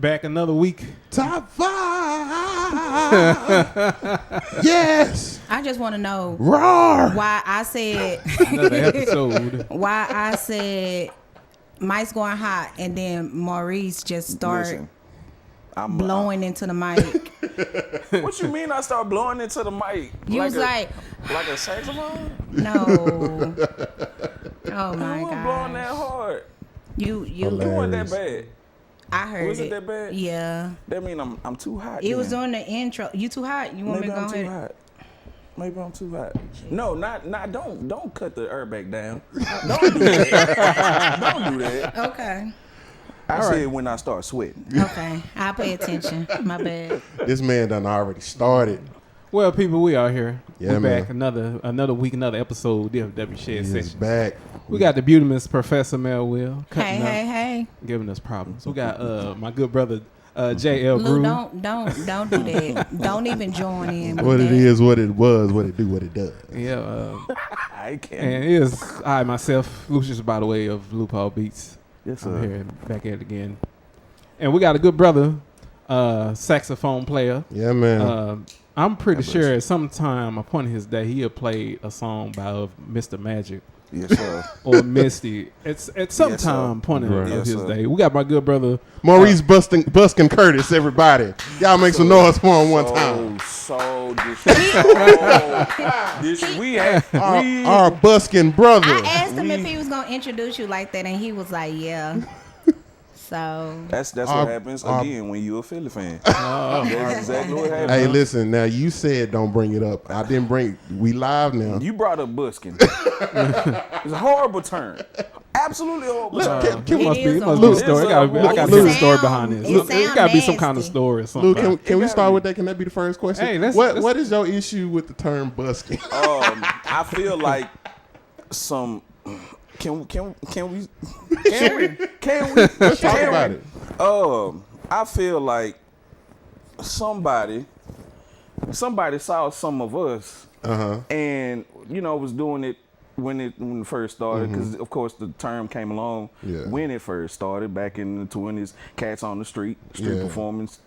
Back another week. Top 5. Yes. I just want to know Roar. why I said Another episode. why I said Mike's going hot and then Maurice just started blowing into the mic. What you mean I start blowing into the mic? You was like a saxophone? no. Oh my I wasn't blowing that god. hard. You It wasn't that bad. I heard Was it that bad? Yeah. That mean I'm too hot. It was then. doing the intro. You too hot? You want Maybe me to I'm go too ahead? hot. Maybe I'm too hot. No, not don't cut the airbag down. Don't do that. Don't do that. Okay. I said when I start sweating. Okay. I'll pay attention. My bad. This man done already started. Well, people, we are here. Yeah, We're man. back another week, another episode. DFW Shed He's Sessions. back. We got the beautiful Professor Mel Will cutting up, Hey. giving us problems. We got my good brother J.L. Lou, Groove. don't do that. Don't even join in. with What it that. is, what it was, what it do, what it does. Yeah, I can't. and it is I myself, Lucius, by the way, of Loophole Beats. Yes, I'm sir. here back at it again, and we got a good brother, saxophone player. Yeah, man. I'm pretty sure at some time upon his day he'll play a song by Mr. Magic Yes, sir. or Misty. It's at some Yes, sir. time upon Right. of Yes, his sir. day. We got my good brother. Maurice Buskin Curtis, everybody. Y'all make some noise for him one time. Our Buskin brother. I asked him if he was gonna introduce you like that, and he was like, "Yeah." So That's Our- what happens our- again when you a Philly fan. That's exactly what happens. Hey, listen, now you said don't bring it up. I didn't bring we live now. You brought up busking. It's a horrible term. Absolutely horrible term. It must be is a a story. horrible- I got It to know the sound- story behind this. it Look, There's sound got to be some kind of nasty. story or something. Luke, can we gotta start be. with that? Can that be the first question? Hey, let's- what is your issue with the term busking? I feel like some. Can we Talk about it. I feel like somebody saw some of us and was doing it when it first started, because of course the term came along when it first started back in the 20s. Cats on the street Yeah. performance,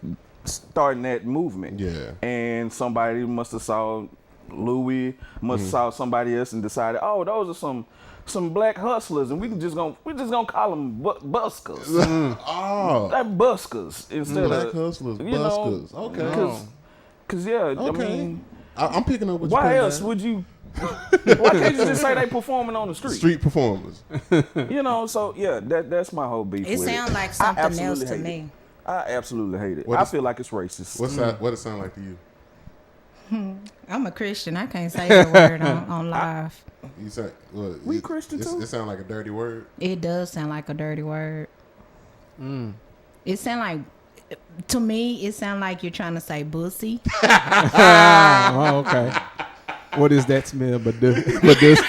starting that movement. Yeah. And somebody must have saw Louis, must have saw somebody else and decided, oh, those are some black hustlers, and we're just gonna call them buskers. Oh, Like buskers instead black of hustlers, you know, buskers. Okay. Cause yeah, I Okay. mean, I'm picking up what you're why putting else down. would you? Why can't you just say they performing on the street? Street performers. So yeah, that's my whole beef. it with sounds like I something else absolutely to hate me. it. I absolutely hate it. What I is- feel like it's racist. What it sound like to you? I'm a Christian. I can't say that word on live. You say We Christian too? It sound like a dirty word. It does sound like a dirty word. It sound like, to me, it sound like you're trying to say bussy. Oh, okay. What is that smell? But this.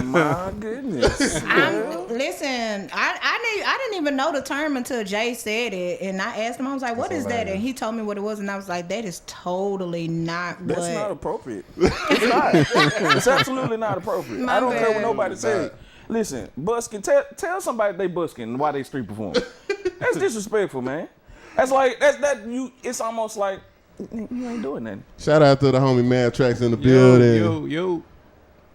My goodness. Listen, I didn't even know the term until Jay said it, and I asked him. I was like, "What is that?" hilarious. And he told me what it was, and I was like, "That is totally not That's what." not appropriate. It's not. It's absolutely not appropriate. My I don't care what bad. nobody says. Listen, busking. Tell somebody they busking and why they street performing. That's disrespectful, man. That's like you. It's almost like you ain't doing nothing. Shout out to the homie Mad Tracks in the building. Yo.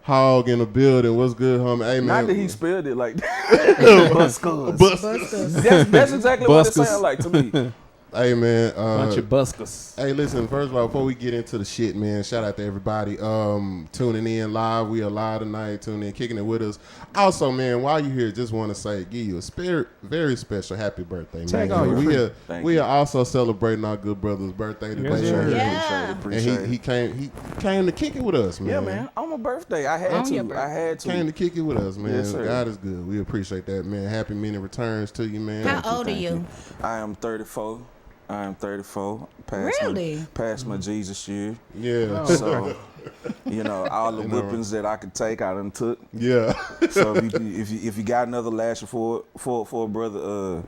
Hog in the building. What's good, homie? Hey, man. Not that he spelled it like that. Buskers. That's exactly what it Buskers. sounds like to me. Hey, man. Bunch of buskers. Hey, listen, first of all, before we get into the shit, man, shout out to everybody tuning in live. We are live tonight, tuning in, kicking it with us. Also, man, while you're here, just want to say, give you a very special happy birthday, man. Tag all your friends. We are also celebrating our good brother's birthday today. Yes, sir. Yeah. Appreciate it. And he came to kick it with us, man. Yeah, man. On my birthday, I had On your to. birthday. I had to. Came to kick it with us, man. Yes, sir. God is good. We appreciate that, man. Happy many returns to you, man. How old are Thank you? I am 34. Really? Past my Jesus year. Yeah. So, all the whippings that I could take, I done took. Yeah. So if you got another lashing for a brother,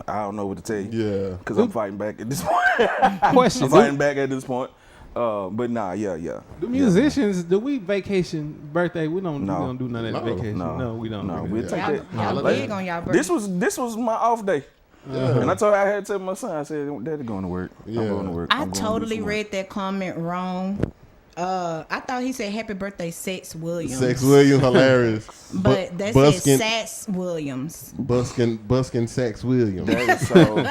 I don't know what to tell you. Yeah. Because I'm fighting back at this point. Question. I'm fighting back at this point. But nah, yeah. The musicians, do we vacation birthday? We don't do none of that No. vacation. No, we don't. No, do we'll that. take that. Y'all big on y'all birthday. This was my off day. And I told her I had to tell my son, I said, Daddy going to work. Yeah. I'm going to work. I I'm going to do totally some work." read that comment wrong. I thought he said happy birthday, Sex Williams. Sex Williams, hilarious. But that Buskin, said Sax Williams. Buskin Sex Williams. That is so.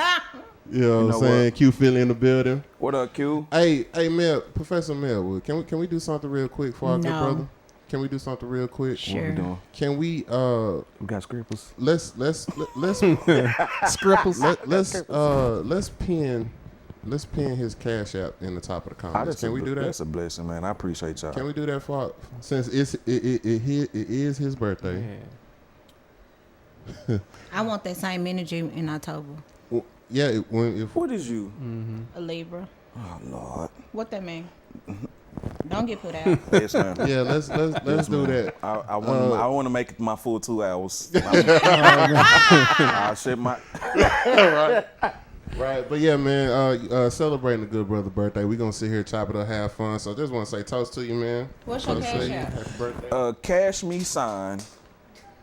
You know what I'm saying? what? Q Philly in the building. What up, Q? Hey, Mel, Professor Melwood, can we do something real quick for our good No. brother? Can we do something real quick? Sure. What we doing? Can we We got scribbles. let's Scripples. let's pin his cash app in the top of the comments. Can we do that? That's a blessing, man. I appreciate y'all. Can we do that for since it is his birthday? Yeah. I want that same energy in October. Well, yeah, if What is you? A Libra. Oh, Lord. What that mean? Don't get put out. Yes, man. yeah, let's do that. I want to make it my full 2 hours. I'll shit my. Right, but yeah, man, celebrating a good brother birthday. We gonna sit here, chop it up, have fun. So I just want to say toast to you, man. What's your Toast to cash you. app? Happy birthday. Cash me sign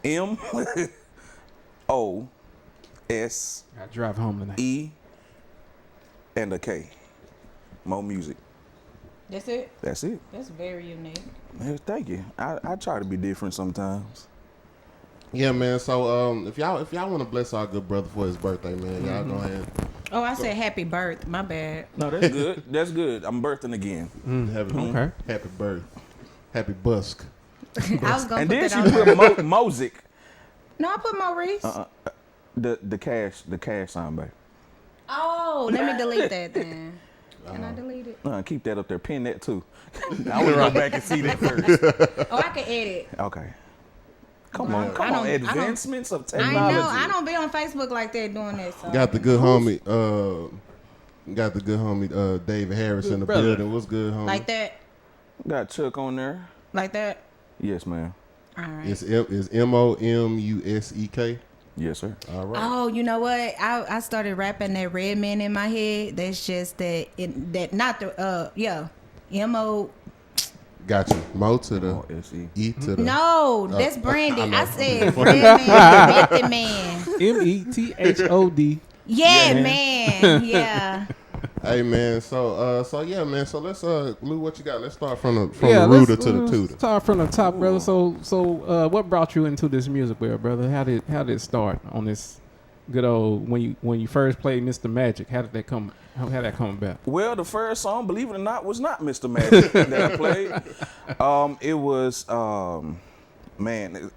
MOSE I drive home tonight. and a K. Mo Music. That's it? That's it. That's very unique. Man, thank you. I try to be different sometimes. Yeah, man. So if y'all want to bless our good brother for his birthday, man, y'all go ahead. Oh, I said happy birth. My bad. No, that's good. That's good. I'm birthing again. Happy birth. Happy busk. I was gonna And put then that she on there. put Mosic. No, I put Maurice. The cash sign back. Oh, let me delete that then. Can I delete it? Keep that up there. Pin that too. I want to go back and see that first. Oh, I can edit. Okay. Come I on. don't- Advancements of I technology. know. I don't be on Facebook like that doing that. So. Got the good homie. David Harris in the brother. building. What's good, homie? Like that. Got Chuck on there. Like that. Yes, ma'am. All right. It's MOMUSEK. Yes, sir. All right. Oh, you know what? I started rapping that Red Man in my head. That's just that. Not the. MO. Got you. Mo to the S-E. E to the. No, that's Brandon. I know. said Red Man, Method Man. METHOD. Yeah, Yeah, man. Yeah. Hey man, so yeah, man. So let's Lou, what you got? Let's start from the rooter to the tutor. Start from the top, brother. So what brought you into this music world, brother? How did it start on this good old when you first played Mr. Magic? How did that come? How that come about? Well, the first song, believe it or not, was not Mr. Magic that I played. It was man,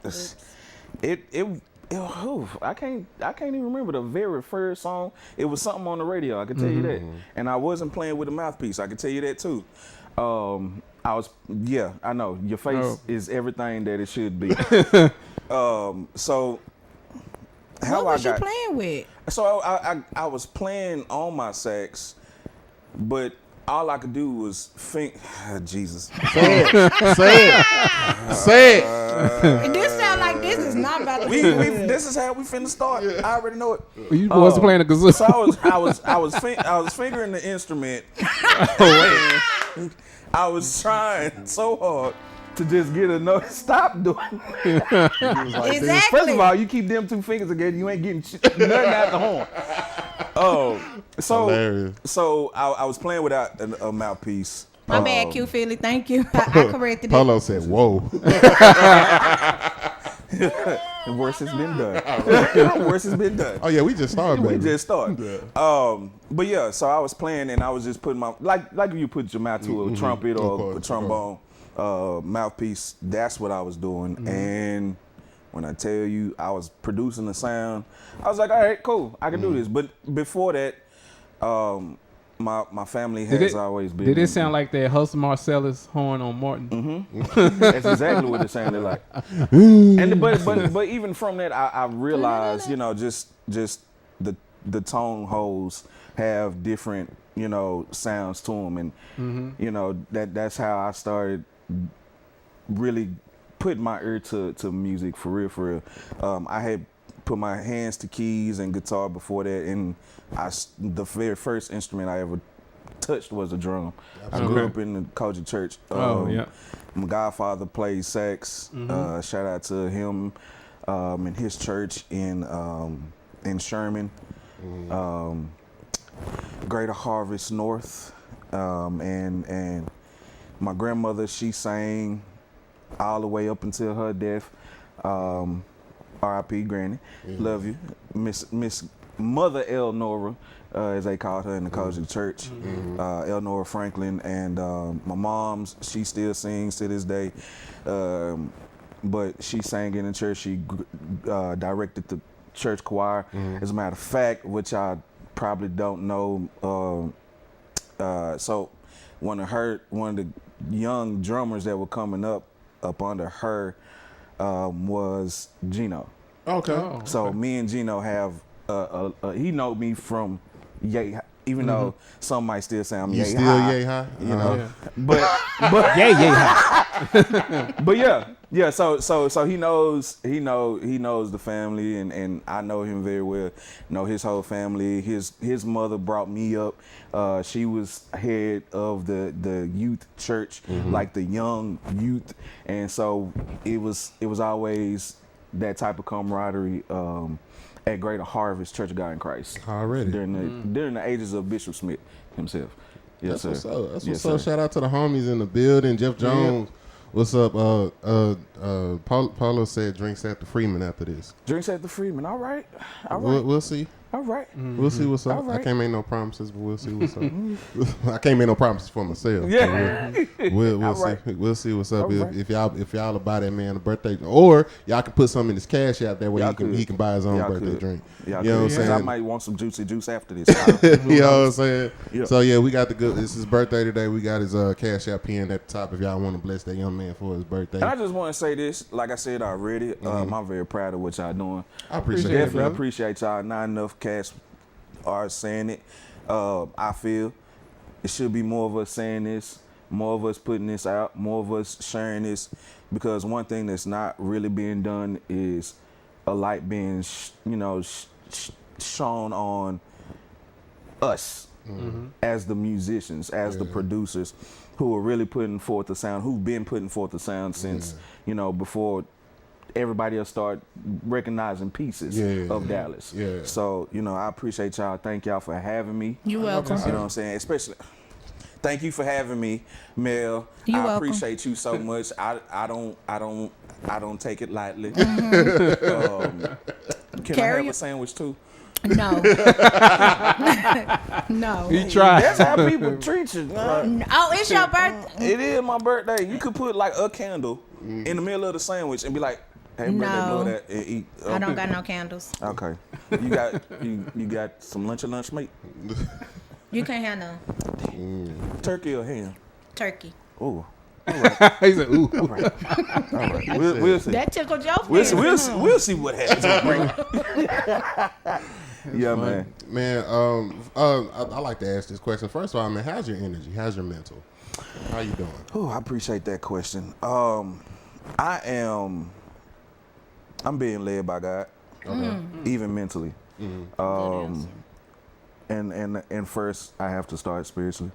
I can't even remember the very first song. It was something on the radio, I can tell you that. And I wasn't playing with a mouthpiece, I can tell you that too. I know. Your face is everything that it should be. So how What was I you got playing with? so I was playing on my sax, but all I could do was think, Jesus. Say it. This sound like this is not about to be This is how we finna start. I already know it. You was playing a kazoo. So I was fingering the instrument. And I was trying so hard to just get a note. Stop doing it. Exactly. First of all, you keep them two fingers together, you ain't getting nothing out the horn. Hilarious. So I was playing without a mouthpiece. My bad, Q Philly. Thank you. I corrected it. Polo said, "Whoa." And worse has been done. Worse has been done. Oh yeah, we just started, baby. We just started. But yeah, so I was playing and I was just putting my like you put your mouth to a trumpet or a trombone mouthpiece. That's what I was doing. And when I tell you I was producing the sound, I was like, all right, cool, I can do this. But before that, my family has always been. Did it sound like that Hustle Marcellus horn on Martin? That's exactly what it sounded like. And but even from that, I realized, just the tone holes have different, sounds to them, and that's how I started really putting my ear to music for real. I had put my hands to keys and guitar before that, and the very first instrument I ever touched was a drum. I Absolutely. grew up in the Kojic church. Yeah. My godfather played sax. Shout out to him and his church in Sherman, Greater Harvest North, and my grandmother, she sang all the way up until her death. R.I.P. Granny, love you, Miss Mother Elnora, as they called her in the Kojic church, Elnora Franklin, and my mom's, she still sings to this day, but she sang in the church. She directed the church choir. As a matter of fact, which I probably don't know, so one of the young drummers that were coming up under her was Gino. Okay. Oh, So me and Gino have he know me from Yay, even though some might still say I'm You Yay still High, yay high? you know. Yeah. But yeah. but yeah. So he knows the family, and I know him very well. Know his whole family. His mother brought me up. She was head of the youth church, like the young youth, and so it was always that type of camaraderie at Greater Harvest Church of God in Christ. Already. During the ages of Bishop Smith himself. Yes, That's sir. what's up. That's Yes, what's up. sir. Shout out to the homies in the building. Jeff Jones. What's up? Paulo said drinks at the Freeman after this. Drinks at the Freeman. All right. All right. We'll see. All right. We'll see what's up. All right. I can't make no promises, but we'll see what's up. I can't make no promises for myself. Yeah. We'll All see. right. We'll see what's up. All right. If y'all will buy that man a birthday, or y'all can put some in his cash out there where Y'all he can buy his own Y'all birthday could. drink. Yeah, You know what I'm saying? I might want some juicy juice after this. You know what I'm saying? Yeah. So yeah, we got the good. It's his birthday today. We got his cash app pinned at the top. If y'all want to bless that young man for his birthday, And I just want to say this, like I said already, I'm very proud of what y'all doing. I appreciate it, Definitely brother. appreciate y'all. Not enough cats are saying it. I feel it should be more of us saying this, more of us putting this out, more of us sharing this, because one thing that's not really being done is a light being, shown on us as the musicians, as the producers, who are really putting forth the sound, who've been putting forth the sound since, before everybody else start recognizing pieces of Dallas. Yeah. So, I appreciate y'all. Thank y'all for having me. You welcome. You know what I'm saying? Especially, thank you for having me, Mel. You I welcome. appreciate you so much. I don't take it lightly. Can I have a sandwich too? No. No. He tried. That's how people treat you. Man. Oh, it's your birthday. It is my birthday. You could put like a candle in the middle of the sandwich and be like, "Hey, birthday, No. blow that and eat." I don't got no candles. Okay. You got some lunch meat? You can't have no Turkey or ham? turkey. Ooh. He said, "Ooh." All right. We'll see. That tickled your We'll feelings. see. We'll see what happens. Yeah, man. Man, I like to ask this question. First of all, man, how's your energy? How's your mental? How you doing? Oh, I appreciate that question. I'm being led by God, even mentally. And first I have to start spiritually.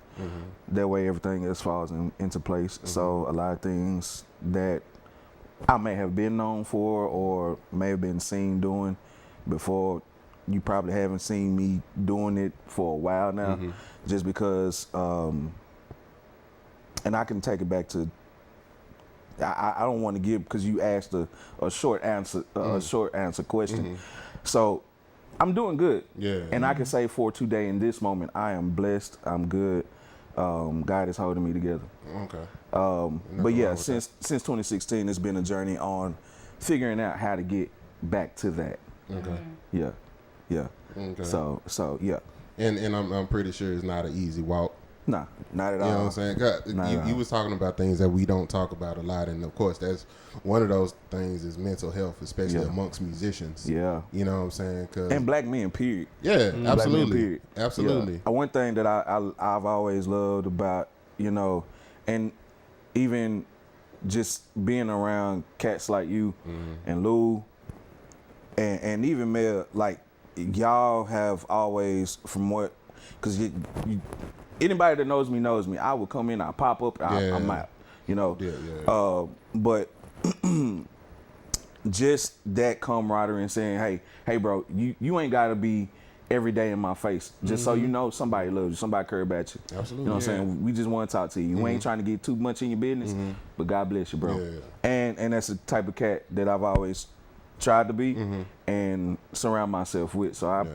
That way everything else falls into place. So a lot of things that I may have been known for or may have been seen doing before, you probably haven't seen me doing it for a while now, just because, and I can take it back to, I don't want to give, because you asked a short answer, question. So I'm doing good. Yeah. And I can say for today in this moment, I am blessed. I'm good. God is holding me together. Okay. But yeah, wrong with since 2016, it's been a journey on figuring out how to get back to that. Okay. Yeah. Okay. So yeah. And I'm pretty sure it's not an easy walk. Nah, not at You all. know what I'm saying? 'Cause Not at all. you was talking about things that we don't talk about a lot, and of course, that's one of those things is mental health, especially Yeah. amongst musicians. Yeah. You know what I'm saying? 'Cause And black men, period. yeah, Black men, absolutely, period. absolutely. Yeah. One thing that I've always loved about, and even just being around cats like you and Lou and even Mel, like y'all have always, from what, because anybody that knows me. I will come in, I pop up, I'm out. You know. Yeah. But just that camaraderie and saying, hey, bro, you ain't gotta be every day in my face. Just so you know, somebody loves you, somebody care about you. Absolutely. You know what I'm saying? We just want to talk to you. We ain't trying to get too much in your business, but God bless you, bro. Yeah. And that's the type of cat that I've always tried to be and surround myself with. So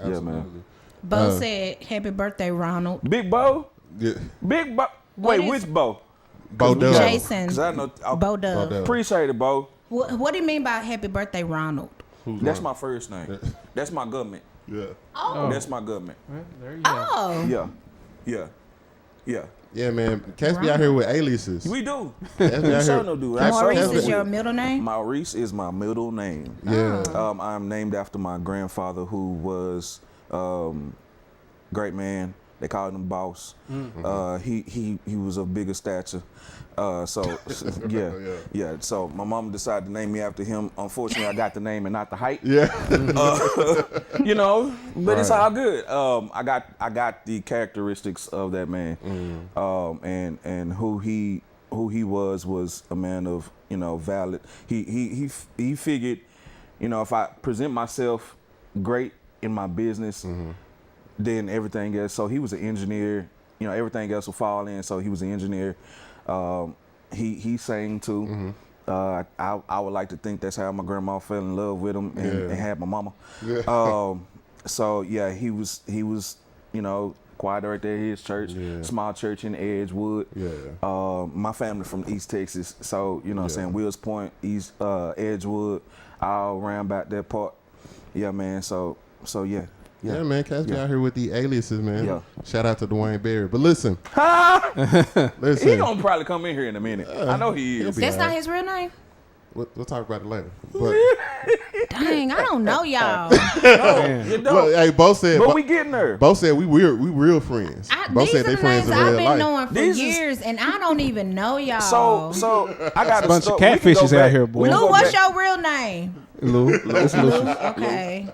man. Bo said, "Happy birthday, Ronald." Big Bo? Yeah. Big Bo? What Wait, is- which Bo? Bo Dub. Jason. Because I know. Bo Dub. Appreciate it, Bo. What do you mean by happy birthday, Ronald? That's my first name. That's my government. Yeah. Oh. That's my government. Well, there you go. Yeah. Yeah, man. Cats be out here with aliases. We do. Cats be We out sure here. no do. Maurice That's is the- your middle name? Maurice is my middle name. Yeah. I'm named after my grandfather, who was great man. They called him Boss. He was of bigger stature. So So my mom decided to name me after him. Unfortunately, I got the name and not the height. Yeah. You know, but it's Right. all good. I got the characteristics of that man, and who he was a man of, you know, valid. He figured, you know, if I present myself great in my business, then everything else. So he was an engineer. You know, everything else will fall in. So he was an engineer. He sang too. I would like to think that's how my grandma fell in love with him and had my mama. Yeah. So yeah, he was, you know, choir director at his church, small church in Edgewood. Yeah. My family from East Texas, so you know what I'm saying, Wills Point, East Edgewood, all around about that part. Yeah, man. So yeah. Yeah, man. Cats be out here with the aliases, man. Yeah. Shout out to Dwayne Berry. But listen. He gonna probably come in here in a minute. I know he is. That's not his real name? We'll talk about it later. But Dang, I don't know y'all. No, you don't. look, hey, Bo said. But we getting there. Bo said we real friends. Bo These said are they the friends names in I've real been life. knowing for These is- years, and I don't even know y'all. So I got A bunch of catfishes out here, boy. Lou, what's your real name? Lou. It's Lucius. Okay.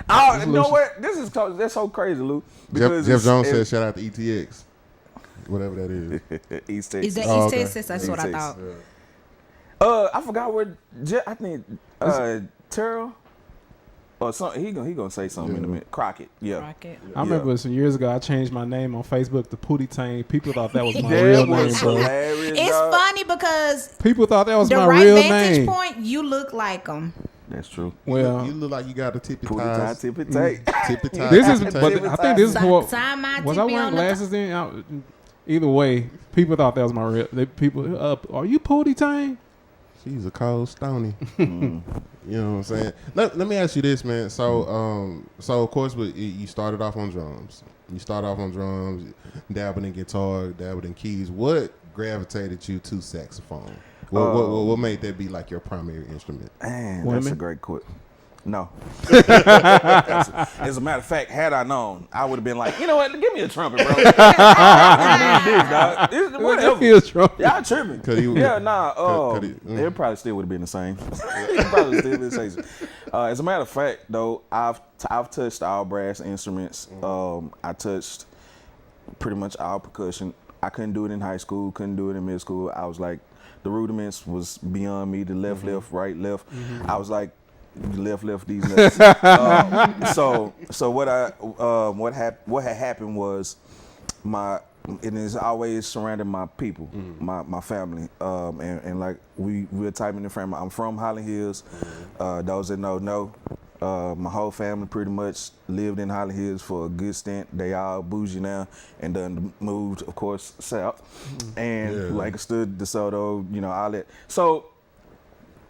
Oh, you know what? That's so crazy, Lou. Jeff Jones said shout out to ETX. Whatever that is. East Is Texas. that Oh, East okay. Texas? That's East what I Texas. thought. I forgot what. I think Terrell or something. He gonna say something in a minute. Crockett. Yeah. Rocket. I remember some years ago I changed my name on Facebook to Pootie Tang. People thought that was my That real name, was bro. hilarious. It's dog. funny because People thought that was the my right real vantage name. point, you look like them. That's true. Well, You look like you got the tippy Put it tie, ties. tip it, take. Tippy ties. this is, tippy but ties. I think this is what Sign my was I tippy wearing on the glasses then? Either way, people thought that was my real. People, are you Pootie Tang? She's a cold stony. You know what I'm saying? Let me ask you this, man. So of course, you started off on drums. You started off on drums, dabbled in guitar, dabbled in keys. What gravitated you to saxophone? What made that be like your primary instrument? Man, Women? that's a great quote. No. As a matter of fact, had I known, I would have been like, you know what? Give me a trumpet, bro. I don't need this, dog. Whatever. He was drunk. Y'all tripping. Could he- Yeah, nah. could It probably still would have been the same. It probably still been the same. As a matter of fact, though, I've touched all brass instruments. I touched pretty much all percussion. I couldn't do it in high school. Couldn't do it in middle school. I was like, the rudiments was beyond me. The left, right, left. I was like, left, these lefts. So what had happened was it is always surrounding my people, my family, and like we're type in the family. I'm from Highland Hills. Those that know. My whole family pretty much lived in Highland Hills for a good stint. They all bougie now and done moved, of course, south. And Lancaster, DeSoto, you know, all that. So,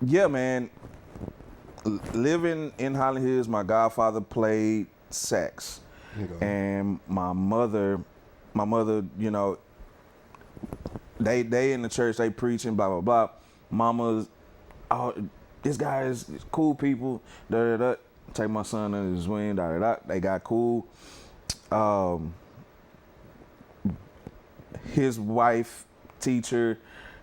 yeah, man, living in Highland Hills, my godfather played sax. And my mother, you know, they in the church, they preaching, blah, blah, blah. Mama's, this guy is cool people, da-da-da. Take my son under his wing, da-da-da. They got cool. His wife, teacher,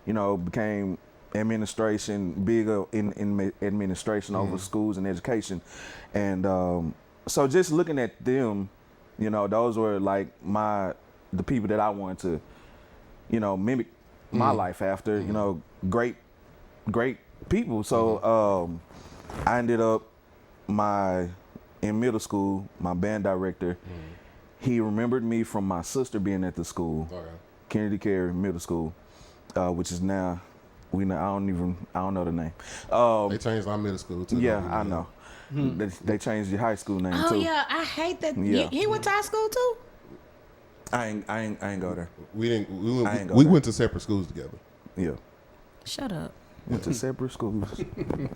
you know, became administration, bigger in administration over schools and education. And so just looking at them, You know, those were like the people that I wanted to, you know, mimic my life after. You know, great people. So I ended up in middle school. My band director, he remembered me from my sister being at the school, Kennedy Carey Middle School, which is now. I don't know the name. They changed our middle school too. Yeah, I know. They changed your high school name too. Oh yeah, I hate that. Yeah. He went to our school too. I ain't go there. We went to separate schools together. Yeah. Shut up. Went to separate schools.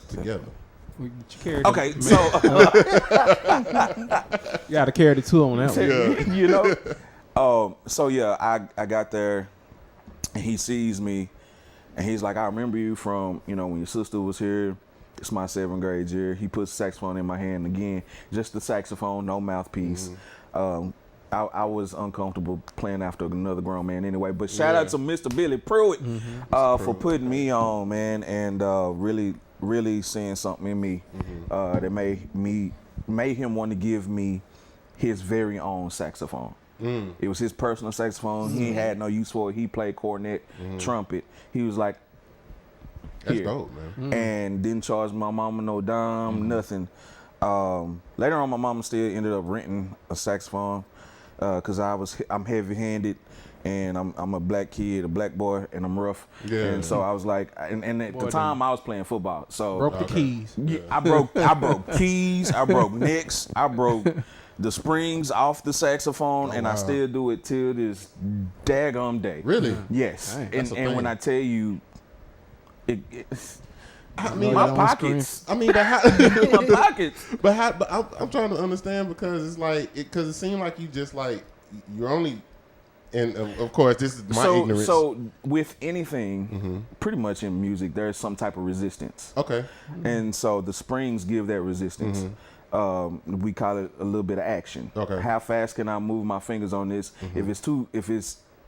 Together. Okay, so you got to carry the two on that one. you know. So yeah, I got there, and he sees me, and he's like, I remember you from, you know, when your sister was here. It's my 7th grade year. He puts saxophone in my hand again, just the saxophone, no mouthpiece. I was uncomfortable playing after another grown man anyway. But shout out to Mr. Billy Pruitt for putting me on, man, and really seeing something in me that made him want to give me his very own saxophone. It was his personal saxophone. He had no use for it. He played cornet, trumpet. He was like, that's dope, man. And didn't charge my mama no dime, nothing. Later on, my mama still ended up renting a saxophone because I'm heavy-handed, and I'm a black kid, a black boy, and I'm rough. Yeah. And so I was like, and at the time I was playing football, so broke the keys. Yeah, I broke keys, I broke necks, I broke the springs off the saxophone, and I still do it till this daggum day. Really? Yes. Dang, and when I tell you. I mean, my pockets. I mean, my pockets. But I'm trying to understand because it's like, because it seemed like you just like you're only, and of course this is my ignorance. So with anything, pretty much in music, there's some type of resistance. Okay. And so the springs give that resistance. We call it a little bit of action. Okay. How fast can I move my fingers on this?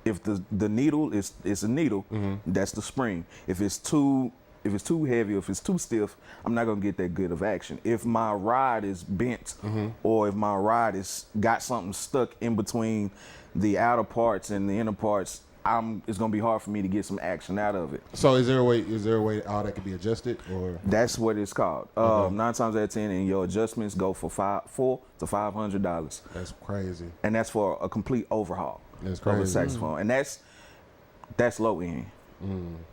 If the needle is a needle, that's the spring. If it's too heavy, or if it's too stiff, I'm not gonna get that good of action. If my rod is bent, or if my rod is got something stuck in between the outer parts and the inner parts, it's gonna be hard for me to get some action out of it. So is there a way all that can be adjusted, or? That's what it's called. 9 times out of 10, and your adjustments go for $400 to $500. That's crazy. And that's for a complete overhaul. That's of a crazy. saxophone, and that's low end.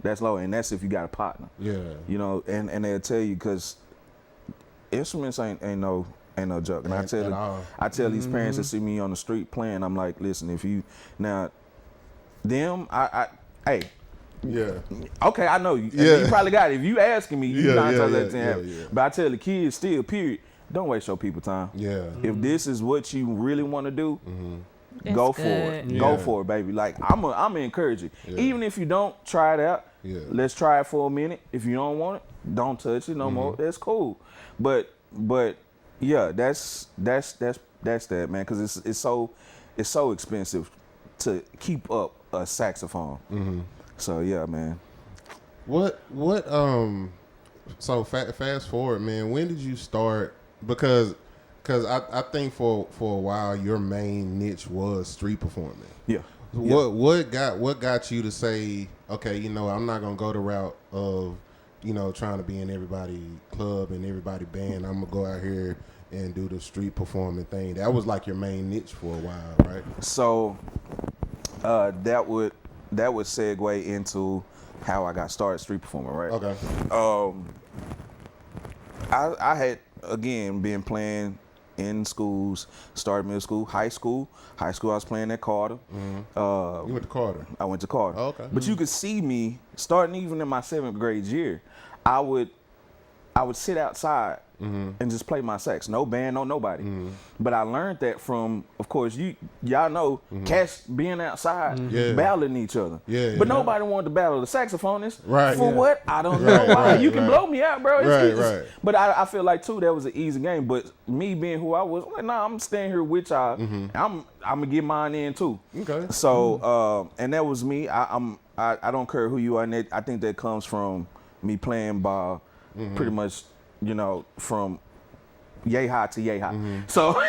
That's low end. That's if you got a partner. Yeah. You know, and they'll tell you, because instruments ain't no joke. And I tell these parents that see me on the street playing, I'm like, listen, if you now them, hey. Yeah. Okay, I know you. Yeah. You probably got it. If you asking me, you 9 times out of 10 have it. Yeah. But I tell the kids still, period, don't waste your people time. Yeah. If this is what you really want to do, go for it. Yeah. Go for it, baby. Like I'm encourage you. Yeah. Even if you don't try it out, let's try it for a minute. If you don't want it, don't touch it no more. That's cool. But yeah, that's that, man. Because it's so expensive to keep up a saxophone. So yeah, man. So fast forward, man. When did you start? Because I think for a while your main niche was street performing. Yeah. What got you to say, okay, you know, I'm not gonna go the route of, you know, trying to be in everybody club and everybody band. I'm gonna go out here and do the street performing thing. That was like your main niche for a while, right? So that would segue into how I got started street performing, right? Okay. I had again been playing in schools, started middle school, high school. I was playing at Carter. You went to Carter? I went to Carter. Oh, okay. But you could see me starting even in my 7th grade year. I would sit outside and just play my sax. No band, no nobody. But I learned that from, of course, y'all know, cats being outside, battling each other. But nobody wanted to battle the saxophonist. Right. For what? I don't know why. You can blow me out, bro. Right. But I feel like, too, that was an easy game. But me being who I was, like, nah, I'm staying here with y'all. I'm going to get mine in, too. Okay. So, and that was me. I don't care who you are. And I think that comes from me playing ball pretty much, you know, from yay high to yay high. So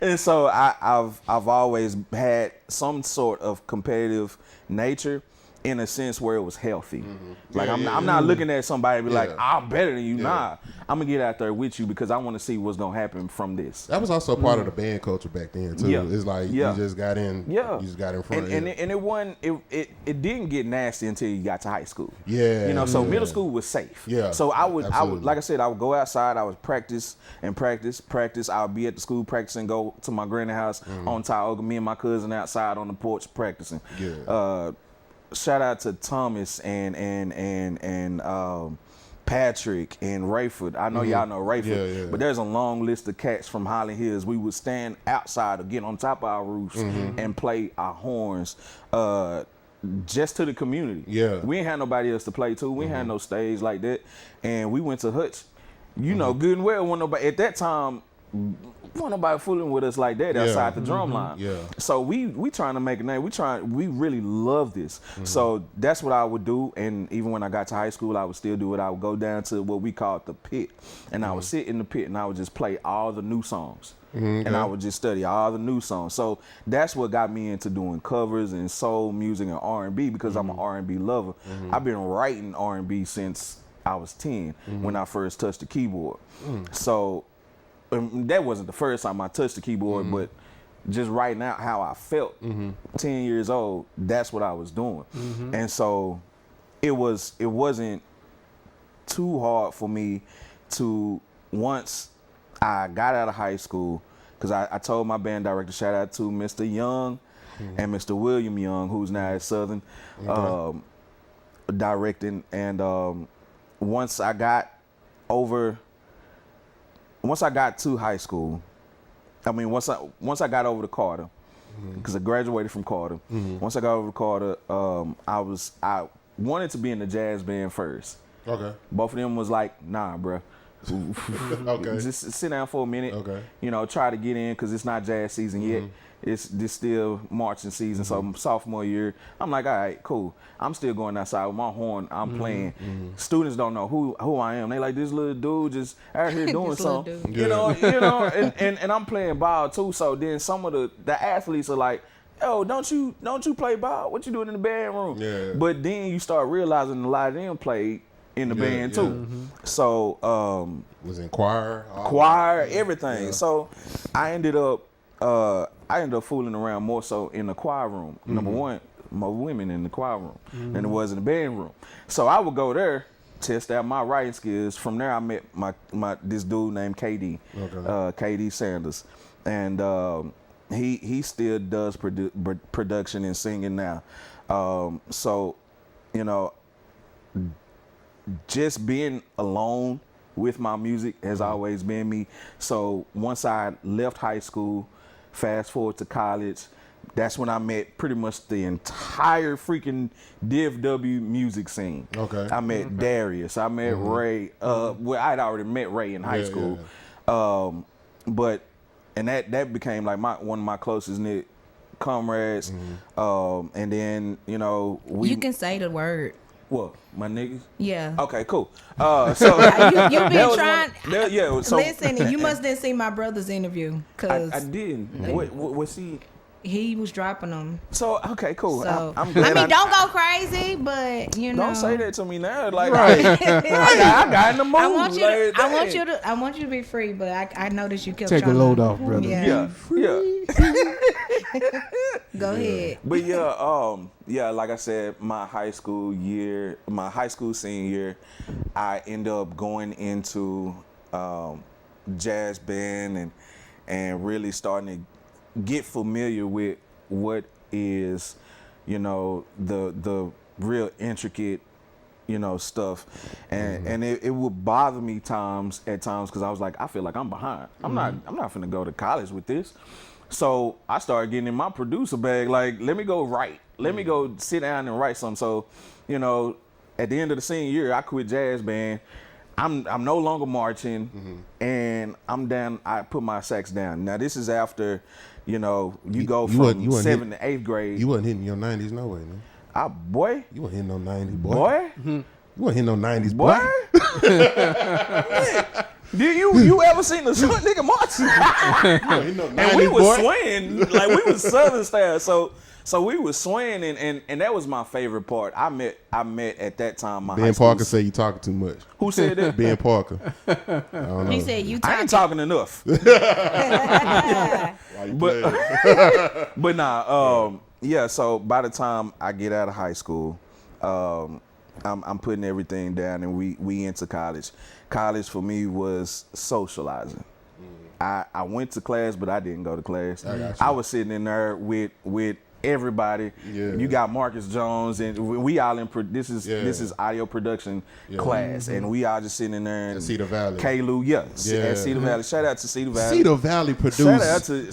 and so I've always had some sort of competitive nature in a sense where it was healthy. Like I'm not looking at somebody and be like, I'm better than you. Nah, I'm gonna get out there with you because I want to see what's gonna happen from this. That was also part of the band culture back then too. It's like you just got in, you just got in front. And it wasn't. It didn't get nasty until you got to high school. So middle school was safe. So I would like I said, I would go outside. I would practice. I would be at the school practicing. Go to my granny house on Tioga. Me and my cousin outside on the porch practicing. Shout out to Thomas and Patrick and Rayford. I know y'all know Rayford, but there's a long list of cats from Highland Hills. We would stand outside or get on top of our roofs and play our horns just to the community. We ain't had nobody else to play to. We ain't had no stage like that. And we went to Hutch. You know good and well, when nobody at that time, wasn't nobody fooling with us like that outside the drum line. So we trying to make a name. We really love this. So that's what I would do. And even when I got to high school, I would still do it. I would go down to what we called the pit. And I would sit in the pit and I would just play all the new songs. And I would just study all the new songs. So that's what got me into doing covers and soul music and R&B because I'm an R&B lover. I've been writing R&B since I was 10 when I first touched the keyboard. So that wasn't the first time I touched the keyboard, but just writing out how I felt 10 years old, that's what I was doing. And so it wasn't too hard for me to, once I got out of high school, because I told my band director, shout out to Mr. Young and Mr. William Young, who's now at Southern, directing. And once I got to high school, once I got over to Carter, because I graduated from Carter. Once I got over to Carter, I wanted to be in the jazz band first. Both of them was like, nah, bruh. Just sit down for a minute. Try to get in because it's not jazz season yet. It's still marching season. So sophomore year, I'm like, all right, cool. I'm still going outside with my horn. I'm playing. Students don't know who I am. They like, this little dude just out here doing something. You know, and I'm playing ball too. So then some of the athletes are like, yo, don't you play ball? What you doing in the band room? But then you start realizing a lot of them played in the band too. So was in choir, everything. So I ended up fooling around more so in the choir room. Number one, more women in the choir room than it was in the band room. So I would go there, test out my writing skills. From there I met this dude named KD, KD Sanders, and he still does production and singing now. So just being alone with my music has always been me. So once I left high school, fast forward to college, that's when I met pretty much the entire freaking DFW music scene. I met Darius, I met Ray. Well, I'd already met Ray in high school. But that became like one of my closest knit comrades. And then, you can say the word. What, my niggas? Yeah. Okay, cool. So you been trying. So listen, you must didn't see my brother's interview, cause I didn't. What was he? He was dropping them. So okay, cool. So, I'm glad. Don't go crazy, but don't say that to me now. Like I got in the mood. I want you to be free, but I noticed you kept take trying the load off, brother. Yeah. Go ahead. But like I said, my high school senior year, I ended up going into jazz band and really starting to get familiar with what is, the real intricate, stuff. And it would bother me at times because I was like, I feel like I'm behind. I'm not finna go to college with this. So I started getting in my producer bag, like, let me go write. Let me go sit down and write something. So, at the end of the senior year, I quit jazz band. I'm no longer marching, and I'm down. I put my sax down. Now this is after, you go from 7th to 8th grade. You wasn't hitting your 90s no way, man. Boy. You wasn't hitting no 90s, boy. Boy. You wasn't hitting no 90s, boy. You ever seen the short nigga march? And we was swaying like we was Southern style. So we was swaying, and that was my favorite part. I met at that time my Ben Parker said you talking too much. Who said that? Ben Parker. I don't know. He said you I ain't talking. talking enough. Why you playing? But nah, yeah. So by the time I get out of high school, I'm putting everything down, and we into college. College for me was socializing. I went to class, but I didn't go to class. I was sitting in there with everybody. Yeah. You got Marcus Jones, and we all in. This is audio production class, and we all just sitting in there. And Cedar Valley. K-Lou, at Cedar Valley. Shout out to Cedar Valley. Cedar Valley produced. Shout out to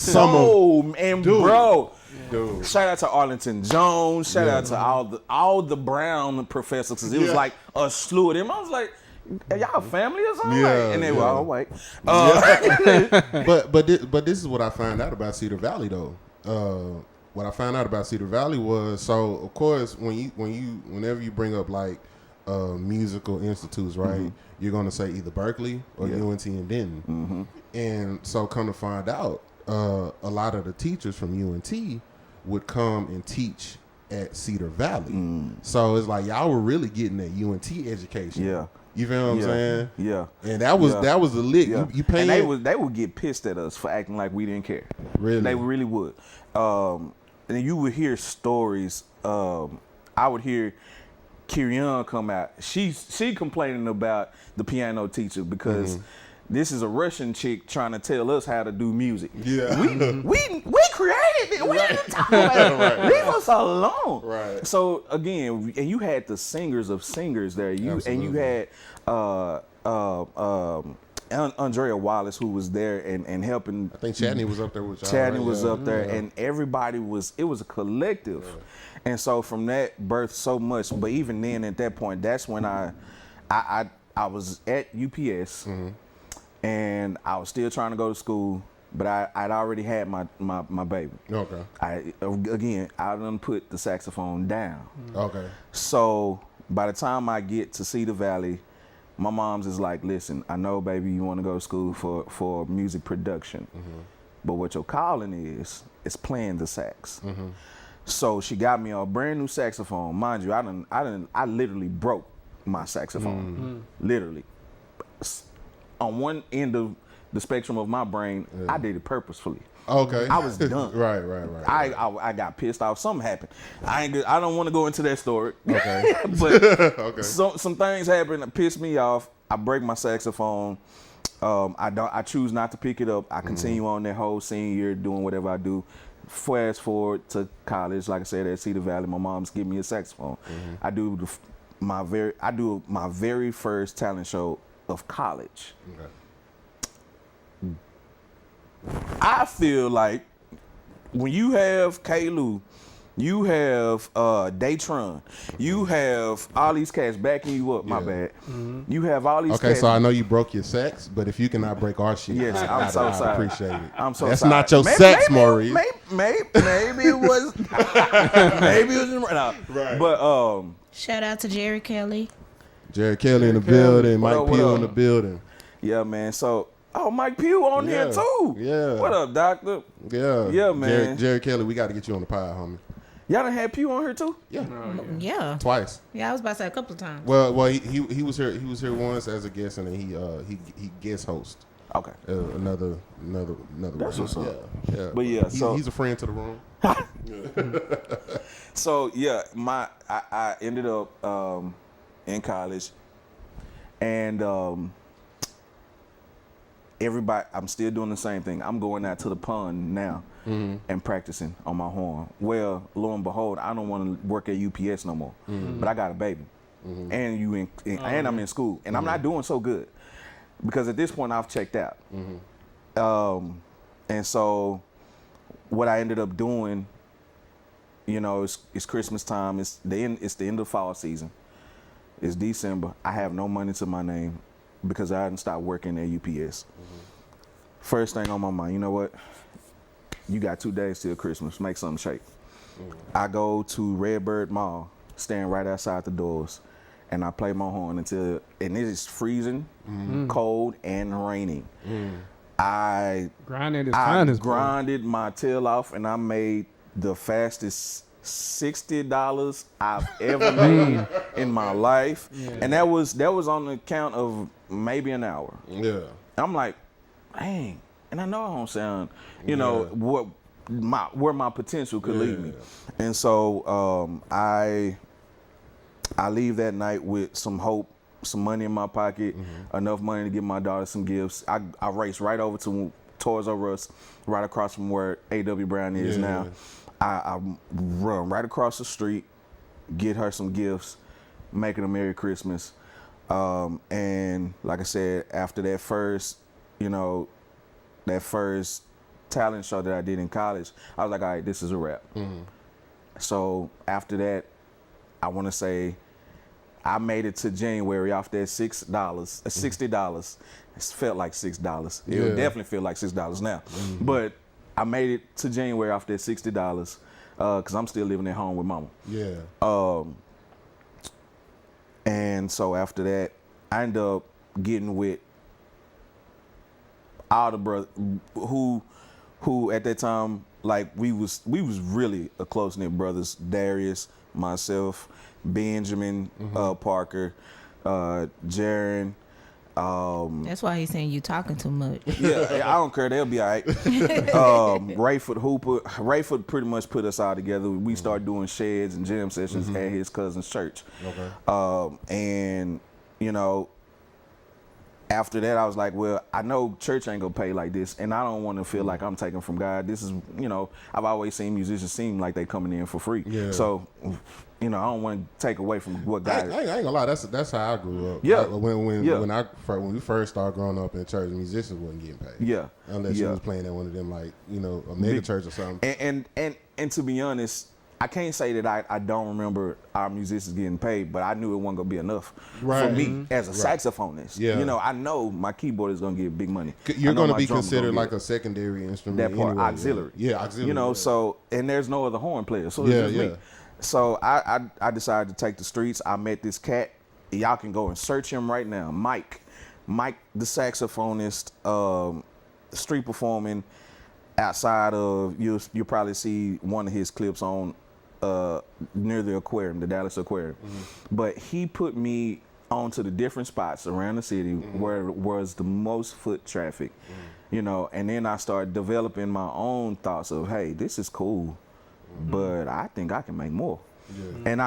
bro. Dude. Shout out to Arlington Jones. Shout out to all the Brown professors, because it was like a slew of them. I was like, are y'all family or something? And they were all white. But this is what I found out about Cedar Valley though. What I found out about Cedar Valley was, so of course whenever you bring up like musical institutes, right? You're gonna say either Berkeley or UNT and Denton. And so come to find out, a lot of the teachers from UNT would come and teach at Cedar Valley. So it's like y'all were really getting that UNT education. Yeah. You feel what I'm saying? Yeah. And that was the lick. Yeah. You paying. And they would get pissed at us for acting like we didn't care. Really? They really would. And you would hear stories. I would hear Kirian come out. She complaining about the piano teacher because this is a Russian chick trying to tell us how to do music. Yeah. We created it. We didn't talk about it. Leave us alone. Right. So again, and you had the singers of singers there. And you had Andrea Wallace, who was there and helping. I think Chadney was up there with y'all. Chadney was up there, and everybody it was a collective. Yeah. And so from that birthed so much. But even then, at that point, that's when I was at UPS, and I was still trying to go to school, but I'd already had my baby. Okay. I done put the saxophone down. Okay. So by the time I get to Cedar Valley, my mom's is like, listen, I know, baby, you want to go to school for music production, but what your calling is playing the sax. So she got me a brand new saxophone. Mind you, I literally broke my saxophone. Literally. On one end of the spectrum of my brain, I did it purposefully. Okay. I was done. Right. I got pissed off. Something happened. I don't want to go into that story. Okay. But some things happened that pissed me off. I break my saxophone. I choose not to pick it up. I continue on that whole senior year doing whatever I do. Fast forward to college, like I said, at Cedar Valley, my mom's giving me a saxophone. I do my very first talent show of college. I feel like when you have K-Lou, you have Daytron, you have all these cats backing you up. My bad. You have all these. Okay, so I know you broke your sex, but if you cannot break our shit, yes, I'm so sorry. I appreciate it. I'm so That's sorry. not your sex, Maurice. Maybe it was. Maybe it was right. But shout out to Jerry Kelly. Jerry Kelly in the building. Mike Peel in the building. Yeah, man. So. Oh, Mike Pugh on here too. Yeah. What up, doctor? Yeah. Yeah, man. Jerry Kelly, we got to get you on the pod, homie. Y'all done had Pugh on here too? Yeah. Yeah. Twice. Yeah, I was about to say a couple of times. Well, he was here. He was here once as a guest, and then he guest host. Okay. Another. That's what's up. Yeah. But yeah, he's a friend to the room. So yeah, I ended up in college, and everybody, I'm still doing the same thing. I'm going out to the pond now and practicing on my horn. Well, lo and behold, I don't want to work at UPS no more. But I got a baby, and I'm in school, and I'm not doing so good because at this point I've checked out. And so what I ended up doing, it's Christmas time. It's the end of fall season. It's December. I have no money to my name, because I hadn't stopped working at UPS. First thing on my mind, you know what? You got 2 days till Christmas. Make something shake. I go to Redbird Mall, standing right outside the doors, and I play my horn and it is freezing, cold, and raining. I grinded my tail off, and I made the fastest $60 I've ever made in my life, and that was on the count of maybe an hour. Yeah, I'm like, dang, and I know I don't sound, you know, where my potential could lead me, and so I leave that night with some hope, some money in my pocket, enough money to give my daughter some gifts. I race right over to Toys R Us, right across from where A.W. Brown is now. I run right across the street, get her some gifts, make it a Merry Christmas. And like I said, after that first talent show that I did in college, I was like, all right, this is a wrap. So after that, I want to say I made it to January off that $60. It felt like $6. It would definitely feel like $6 now. But I made it to January off that $60 because I'm still living at home with mama. And so after that, I ended up getting with all the brothers who at that time, like we was really a close-knit brothers. Darius, myself, Benjamin, Parker, Jaron. That's why he's saying you talking too much. Yeah, I don't care. They'll be all right. Rayford Hooper. Rayford pretty much put us all together. We started doing sheds and jam sessions at his cousin's church. And, you know, after that, I was like, well, I know church ain't gonna pay like this, and I don't want to feel like I'm taking from God. This is, you know, I've always seen musicians seem like they coming in for free. So, you know, I don't want to take away from what God. I ain't gonna lie. That's how I grew up. Yeah. When we first started growing up in church, musicians wasn't getting paid. Yeah. Unless you was playing at one of them, like, you know, a mega church or something. And to be honest, I can't say that I don't remember our musicians getting paid, but I knew it wasn't gonna be enough for me as a saxophonist. You know, I know my keyboard is gonna get big money. You're gonna be considered like a secondary instrument. That part, anyway, auxiliary. Yeah, auxiliary. You know, so, and there's no other horn player, so it's just me. So I decided to take the streets. I met this cat. Y'all can go and search him right now. Mike, the saxophonist, street performing outside of, you'll probably see one of his clips on near the aquarium, the Dallas Aquarium. But he put me onto the different spots around the city where was the most foot traffic, you know, and then I started developing my own thoughts of, hey, this is cool, but I think I can make more. And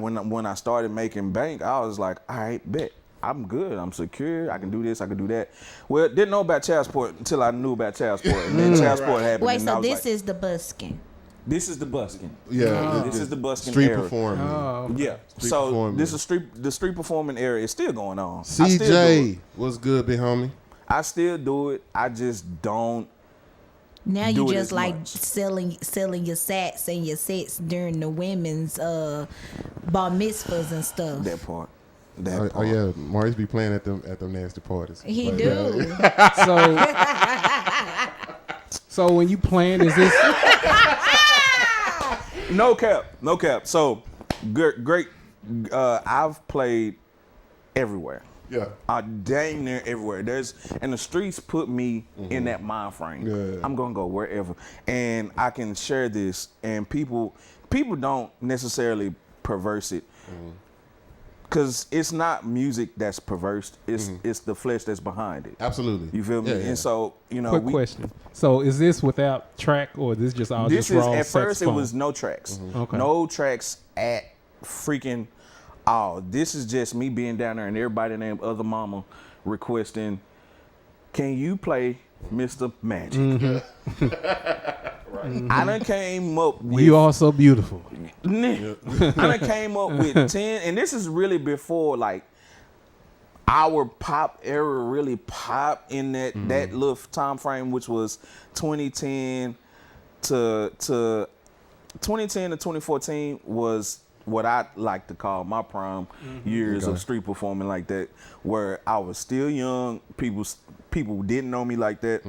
when I started making bank, I was like, all right, bet. I'm good. I'm secure. I can do this. I can do that. Well, didn't know about child support until I knew about child support. And then child support happened. Wait, so this is the busking. This is the busking. Yeah. This is the busking street era. Performing. Yeah. So performing. This is the street performing era is still going on. CJ, what's good, big homie? I still do it. I just don't. Now you just like selling your sats and your sets during the women's bar mitzvahs and stuff. That part. Oh yeah, Maurice be playing at them nasty parties. He do. So when you playing, is this? No cap. So great. I've played everywhere. Yeah. Dang near everywhere. And the streets put me in that mind frame. Yeah. I'm gonna go wherever, and I can share this. And people don't necessarily perverse it, because it's not music that's perverse. It's the flesh that's behind it. Absolutely. You feel me? Yeah. And so, you know. Quick question. So is this without track, or is this just all This just is raw at first saxophone? it was no tracks. Okay. No tracks at freaking all. This is just me being down there and everybody named Other Mama requesting, can you play Mr. Magic? I done came up with. You are so beautiful. I done came up with 10, and this is really before like our pop era really popped in that little time frame, which was 2010 to 2014 was what I like to call my prime years of street performing like that, where I was still young. People didn't know me like that,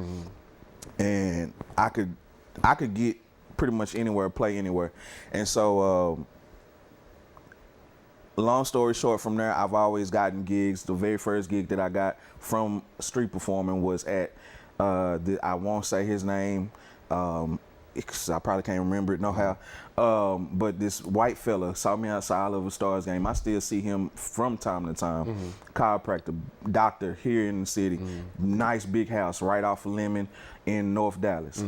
and I could get pretty much anywhere, play anywhere. And so long story short, from there, I've always gotten gigs. The very first gig that I got from street performing was at, I won't say his name, because I probably can't remember it no how. But this white fella saw me outside of a Stars game. I still see him from time to time. Chiropractor, doctor here in the city. Nice big house right off of Lemon in North Dallas.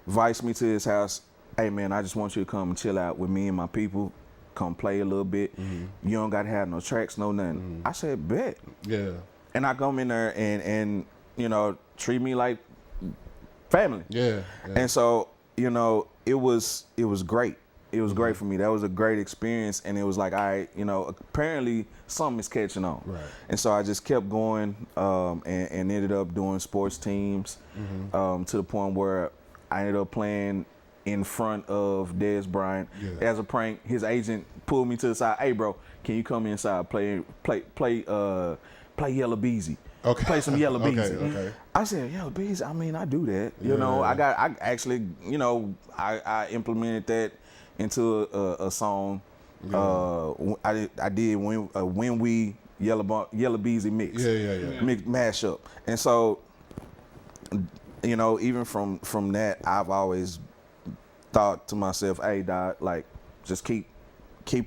Invites me to his house. Hey man, I just want you to come and chill out with me and my people. Come play a little bit. You don't gotta have no tracks, no nothing. I said, bet. Yeah. And I come in there and you know, treat me like family. Yeah. And so, you know, it was great. It was great for me. That was a great experience. And it was like, all right, you know, apparently something is catching on. Right. And so I just kept going and ended up doing sports teams to the point where I ended up playing in front of Dez Bryant. As a prank. His agent pulled me to the side. Hey, bro, can you come inside, play Yellow Beezy? Okay. Play some Yellow Beezy. Okay. I said, Yellow Beezy, I mean, I do that. You know, I actually, you know, I implemented that into a song. I did when we Yellow Beezy mix. Mix mashup. And so, you know, even from that, I've always thought to myself, hey, dog, like, just keep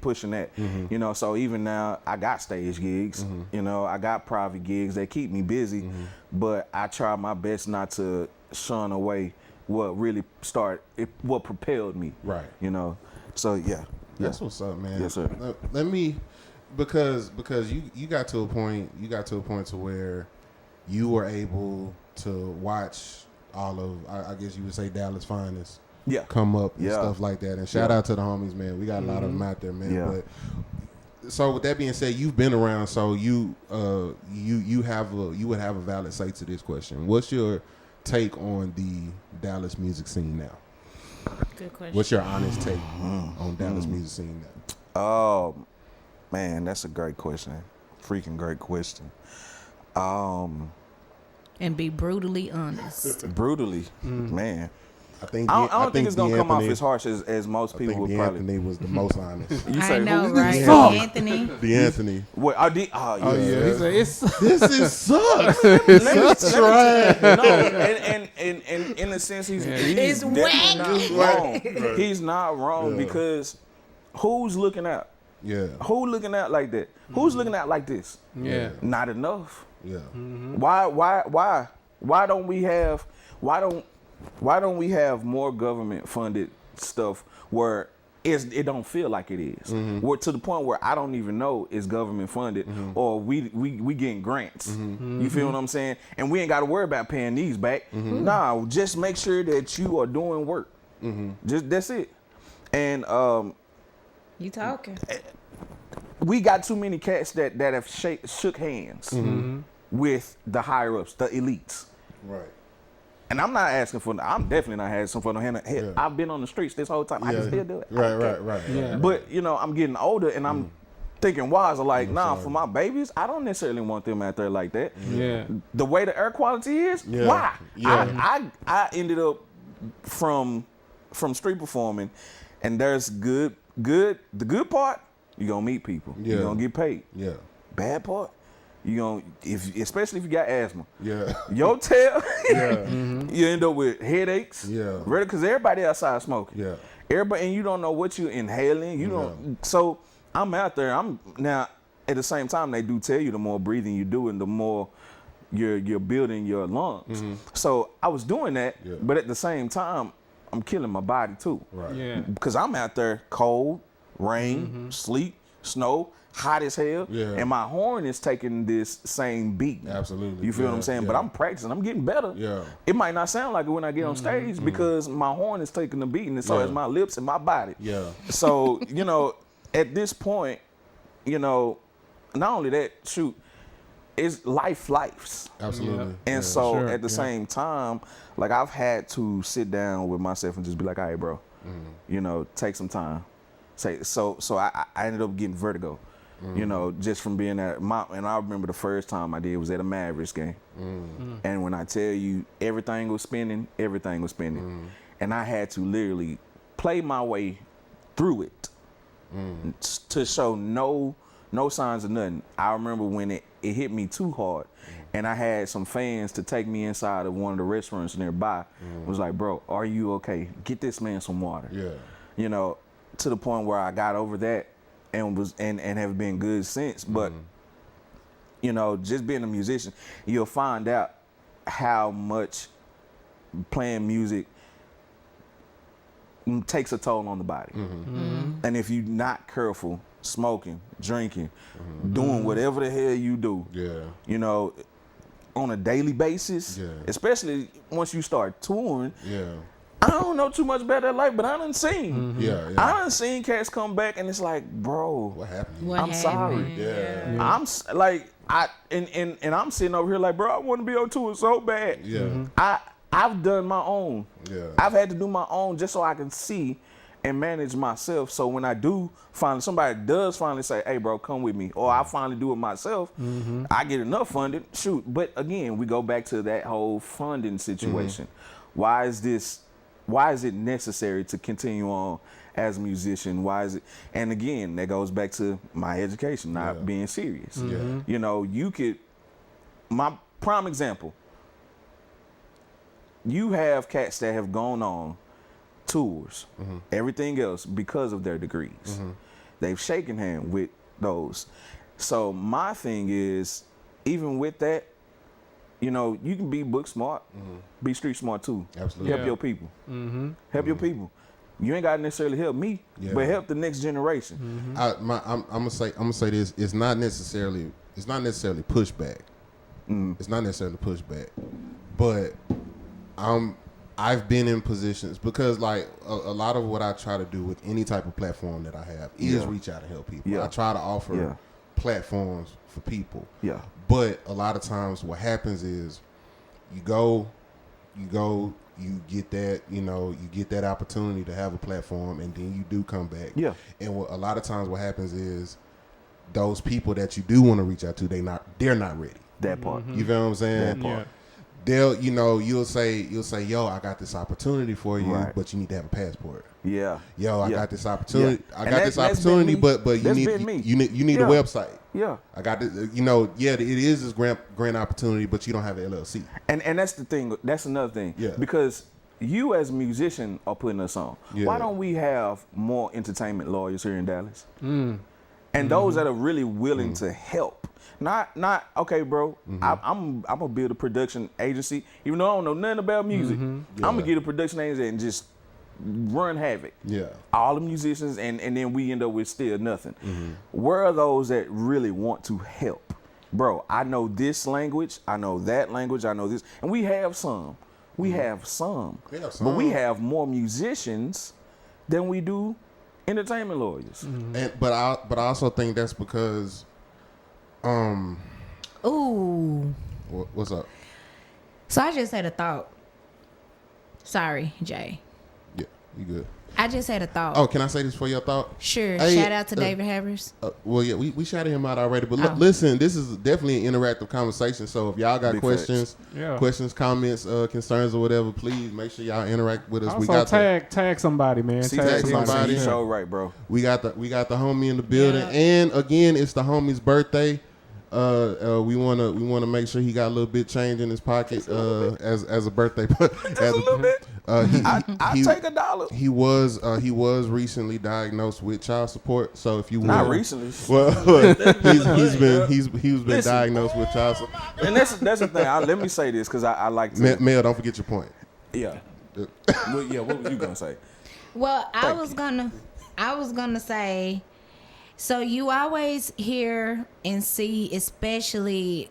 pushing that. You know, so even now I got stage gigs, you know, I got private gigs. They keep me busy, but I try my best not to shun away what really what propelled me. Right. You know, so yeah. That's what's up, man. Yes, sir. Let me, because you got to a point to where you were able to watch all of, I guess you would say, Dallas finest. Come up and stuff like that. And shout out to the homies, man. We got a lot of them out there, man. But so with that being said, you've been around, so you would have a valid say to this question. What's your take on the Dallas music scene now? Good question. What's your honest take on Dallas music scene now? Oh, man, that's a great question. Freaking great question. And be brutally honest. Brutally, man. I don't think it's gonna come off as harsh as most people would probably. Anthony was the most honest. You say, I know, who? right? Anthony. The Anthony. What? He said, This is sucks. It's trash. No, and in a sense, he's It's definitely not wrong. He's not wrong because who's looking out? Yeah. Who looking out like that? Who's looking out like this? Yeah. Not enough. Yeah. Why don't we have more government funded stuff where it don't feel like it is? We're to the point where I don't even know it's government funded or we getting grants. You feel what I'm saying? And we ain't got to worry about paying these back. Nah, just make sure that you are doing work. Just that's it. And You talking? we got too many cats that have shook hands with the higher ups, the elites. Right. And I'm definitely not asking for no hand. I've been on the streets this whole time. I can still do it. Right. Yeah. But, you know, I'm getting older and I'm thinking wiser. Like, for my babies, I don't necessarily want them out there like that. Yeah. The way the air quality is, why? Yeah. I ended up from street performing, and there's the good part, you're going to meet people. Yeah. You're going to get paid. Yeah. Bad part, especially if you got asthma. Yeah. Your tail, Yeah. you end up with headaches. Yeah. Because everybody outside smoking. Yeah. Everybody, and you don't know what you're inhaling. You don't. So I'm out there. I'm now. At the same time, they do tell you the more breathing you do, and the more you're building your lungs. So I was doing that, but at the same time, I'm killing my body too. Right. Yeah. Because I'm out there cold, rain, sleet, snow, hot as hell, and my horn is taking this same beat. Absolutely. You feel what I'm saying? But I'm practicing. I'm getting better. Yeah. It might not sound like it when I get on stage because my horn is taking the beat, and so is my lips and my body. Yeah. So, you know, at this point, you know, not only that, it's lives. Absolutely. And so at the same time, like, I've had to sit down with myself and just be like, all right, bro, you know, take some time. So I ended up getting vertigo, you know, just from being at and I remember the first time I did was at a Mavericks game. And when I tell you everything was spinning. And I had to literally play my way through it to show no no signs of nothing. I remember when it hit me too hard, and I had some fans to take me inside of one of the restaurants nearby. Was like, bro, are you okay? Get this man some water. Yeah. You know, to the point where I got over that and have been good since. But you know, just being a musician, you'll find out how much playing music takes a toll on the body. And if you're not careful, smoking, drinking, doing whatever the hell you do, you know, on a daily basis, especially once you start touring, I don't know too much about that life, but I done seen. I done seen cats come back and it's like, bro, what happened? I'm sorry. I'm like, and I'm sitting over here like, bro, I want to be on tour so bad. I've done my own. I've had to do my own just so I can see and manage myself. So when I do somebody does finally say, hey bro, come with me, or I finally do it myself, I get enough funding, shoot. But again, we go back to that whole funding situation. Why is it necessary to continue on as a musician? Why is it? And again, that goes back to my education, not being serious. You know, my prime example, you have cats that have gone on tours, everything else because of their degrees. They've shaken hand with those. So my thing is, even with that, you know, you can be book smart, be street smart too. Absolutely. Help your people. Help your people. You ain't got to necessarily help me, but help the next generation. I'm gonna say this. It's not necessarily pushback. It's not necessarily pushback, but I've been in positions because like a lot of what I try to do with any type of platform that I have is reach out and help people. I try to offer platforms for people. But a lot of times what happens is you get that, you know, you get that opportunity to have a platform and then you do come back. And a lot of times what happens is those people that you do want to reach out to, they're not ready. That part. You feel what I'm saying? That part. They'll, you know, you'll say, yo, I got this opportunity for you, but you need to have a passport. Yo, I got this opportunity. I got this opportunity, but you need a website. I got this, you know, it is this grant opportunity, but you don't have an LLC. And that's the thing. That's another thing. Because you as a musician are putting us on. Why don't we have more entertainment lawyers here in Dallas? And those that are really willing to help. Not okay, bro. I'm gonna build a production agency, even though I don't know nothing about music. I'm gonna get a production agency and just run havoc. All the musicians, and then we end up with still nothing. Where are those that really want to help, bro? I know this language, I know that language, I know this, and we have some. We have some, but we have more musicians than we do entertainment lawyers. But I also think that's because. Ooh. What's up? So I just had a thought. Sorry, Jay. Yeah, you good. I just had a thought. Oh, can I say this for your thought? Sure. Hey, shout out to David Harris. Well, yeah, we shouted him out already. But listen, this is definitely an interactive conversation. So if y'all got questions, comments, concerns, or whatever, please make sure y'all interact with us. Also, we got tag somebody, man. Tag somebody. Show right, bro. We got the homie in the building, and again, it's the homie's birthday. We wanna make sure he got a little bit change in his pocket as a birthday. Just a little bit. I take $1. He was recently diagnosed with child support. So if you not recently, well, he's been diagnosed with child support. And that's the thing. Let me say this because I like to. Mel, don't forget your point. Yeah. What was you gonna say? Well, I was gonna say. So you always hear and see, especially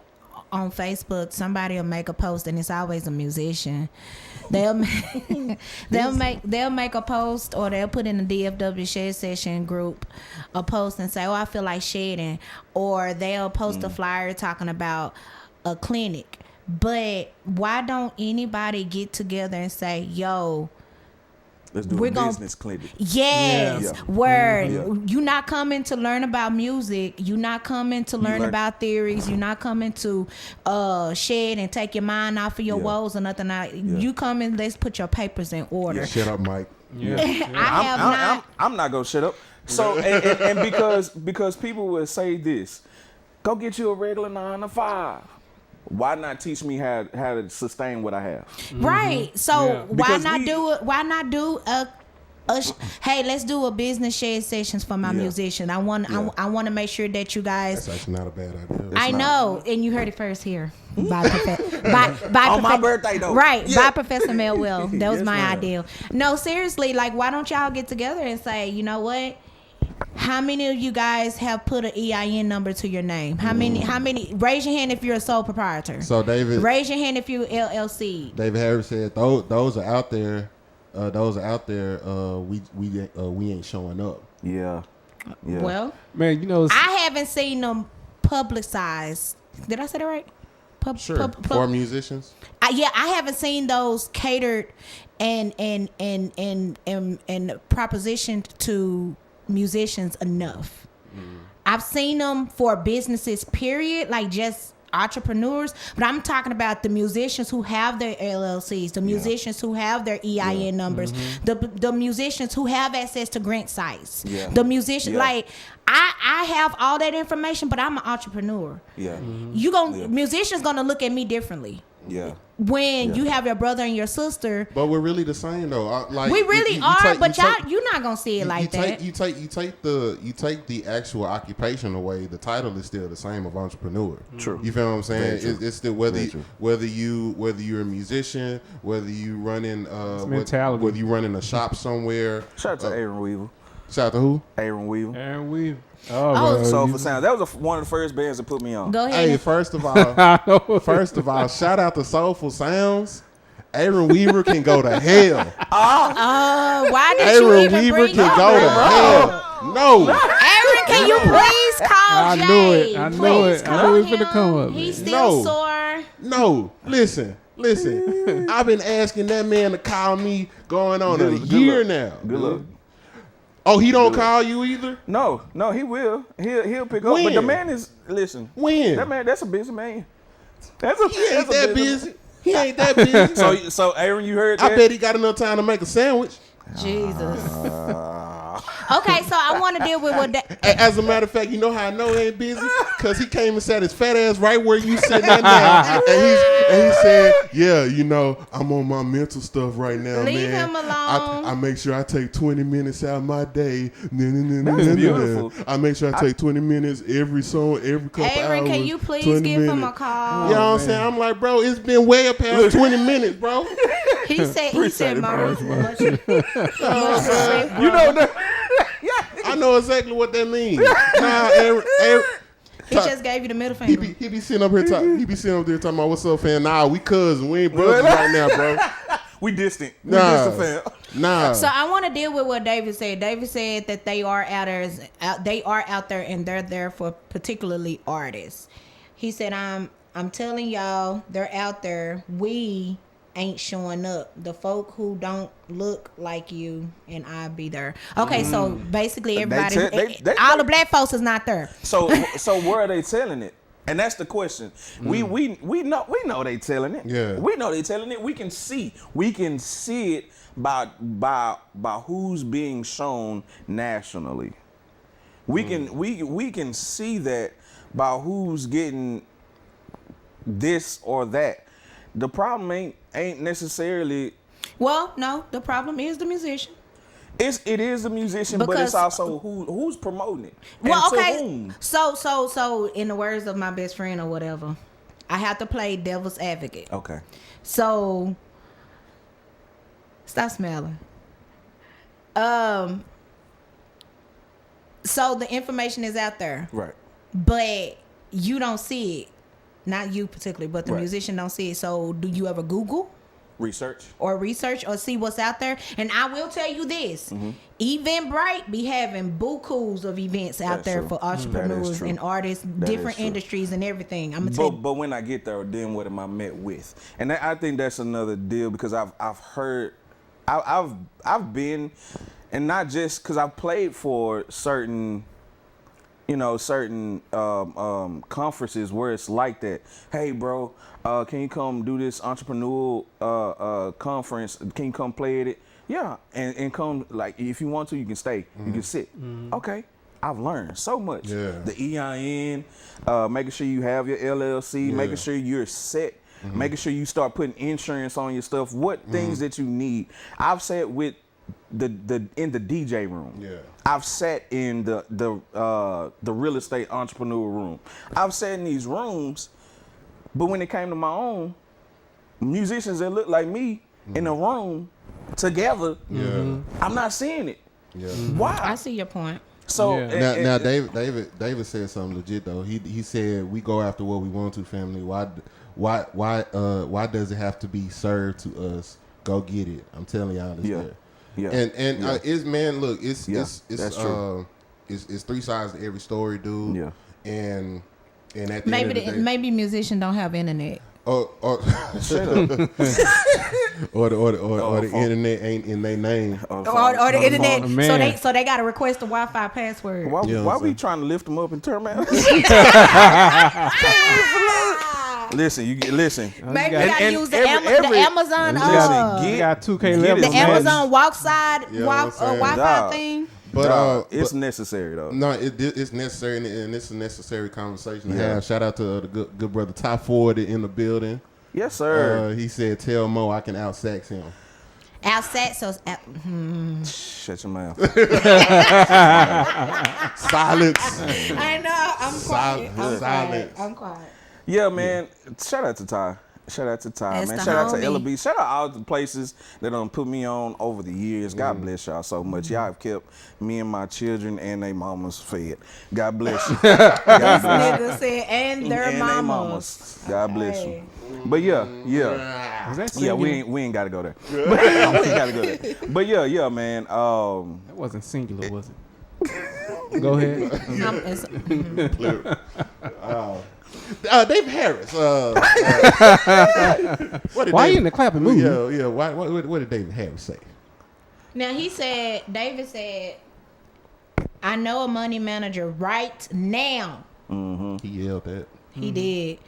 on Facebook, somebody will make a post, and it's always a musician. They'll make a post, or they'll put in the DFW Shed Session group a post and say, "Oh, I feel like shedding," or they'll post a flyer talking about a clinic. But why don't anybody get together and say, "Yo, let's do a business clinic"? Yes, word. You're not coming to learn about music. You're not coming to learn about theories. You're not coming to shed and take your mind off of your woes or nothing. You coming, let's put your papers in order. Shut up, Mike. Yeah. I have not. I'm not gonna shut up. So and because people will say this, go get you a regular 9 to 5. Why not teach me how to sustain what I have? Right. So Yeah. why not do it? Why not do a hey, let's do a business share sessions for my musician. I want to make sure that you guys. That's actually not a bad idea. I know, and you heard it first here. By On my birthday though. Right, Yeah. by Professor Mel Will. That was Yes, my ma'am. ideal. No, seriously, like why don't y'all get together and say, you know what? How many of you guys have put an EIN number to your name? How many? Raise your hand if you're a sole proprietor. So David, Raise your hand if you're LLC. David Harris said those are out there. Those are out there. We ain't showing up. Yeah. Yeah. Well, Man, you know, I haven't seen them publicized. Did I say that right? Sure. For musicians. Yeah, I haven't seen those catered and propositioned to musicians enough. I've seen them for businesses, period, like just entrepreneurs, but I'm talking about the musicians who have their LLCs, the musicians who have their EIN numbers, the musicians who have access to grant sites, the musicians like I have all that information, but I'm an entrepreneur. Yeah. Musicians gonna look at me differently. Yeah. When you have your brother and your sister, But we're really the same though. Like we really but you're not gonna see it like that. You take the actual occupation away. The title is still the same of entrepreneur. True. You feel what I'm saying? Very true. It's still whether you're a musician, whether you running mentality. whether you running a shop somewhere. Shout out to Aaron Weaver. Shout out to who? Aaron Weaver. and we. Soulful Sound. That was one of the first bands that put me on. Go ahead. Hey, first of all, shout out to Soulful Sounds. Aaron Weaver can go to hell. Why did you Aaron even Weaver bring can up go to Aaron? hell. No. Aaron, can you please call I Jay? knew it. I knew Please it. I call knew it was him. finna come up, He's man. still No. sore. No, listen. I've been asking that man to call me going on a Good year luck. now. Good luck. Oh, he don't call you either? No, he will. He'll pick up. When? But the man is When? That man, that's a busy man. He ain't that busy. He ain't that busy. So Aaron, you heard I that? bet he got enough time to make a sandwich. Jesus. Okay, so I want to deal with what that. As a matter of fact, you know how I know he ain't busy? Because he came and sat his fat ass right where you sitting at now. and he said, yeah, you know, I'm on my mental stuff right now, Leave man. him alone. I make sure I take 20 minutes out of my day. That's beautiful. I make sure I take 20 minutes every couple Aaron, hours. can you please 20 give him a minutes. call? You know what I'm saying? I'm like, bro, it's been way past 20 minutes, bro. He said, Maurice, much You know that. I know exactly what that means. Nah, Aaron he just gave you the middle finger. he be sitting up here talking. He be sitting up there talking about what's up, fam. Nah, we cousins. We ain't brothers right now, bro. We distant. Nah. We distant, fam. Nah. So I want to deal with what David said. David said that they are out there and they're there for particularly artists. He said, I'm telling y'all, they're out there. We ain't showing up. The folk who don't look like you and I be there. Okay, so basically everybody, all the black folks is not there. So where are they telling it? And that's the question. We know they telling it. Yeah. We know they telling it. We can see it by who's being shown nationally. We can see that by who's getting this or that. The problem ain't necessarily. Well, no, the problem is the musician. It is the musician, but it's also who's promoting it. Well, and okay. To whom. So in the words of my best friend or whatever, I have to play devil's advocate. Okay. So stop smelling. So the information is out there. Right. But you don't see it. Not you particularly, but the musician don't see it. So do you ever Google? Research or see what's out there? And I will tell you this. Eventbrite be having bukus of events out there for entrepreneurs and artists, different industries and everything. I'm gonna tell you. But when I get there, then what am I met with? And I think that's another deal because I've heard, I've been, and not just because I've played for certain conferences where it's like that. Hey, bro, can you come do this entrepreneurial conference? Can you come play at it? Yeah, and come, like, if you want to, you can stay. You can sit. Okay, I've learned so much. Yeah. The EIN, making sure you have your LLC, making sure you're set, making sure you start putting insurance on your stuff. What things that you need. I've sat with the in the DJ room. Yeah. I've sat in the real estate entrepreneur room. I've sat in these rooms, but when it came to my own, musicians that look like me in a room together, I'm not seeing it. Yeah. Why? I see your point. So Yeah. Now, David said something legit though. He said we go after what we want to, family. Why does it have to be served to us? Go get it. I'm telling y'all this. Yeah. There. Yeah. And it's man, look, it's that's true. It's three sides to every story, dude. Yeah. And at the end of the day, Maybe musicians don't have internet. or Shut up. or the internet ain't in their name. Or the internet, phone, man. so they got to request a Wi-Fi password. Why, You know why what I'm we saying? trying to lift them up and turn them out? Listen, listen. Maybe got- you gotta and use the every- Amazon. You Get- got 2K get levels. it, The man. Amazon walk side You know what I'm saying? Wi-Fi Dog. thing. But it's necessary though. no, it's necessary, and it's a necessary conversation to Yeah. have. Shout out to the good brother Ty Ford in the building. Yes, sir. He said, "Tell Mo I can outsax him." Outside, so Shut your mouth. Silence. I know. I'm quiet. I'm quiet. Silence. I'm quiet. Yeah, man. Shout out to Ty. Shout out to Ty, That's man. the Shout out to homie. LB. Shout out all the places that done put me on over the years. God bless y'all so much. Y'all have kept me and my children and their mamas fed. God bless you. God bless you. Nigga said, and their And they mamas. God bless Hey. you. But yeah. Was that Yeah, singular? we ain't gotta go there. we ain't gotta go there. But yeah, man. That wasn't singular, was it? Go ahead. David Harris. What did Why you David- in the clapping mood? Yeah. What did David Harris say? Now David said, I know a money manager right now. He yelled that. He did.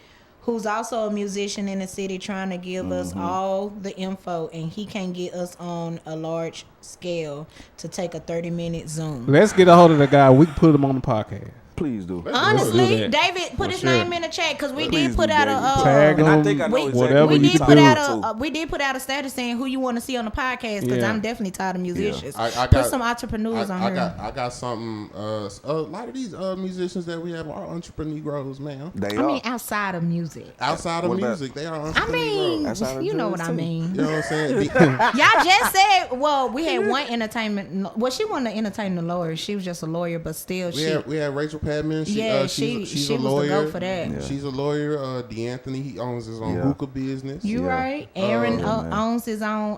Who's also a musician in the city trying to give us all the info, and he can get us on a large scale to take a 30-minute Zoom. Let's get a hold of the guy. We can put him on the podcast. Please do. Honestly, do that. David, put For his sure. name in the chat because we Please did put do, out David. Tag And I him, think I know exactly whatever we what you did you're put do. talking out to. we did put out a status saying who you want to see on the podcast because Yeah. I'm definitely tired of musicians. I Put got- some entrepreneurs on here. I got something. A lot of these musicians that we have are entrepreneurs, man. They I are. mean, outside of music. Outside of What about- music, they are I entrepreneurs. mean, Outside of you know what drugs, I too. mean. You know what I'm saying? Y'all just said, well, we had one entertainment. Well, she wasn't an entertainment lawyer. She was just a lawyer, but still, we had Rachel Padman. she She's a was the lawyer. go for that. Yeah. She's a lawyer. D'Anthony, he owns his own Yeah. hookah business. You Yeah. right? Aaron Yeah, man. owns his own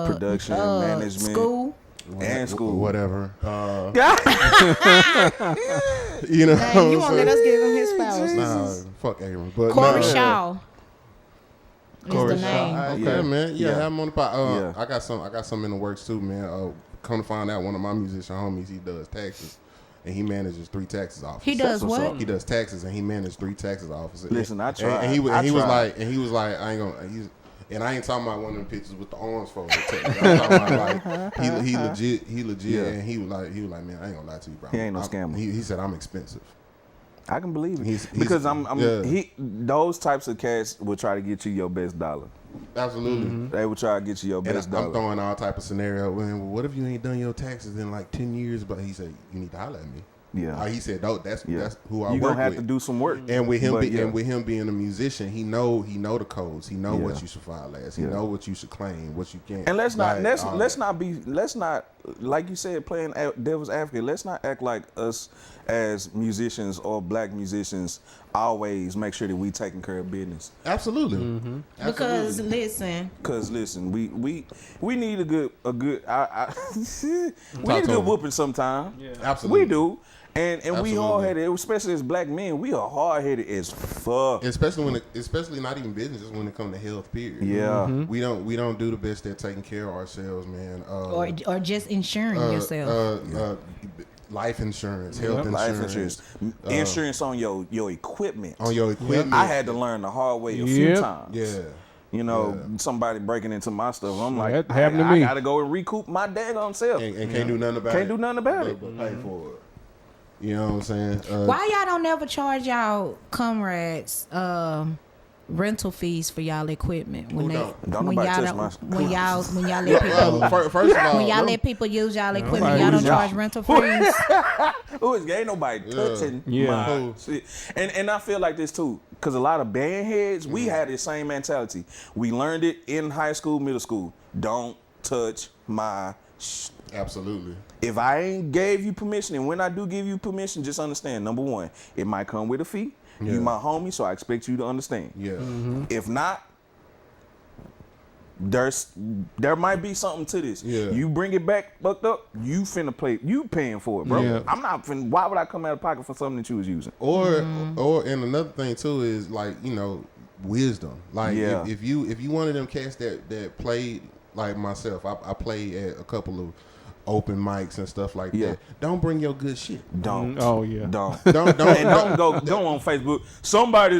Production, management. school. And school. Whatever. Dang, You know, Dang, you won't let us give him his flowers. Nah, fuck Aaron. But Corey nah. Shaw is Corey the Shaw. name. Okay, Yeah. man. Yeah, Yeah. have him on the pod. Yeah. I got some in the works too, man. Come to find out, one of my musician homies, he does taxes, and he manages 3 taxes offices. He does what's what? up. He does taxes, and he managed 3 taxes offices. Listen, I tried. And he was I tried. like, I ain't gonna. And I ain't talking about one of the pictures with the arms folded. I'm talking about like he legit, Yeah. and he was like, man, I ain't gonna lie to you, bro. He ain't no scammer. He said I'm expensive. I can believe it. He's- because I'm yeah. those types of cats will try to get you your best dollar. Absolutely. They will try to get you your And best I'm dollar. throwing all type of scenario. Well, what if you ain't done your taxes in like 10 years? But he said you need to holler at me. Yeah. He said, no, that's who I You're work gonna have with. to do some work. And with him, But yeah. and with him being a musician, he know the codes. He know Yeah. what you should file last. He Yeah. know what you should claim, what you can't. And let's not Like, let's not like you said, playing devil's advocate. Let's not act like us as musicians or black musicians always make sure that we taking care of business. Absolutely. Because Absolutely. listen, Cause listen, we need a good we need a to good him. whooping sometime. Absolutely. We do. And we Absolutely. hard headed, especially as black men. We are hard headed as fuck. Especially not even business, just when it comes to health. Period. Yeah. We don't do the best at taking care of ourselves, man. or just insuring yourself. Life insurance, health Life insurance, insurance on your equipment. on your equipment. I had to learn the hard way a few Yep. times. Yeah. You know, somebody breaking into my stuff. I'm like, that happened to me. I gotta go and recoup my daggone self. And can't do nothing about it. Can't do nothing about it. But pay for it. You know what I'm saying? Why y'all don't never charge y'all comrades rental fees for y'all equipment when Don't when nobody y'all touch my- when y'all let people First of all, when y'all let people use y'all equipment, nobody y'all don't use charge y'all. rental fees. Who is ain't nobody touching Yeah. my shit. And I feel like this too, because a lot of band heads, we had the same mentality. We learned it in high school, middle school. Don't touch my absolutely. If I ain't gave you permission, and when I do give you permission, just understand, number one, it might come with a fee. Yeah. You my homie, so I expect you to understand. Yeah. If not, there might be something to this. Yeah. You bring it back fucked up, you finna play. You paying for it, bro. Yeah. I'm not finna. Why would I come out of pocket for something that you was using? Or and another thing too is like, you know, wisdom. Like Yeah. if you one of them cats that played like myself, I played at a couple of open mics and stuff like Yeah. that. Don't bring your good shit. Don't. Oh, yeah. Don't. Don't And don't go on Facebook. Somebody,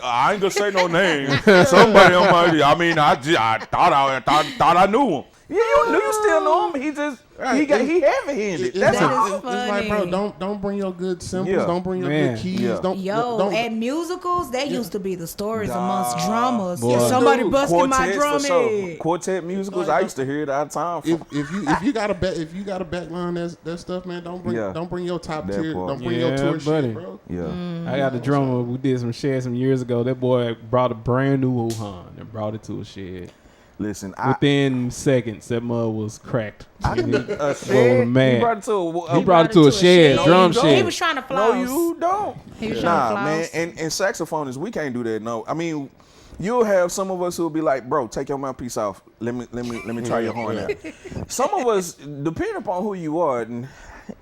I ain't gonna say no name. Somebody on my, I mean, I thought I knew him. Yeah, you still know him. He just he heavy-handed. That's That all. is It's like, bro, funny. don't bring your good symbols. Yeah. Don't bring your Man. good keys. Yeah. Yo, at musicals, that used to be the stories amongst drummers. Boy. Somebody Dude, busted my quartets drum for sure. head. Quartet musicals, I used to hear it all the time. if you got a backline that stuff, man, don't bring your top That tier. part. Don't bring Yeah, your tour buddy. shit, bro. Yeah. I got a drummer. We did some shed some years ago. That boy brought a brand new Wuhan and brought it to a shed. Listen, Within seconds, that mud was cracked. I And didn't. he- Shed? mad. He brought it to a. He brought it to a shed, No, drum you don't. shed. He was trying to No, floss. you don't. He was trying to man. floss. And saxophonists, we can't do that. No, I mean, you'll have some of us who'll be like, "Bro, take your mouthpiece off. Let me try your horn out." Some of us, depending upon who you are and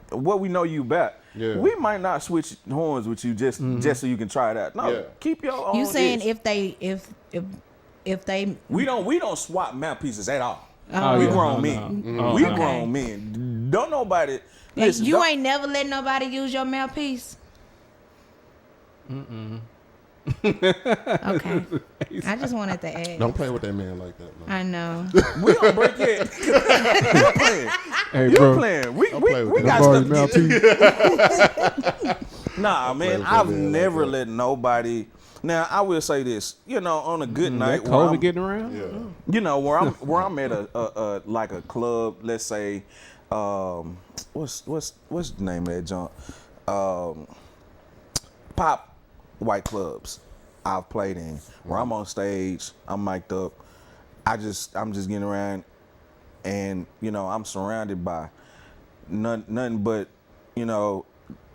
what we know you about, Yeah. we might not switch horns with you just so you can try it out. No, Yeah. keep your own. You saying itch. if they we don't swap mouthpieces at all. Oh, We yeah. grown No, men. no. Oh, We okay. grown men. Don't nobody. Like, Listen, you don't- ain't never let nobody use your mouthpiece? Okay. I just wanted to ask. Don't play with that man like that, man. I know. We don't break it. You playing. Hey, You bro. playing. We play with we that. got Borrow stuff your to mouthpiece. get. Nah, man. with that I've man like never that. let nobody. Now I will say this. You know, on a good night, That where COVID I'm, getting around? Yeah. you know, where I'm at a like a club. Let's say, what's the name of that junk? Pop white clubs. I've played in where I'm on stage, I'm mic'd up. I'm just getting around, and you know I'm surrounded by nothing but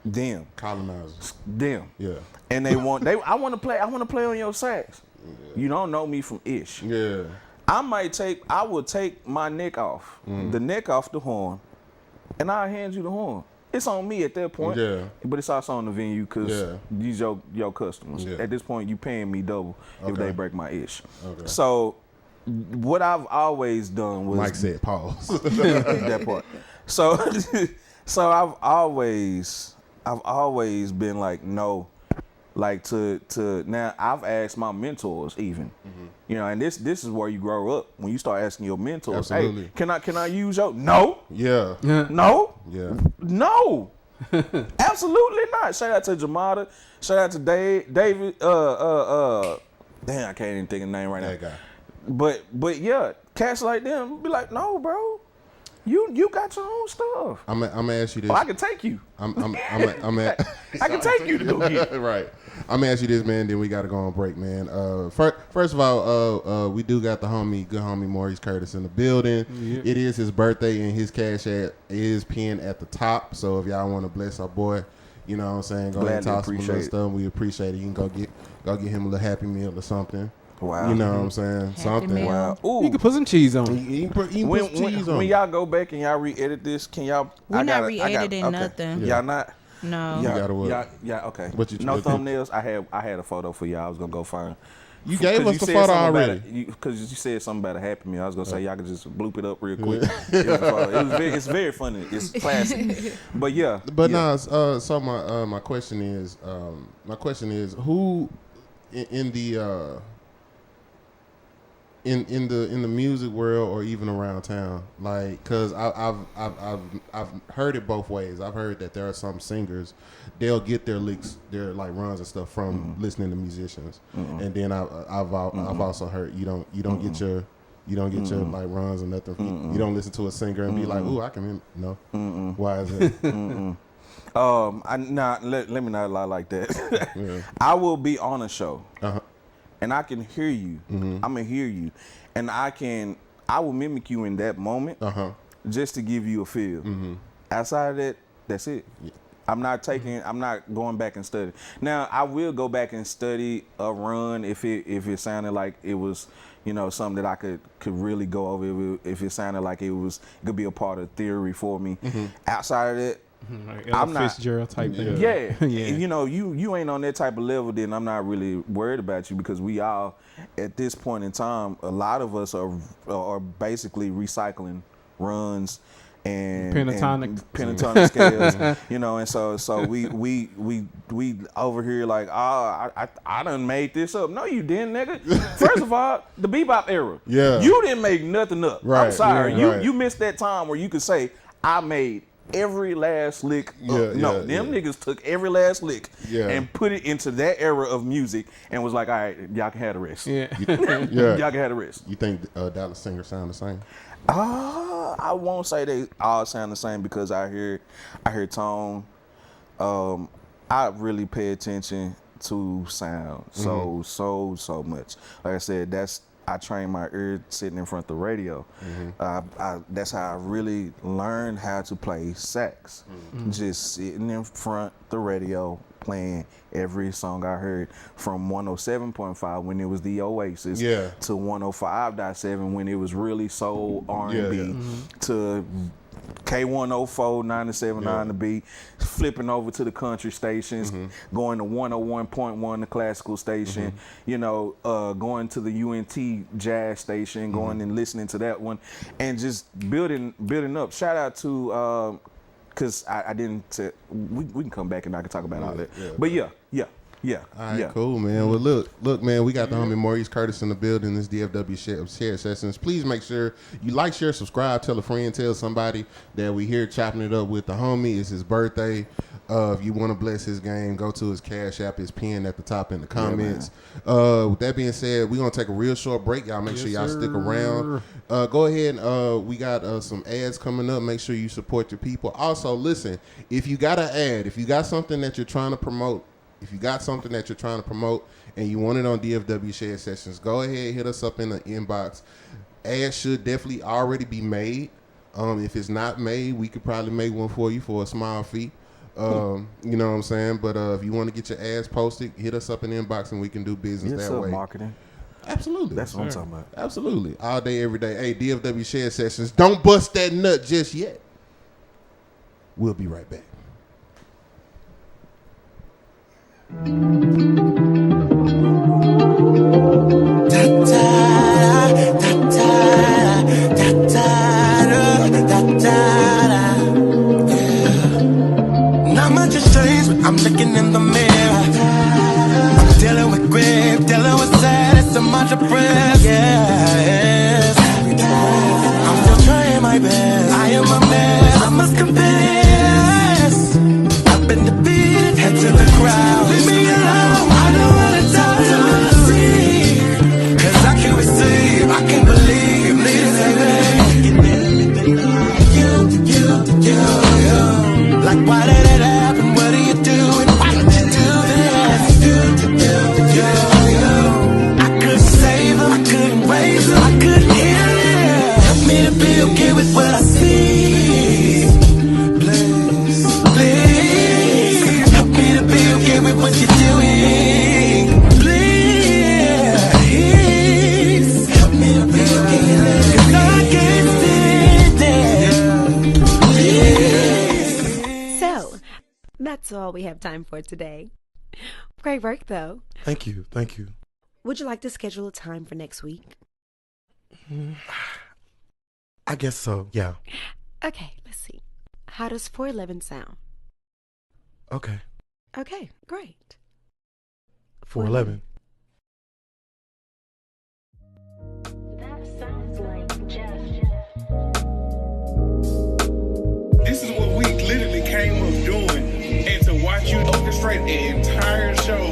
them, Colonizers. them, Yeah. and I want to play on your sax. You don't know me from ish. Yeah. I will take my neck off, the neck off the horn, and I'll hand you the horn. It's on me at that point. Yeah. But it's also on the venue because Yeah. these your customers. Yeah. At this point, you paying me double if Okay. they break my ish. Okay. So what I've always done was Mike said pause. that part. So so I've always been like no. Like to now I've asked my mentors even, and this is where you grow up when you start asking your mentors, Absolutely. hey, can I use your no, Yeah. no, Yeah. no, absolutely not. Shout out to Jamada, shout out to David, damn I can't even think of the name right That now. guy. But yeah, cats like them be like, no, bro, you got your own stuff. I'm gonna ask you this. Oh, I can take you. I'm I can take you to go get it. right. I'm gonna ask you this, man. Then we got to go on break, man. First of all, we do got the good homie Maurice Curtis in the building. Yep. It is his birthday, and his cash app is pinned at the top. So if y'all want to bless our boy, you know what I'm saying, go ahead and Gladly toss him a little appreciate it. stuff. We appreciate it. You can go get him a little Happy Meal or something. Wow. You know what I'm saying? Something. Meal. Wow. Ooh. You can put some cheese on it. You can put some When cheese on. when y'all go back and y'all re-edit this, can y'all? We're I not gotta- re-editing okay. nothing. Y'all not. No. You gotta what? Yeah. Okay. What you- no what- thumbnails. I had a photo for y'all. I was gonna go find. You gave us the photo already. Because you said something about a Happy Meal. I was gonna say y'all could just bloop it up real quick. It's very funny. It's classic. But yeah. But yeah. so my question is who in the in the music world or even around town, like, cause I've heard it both ways. I've heard that there are some singers, they'll get their licks, their like runs and stuff from listening to musicians, and then I've also heard you don't get your like runs or nothing. You don't listen to a singer and be like, ooh, I can no. Why is it? Let me not lie like that. Yeah. I will be on a show, Uh-huh. and I can hear you. I'm gonna hear you, and I will mimic you in that moment, just to give you a feel. Outside of that, that's it. Yeah. I'm not going back and study. Now I will go back and study a run if it sounded like it was, something that I could really go over. If it sounded like it could be a part of theory for me. Outside of that, Like I'm not Fitzgerald type thing. Yeah. Yeah. You ain't on that type of level, then I'm not really worried about you, because we all, at this point in time, a lot of us are basically recycling runs and pentatonic scales, and so we over here like, I done made this up. No, you didn't, nigga. First of all, the bebop era. Yeah. You didn't make nothing up. Right, I'm sorry. yeah, You missed that time where you could say, I made every last lick up. Them niggas took every last lick and put it into that era of music and was like, all right, y'all can have the rest. Yeah. Y'all can have the rest. You think Dallas singers sound the same? I won't say they all sound the same, because I hear tone. I really pay attention to sound so much. Like I said, I train my ear sitting in front of the radio. That's how I really learned how to play sax. Just sitting in front of the radio, playing every song I heard, from 107.5 when it was the Oasis to 105.7 when it was really soul R&B to K104 97.9 the beat, flipping over to the country stations, going to 101.1 the classical station, going to the UNT jazz station, going and listening to that one, and just building up. Shout out to because I didn't. We can come back and I can talk about all that. But yeah. All right, cool, man. Well, look, man, we got the homie Maurice Curtis in the building. This DFW Shared Sessions. Please make sure you like, share, subscribe, tell a friend, tell somebody that we here chopping it up with the homie. It's his birthday. If you want to bless his game, go to his Cash App, his pin at the top in the comments. With that being said, we're going to take a real short break. Y'all make sure y'all stick around. Go ahead and we got some ads coming up. Make sure you support your people. Also, listen, if you got an ad, if you got something that you're trying to promote, and you want it on DFW Shared Sessions, go ahead, hit us up in the inbox. Ads should definitely already be made. If it's not made, we could probably make one for you for a small fee. You know what I'm saying? But if you want to get your ads posted, hit us up in the inbox and we can do business that way. Marketing. Absolutely. That's what I'm talking about. Absolutely. All day, every day. Hey, DFW Shared Sessions, don't bust that nut just yet. We'll be right back. Not much has changed, but I'm looking in the mirror. I'm dealing with grief, dealing with sadness, so much of breath. Yes, I'm still trying my best. I am a mess, I must confess. I've been defeated, head to the ground. Leave me alone, I don't wanna talk to the sea. Cause I can receive, I can believe, need a saving. You. Like why did it happen, what do you do, and why did you do this? You. I could save them, I couldn't raise them, I couldn't heal it. Help me to be okay with what I see. Please, help me to be okay with what you're doing. Please, help me to be okay with it. 'Cause I can't stand it. Please. So, that's all we have time for today. Great work, though. Thank you. Would you like to schedule a time for next week? I guess so, yeah. Okay, let's see. How does 411 sound? Okay. Okay, great. 411. front an entire show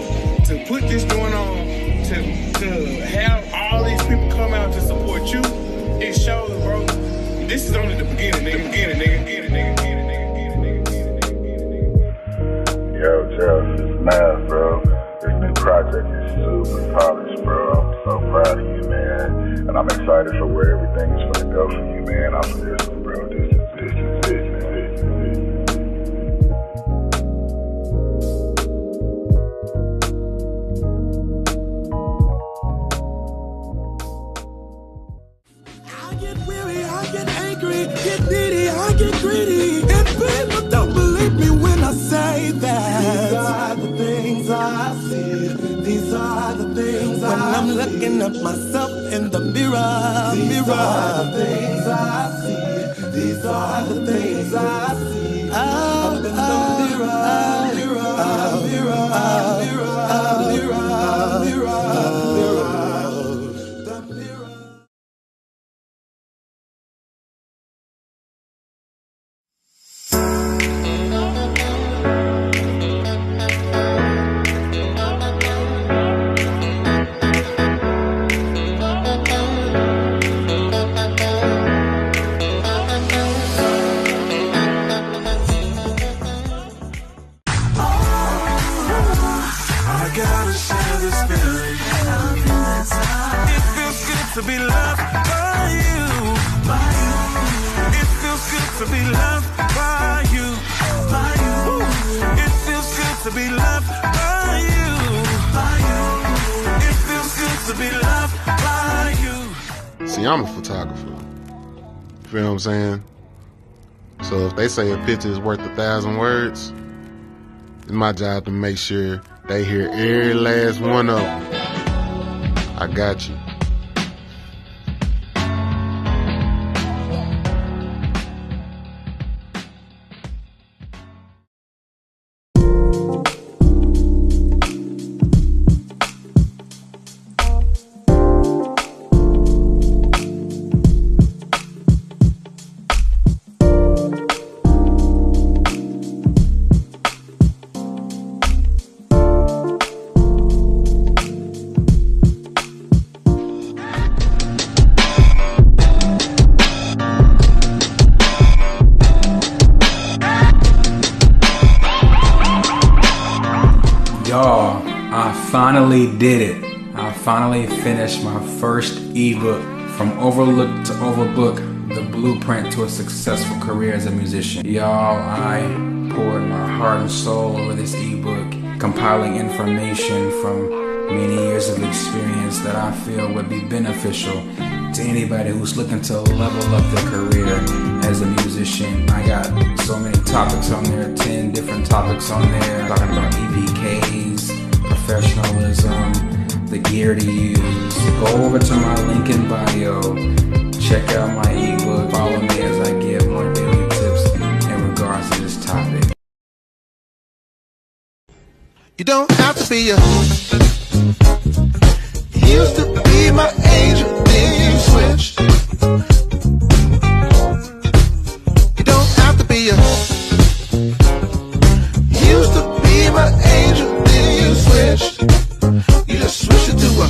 to put this going on, to have all these people come out to support you. It shows, bro. This is only the beginning, nigga. Yo, Jeff, it's Mav, bro. This new project is super polished, bro. I'm so proud of you, man. And I'm excited for where everything is going to go for you, man. After this one, bro. This is it, man. Get needy, I get greedy, and people don't believe me when I say that. These are the things I see. These are the things when I'm looking at myself in the mirror. These are the things I see. These are the things I see. Up in the to be loved by you. It feels good to be loved by you. It feels good to be loved by you. It feels good to be loved by you. See, I'm a photographer. You feel what I'm saying? So if they say a picture is worth 1,000 words, it's my job to make sure they hear every last one of them. I got you. Y'all, I finally did it. I finally finished my first ebook, From Overlooked to Overbooked, the blueprint to a successful career as a musician. Y'all, I poured my heart and soul over this ebook, compiling information from many years of experience that I feel would be beneficial to anybody who's looking to level up their career as a musician. I got so many topics on there, 10 different topics on there, talking about EPKs, professionalism, the gear to use. Go over to my link in bio, check out my ebook, follow me as I give more daily tips in regards to this topic. You don't have to be a used to be my angel, then you switched. You don't have to be a used to be my angel, then you switched. You just switch it to a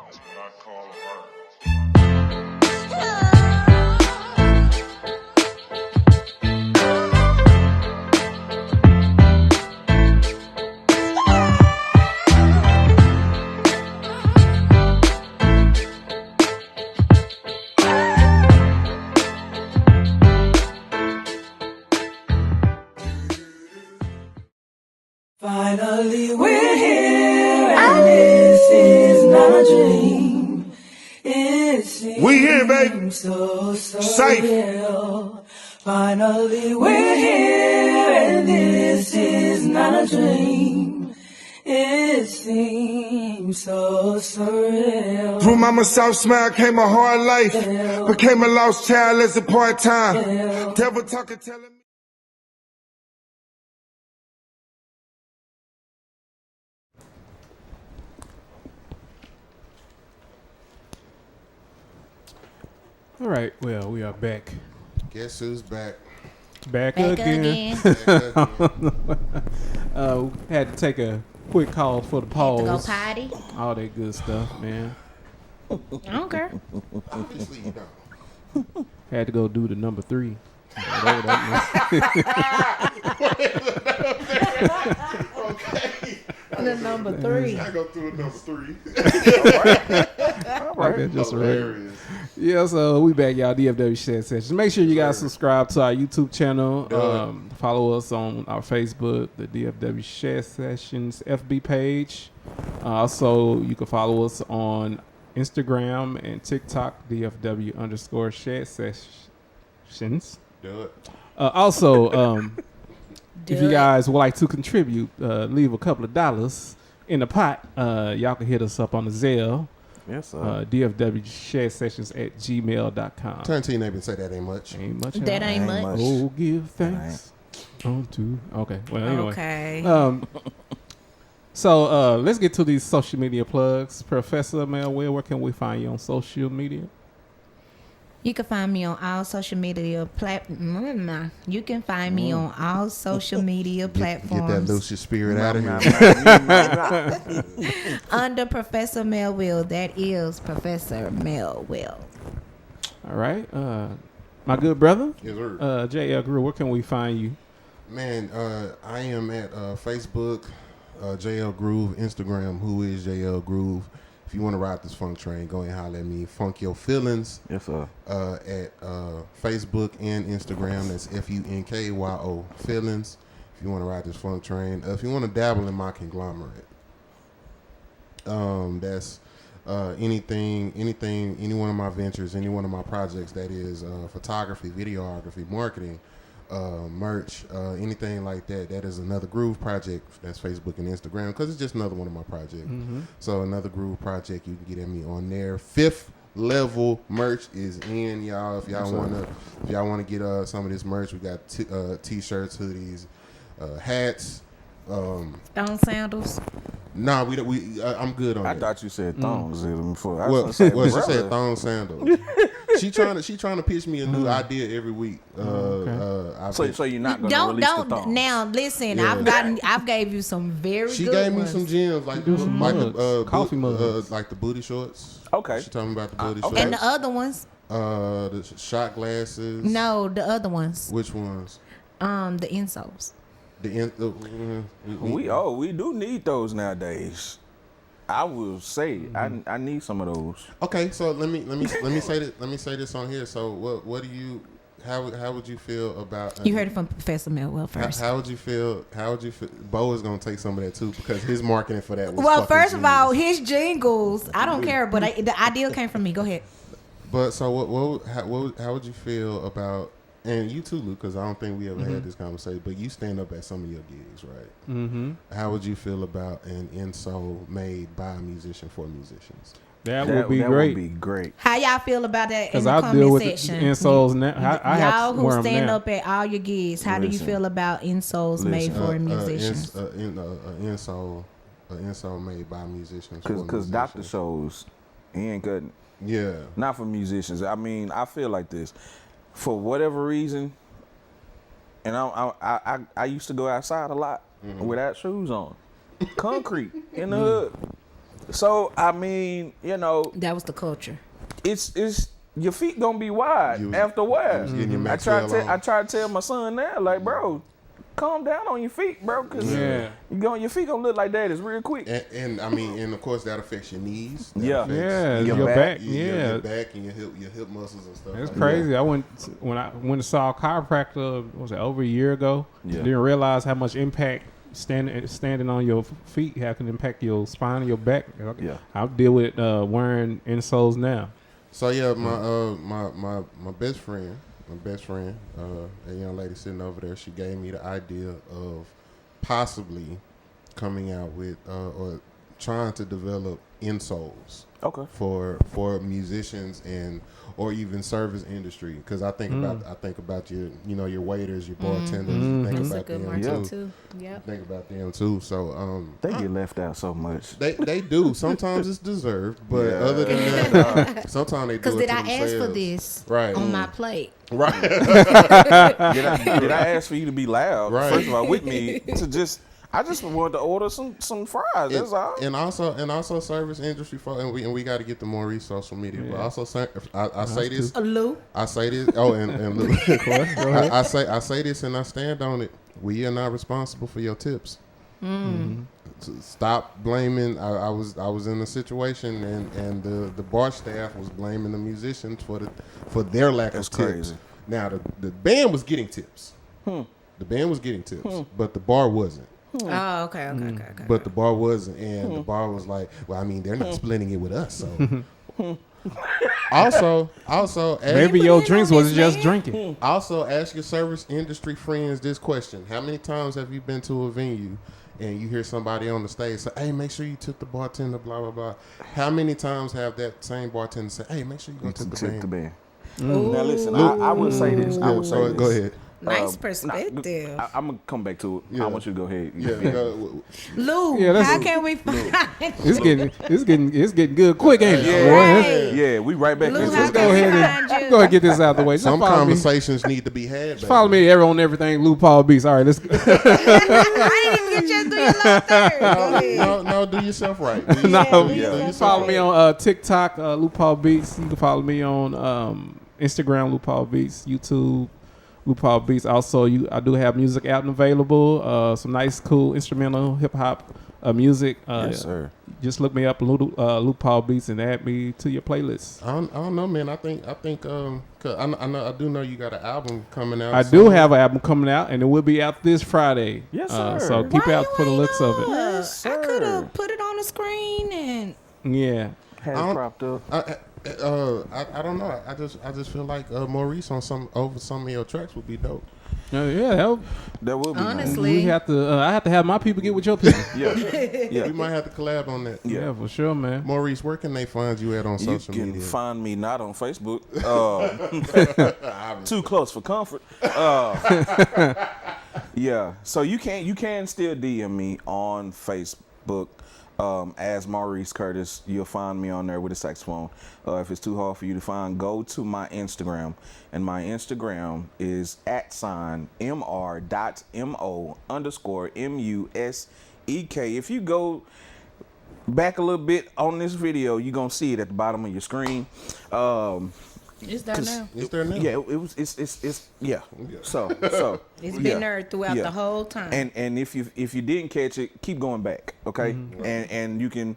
That's what I call art. Finally we're here, and this is not a dream. It seems We here, baby. so Safe. real. Finally we're here, and this is not a dream. It seems so surreal. Through mama South Smile came a hard life. Became a lost child as a part-time. Devil talking, telling me. All right. Well, we are back. Guess who's back? Back Back again. Had to take a quick call for the Had pause. to go potty. All that good stuff, man. I don't care. Obviously you don't. Had to go do the number 3. Okay. The number 3. I go through a number 3. All right. Just hilarious. Yeah, so we back, y'all. DFW Shed Sessions. Make sure you guys subscribe to our YouTube channel. Follow us on our Facebook, the DFW Shed Sessions FB page. Also, you can follow us on Instagram and TikTok, DFW_Shed Sessions. Do it. Also, if you guys would like to contribute, leave a couple of dollars in the pot. Y'all can hit us up on the Zelle. Yes, sir. DFWShareSessions@gmail.com. Turn to your neighbor and say that ain't much. Ain't much. That ain't much. Oh, give thanks unto. Okay. Well, anyway. Okay. So let's get to these social media plugs. Professor Melwell, where can we find you on social media? You can find me on all social media You can find me on all social media platforms. Get that Lucius spirit out of here. Under Professor Melville. That is Professor Melville. All right. My good brother, Yes, sir. JL Grew, where can we find you? Man, I am at Facebook, JL Groove, Instagram, who is JL Groove. If you want to ride this funk train, go and holler at me. Funk Your Feelings. Yes, sir. At Facebook and Instagram. That's FUNKYO Feelings. If you want to ride this funk train. If you want to dabble in my conglomerate. That's anything, any one of my ventures, any one of my projects that is photography, videography, marketing, merch, anything like that. That is another Groove project. That's Facebook and Instagram because it's just another one of my projects. So another Groove project, you can get at me on there. 5th level merch is in, y'all. If y'all wanna get some of this merch, we got t-shirts, hoodies, hats, Stone sandals. Nah, I'm good on I that. thought you said thongs before. I Well, was gonna say, she brother. said thong sandals. she trying to pitch me a new idea every week. So you're not gonna release the thongs. Now listen, Yeah. I've gave you some very She good gave me ones. some gems like mugs, coffee mugs. like the booty shorts. Okay. She talking about the booty okay. shorts. And the other ones? The shot glasses. No, the other ones. Which ones? The insoles. We We do need those nowadays. I will say I need some of those. Okay, so let me say this. Let me say this on here. So what do you? How would you feel about? You heard it from Professor Melwell first. How would you feel? Bo is gonna take some of that too because his marketing for that was. Well, fucking first of all, genius. his jingles, I don't care, but the idea came from me. Go ahead. But so how would you feel about? And you too, Luke, because I don't think we ever had this conversation. But you stand up at some of your gigs, right? Mm-hmm. How would you feel about an insole made by a musician for musicians? That would be great. Would be great. How y'all feel about that in the I deal comment with section? insoles now. I have Y'all to who wear 'em stand now. up at all your gigs, how do you feel about insoles made for musicians? Insole made by musicians. Because doctor shows, he ain't cutting. Yeah. Not for musicians. I mean, I feel like this. For whatever reason, and I used to go outside a lot without shoes on, concrete in the hood. So I mean, that was the culture. It's your feet gonna be wide after a while. I tried to tell my son now, like, bro, calm down on your feet, bro, because your feet gonna look like that is real quick. And I mean, and of course that affects your knees. That affects your back. your back and your hip muscles and stuff. It's like crazy. that. I went to saw a chiropractor. What was it, over a year ago? Yeah. Didn't realize how much impact standing on your feet can impact your spine and your back. Yeah. I deal with wearing insoles now. So yeah, my best friend, a young lady sitting over there, she gave me the idea of possibly coming out with or trying to develop insoles. Okay. For musicians or even service industry, because I think about your your waiters, your bartenders. Think about them too. Yeah. Think about them too. So they get left out so much. They do. Sometimes it's deserved, but other than that, sometimes they do. Because did I ask for this on my plate? Right. Did I ask for you to be loud? Right. First of all, with me to I just wanted to order some fries. That's all. And also service industry folk, and we got to get the Maurice social media. Yeah. But also, I say this. Lou. I say this. Oh, and Lou. I say this, and I stand on it. We are not responsible for your tips. So stop blaming. I was in a situation, and the bar staff was blaming the musicians for their lack of tips. Crazy. Now the band was getting tips. The band was getting tips, but the bar wasn't. Oh, okay. But the bar wasn't, and the bar was like, well, I mean, they're not splitting it with us, so. Also, maybe your drinks wasn't just drinking. Also, ask your service industry friends this question: how many times have you been to a venue and you hear somebody on the stage say, "Hey, make sure you tip the bartender," blah blah blah? How many times have that same bartender say, "Hey, make sure you go tip the band"? Now listen, I would say this. I would say this. Go ahead. Nice perspective. I'm gonna come back to it. Yeah. I want you to go ahead. Lou, how can we find? It's getting good quick, ain't it? Right. Yeah, we right back. Lou, Let's go ahead and get this out of the way. Just Some follow conversations need to be had. Follow me on everything. Lou Paul Beats. All right, let's go. I didn't even get you to do your little third. No, do yourself right. Follow me on TikTok, Lou Paul Beats. You can follow me on Instagram, Lou Paul Beats, YouTube, Lou Paul Beats. Also, I do have music out and available. Some nice, cool instrumental hip hop music. Yes, sir. Just look me up, Lou Paul Beats, and add me to your playlist. I don't know, man. I think. Cause I do know you got an album coming out. I do have an album coming out, and it will be out this Friday. Yes, sir. So keep out for the looks of it. Yes, I could have put it on the screen and. Yeah. Had it propped up. I don't know. I just feel like Maurice on some of your tracks would be dope. Yeah, that would be honestly. We have to. I have to have my people get with your people. Yeah. We might have to collab on that. Yeah, for sure, man. Maurice, where can they find you at on social media? You can find me not on Facebook. Too close for comfort. Yeah. So you can still DM me on Facebook. As Maurice Curtis. You'll find me on there with a saxophone. If it's too hard for you to find, go to my Instagram, and my Instagram is @mr.mo_musek. If you go back a little bit on this video, you're gonna see it at the bottom of your screen. It's there now. It's there now. Yeah, it's yeah. So it's been there throughout the whole time. And if you didn't catch it, keep going back, okay? And you can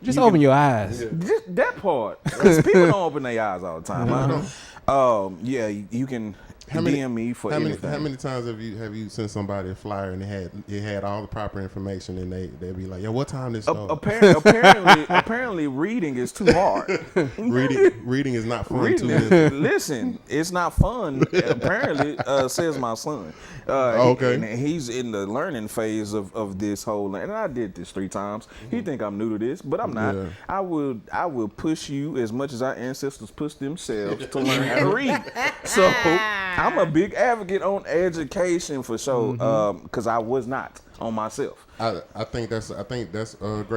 just open your eyes. Just that part, because people don't open their eyes all the time. Yeah, you can DM me for anything. How many times have you sent somebody a flyer and it had all the proper information, and they'd be like, "Yo, what time this start?" Apparently, reading is too hard. reading is not fun. Listen, it's not fun. Apparently, says my son. Okay, and he's in the learning phase of this whole. And I did this 3 times. He think I'm new to this, but I'm not. Yeah. I will push you as much as our ancestors pushed themselves to learn how to read. So. I'm a big advocate on education for sure, because I was not on myself. I think that's a great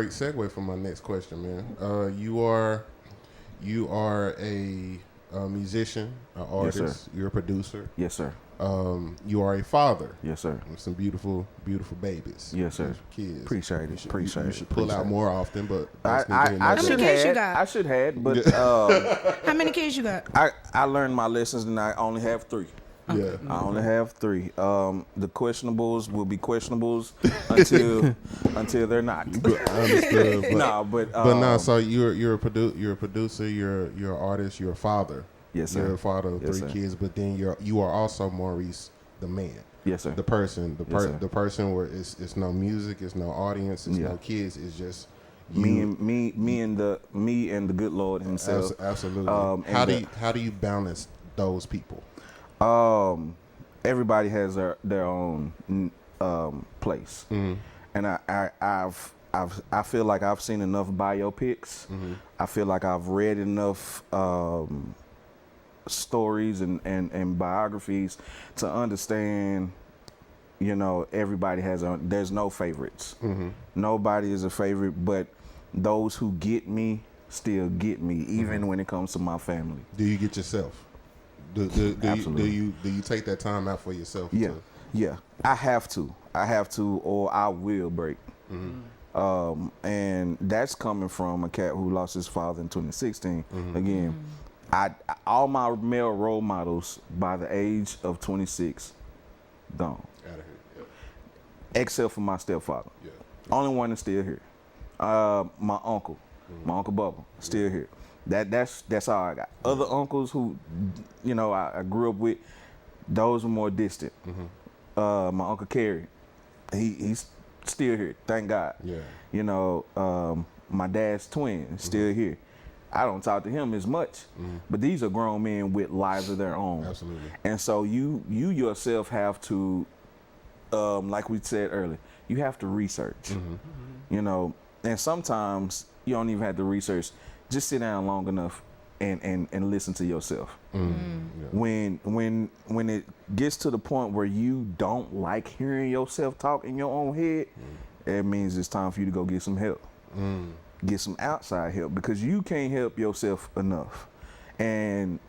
segue for my next question, man. You are a musician, an artist. Yes, you're a producer. Yes, sir. You are a father. Yes, sir. With some beautiful babies. Yes, sir. Kids. Appreciate it. You should pull out more often, but I should have, but how many kids you got? I learned my lessons, and I only have 3. Yeah, I only have 3. The questionables will be questionables until they're not. Understood. But no. So you're a producer. You're an artist. You're a father. Yes, sir. You're a father of 3 kids, but then you are also Maurice, the man. Yes, sir. The person. The person where it's no music, it's no audience, it's no kids. It's just me and the good Lord Himself. Absolutely. How do you balance those people? Everybody has their own place, and I feel like I've seen enough biopics. I feel like I've read enough stories and biographies to understand, you know, everybody there's no favorites. Nobody is a favorite, but those who get me still get me, even when it comes to my family. Do you get yourself? Absolutely. Do you take that time out for yourself? Yeah. Yeah, I have to, or I will break. And that's coming from a cat who lost his father in 2016. Again, all my male role models by the age of 26 gone. Out of here. Yep. Except for my stepfather. Yeah. Only one that's still here. My uncle, my Uncle Bubba, still here. That's all I got. Other uncles who, you know, I grew up with, those were more distant. My Uncle Kerry, he's still here, thank God. Yeah. You know, my dad's twin, still here. I don't talk to him as much, but these are grown men with lives of their own. Absolutely. And so you yourself have to, like we said earlier, you have to research. You know, and sometimes you don't even have to research. Just sit down long enough and listen to yourself. When it gets to the point where you don't like hearing yourself talk in your own head, it means it's time for you to go get some help. Get some outside help, because you can't help yourself enough. And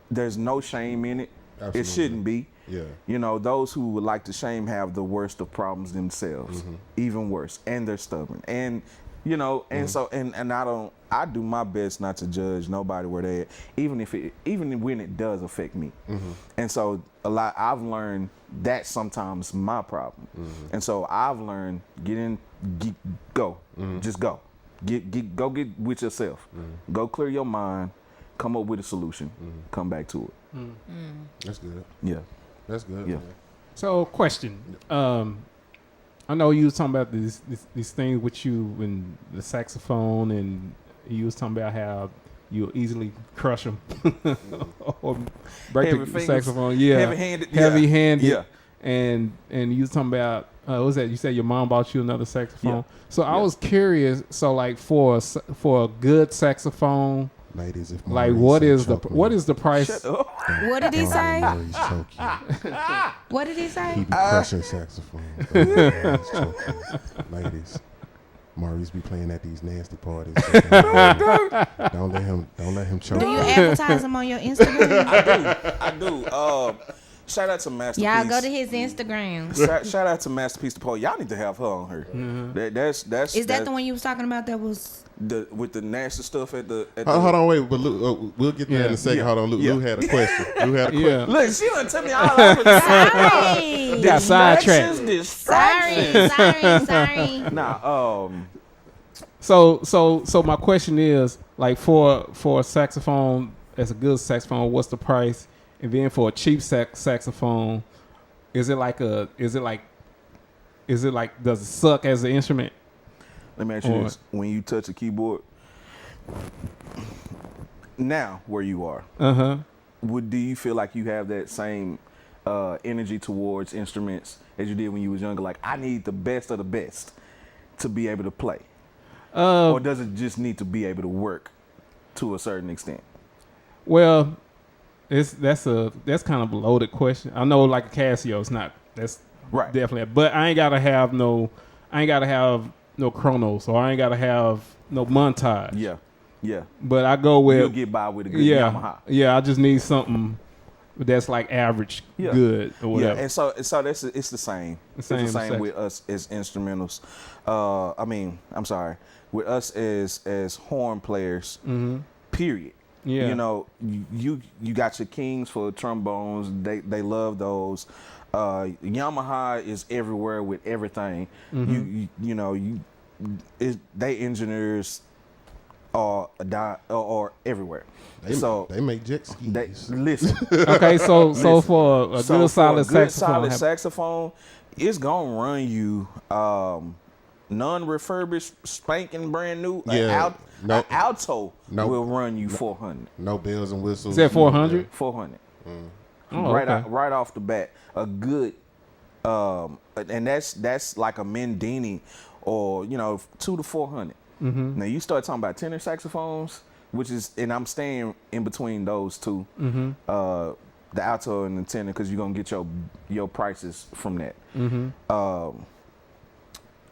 there's no shame in it. Absolutely. It shouldn't be. Yeah. You know, those who would like to shame have the worst of problems themselves, even worse, and they're stubborn. And you know, and so and I do my best not to judge nobody where they at, even when it does affect me. And so I've learned that's sometimes my problem. And so I've learned go. Just go. Go get with yourself. Go clear your mind, come up with a solution, come back to it. That's good. Yeah. That's good. Yeah. Man. So, question. I know you was talking about these things with you and the saxophone, and you was talking about how you easily crush them or break Heavy the fingers, saxophone. Yeah, heavy-handed. Heavy-handed. Yeah. And you was talking about what was that? You said your mom bought you another saxophone. Yeah. So I was curious. So like for a good saxophone, Ladies, if like Maurice what is the price? Shut up. What did he say? Maurice choke you. What did he say? He be crushing saxophones. Maurice choke you. Ladies, Maurice be playing at these nasty parties. Don't let him choke Do you you. advertise him on your Instagram? I do. Shout out to Masterpiece. Y'all go to his Instagram. Shout out to Masterpiece the Poet. Y'all need to have her on her. Is that the one you was talking about that was with the nasty stuff at the Hold on, wait. But Luke, we'll get there in a second. Yeah. Hold on, Luke. Yeah. Luke had a question. Luke had a question. Yeah. Look, she done tell me all over. Sorry. Got sidetracked. Sorry. Nah, So my question is, like for a saxophone, as a good saxophone, what's the price? And then for a cheap saxophone, does it suck as an instrument? let me ask you this: when you touch a keyboard, now where you are, do you feel like you have that same energy towards instruments as you did when you was younger? Like, I need the best of the best to be able to play, or does it just need to be able to work to a certain extent? Well, that's kind of a loaded question. I know, like a Casio, it's not. That's Right. definitely. But I ain't gotta have no Chronos, or I ain't gotta have no montage. Yeah. But I go with You'll get by with a good Yamaha. Yeah, I just need something that's like average good or whatever. Yeah, and so it's the same. It's the same with us as instrumentals. With us as horn players. Period. Yeah. You know, you got your Kings for trombones. They love those. Yamaha is everywhere with everything. They engineers are everywhere. They make jet skis. Listen. Okay, so for a good solid saxophone, solid saxophone, it's gonna run you non-refurbished, spanking brand new. Yeah. An alto will run you 400. No bells and whistles. is that 400? 400. Oh, right okay. right off the bat, a good, and that's like a Mendini or you know, 200 to 400. Mm-hmm. Now you start talking about tenor saxophones, which is, and I'm staying in between those two, Mm-hmm. the alto and the tenor, because you're gonna get your prices from that. Mm-hmm.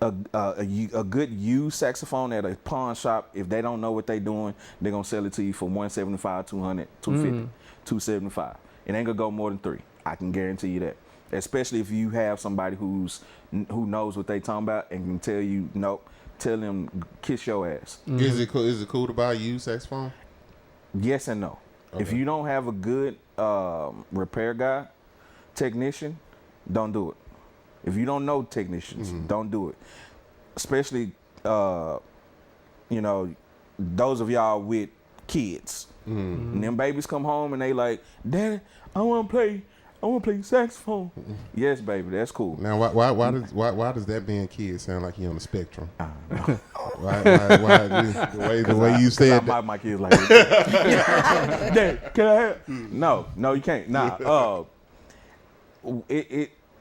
A good used saxophone at a pawn shop, if they don't know what they're doing, they're gonna sell it to you for 175, 200, 250, 275. It ain't gonna go more than 3. I can guarantee you that. Especially if you have somebody who knows what they talking about and can tell you, nope, tell them kiss your ass. Mm-hmm. Is it cool to buy a used saxophone? Yes and no. Okay. If you don't have a good repair guy, technician, don't do it. If you don't know technicians, don't do it. Especially, you know, those of y'all with kids. And them babies come home and they like, Daddy, I want to play saxophone. Yes, baby, that's cool. Now, why does that being kid sound like he on the spectrum? why the way you said that? My kids like that. Dad, can I have? No, you can't. Nah.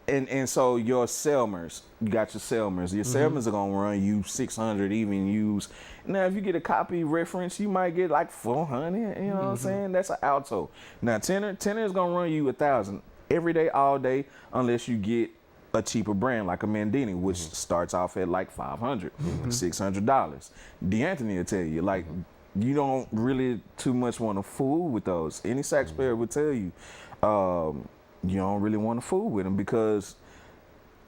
And so your Selmers, you got your Selmers. Your Selmers are gonna run you 600, even use. Now, if you get a copy reference, you might get like 400. You know what I'm saying? That's an alto. Now, tenor is gonna run you 1,000 every day, all day, unless you get a cheaper brand like a Mandini, which starts off at like $500, $600. D'Anthony will tell you, like, you don't really too much want to fool with those. Any sax player would tell you, you don't really want to fool with them, because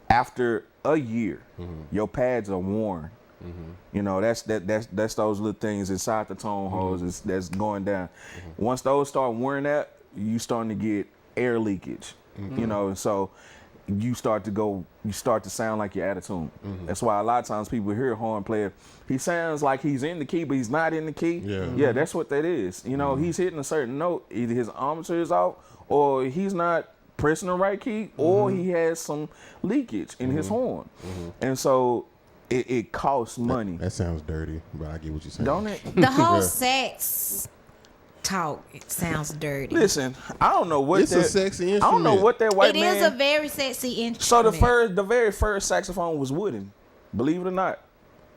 after a year, your pads are worn. You know, that's those little things inside the tone holes that's going down. Once those start wearing out, you starting to get air leakage. You know, and so you start to sound like you're out of tune. That's why a lot of times people hear a horn player, he sounds like he's in the key, but he's not in the key. Yeah, that's what that is. You know, he's hitting a certain note, either his armature is off, or he's not pressing the right key, or he has some leakage in his horn. And so it costs money. That sounds dirty, but I get what you're saying. Don't it? The whole sax talk, it sounds dirty. Listen, I don't know what it's a sexy instrument. I don't know what that white It man. is a very sexy instrument. So the very first saxophone was wooden. Believe it or not,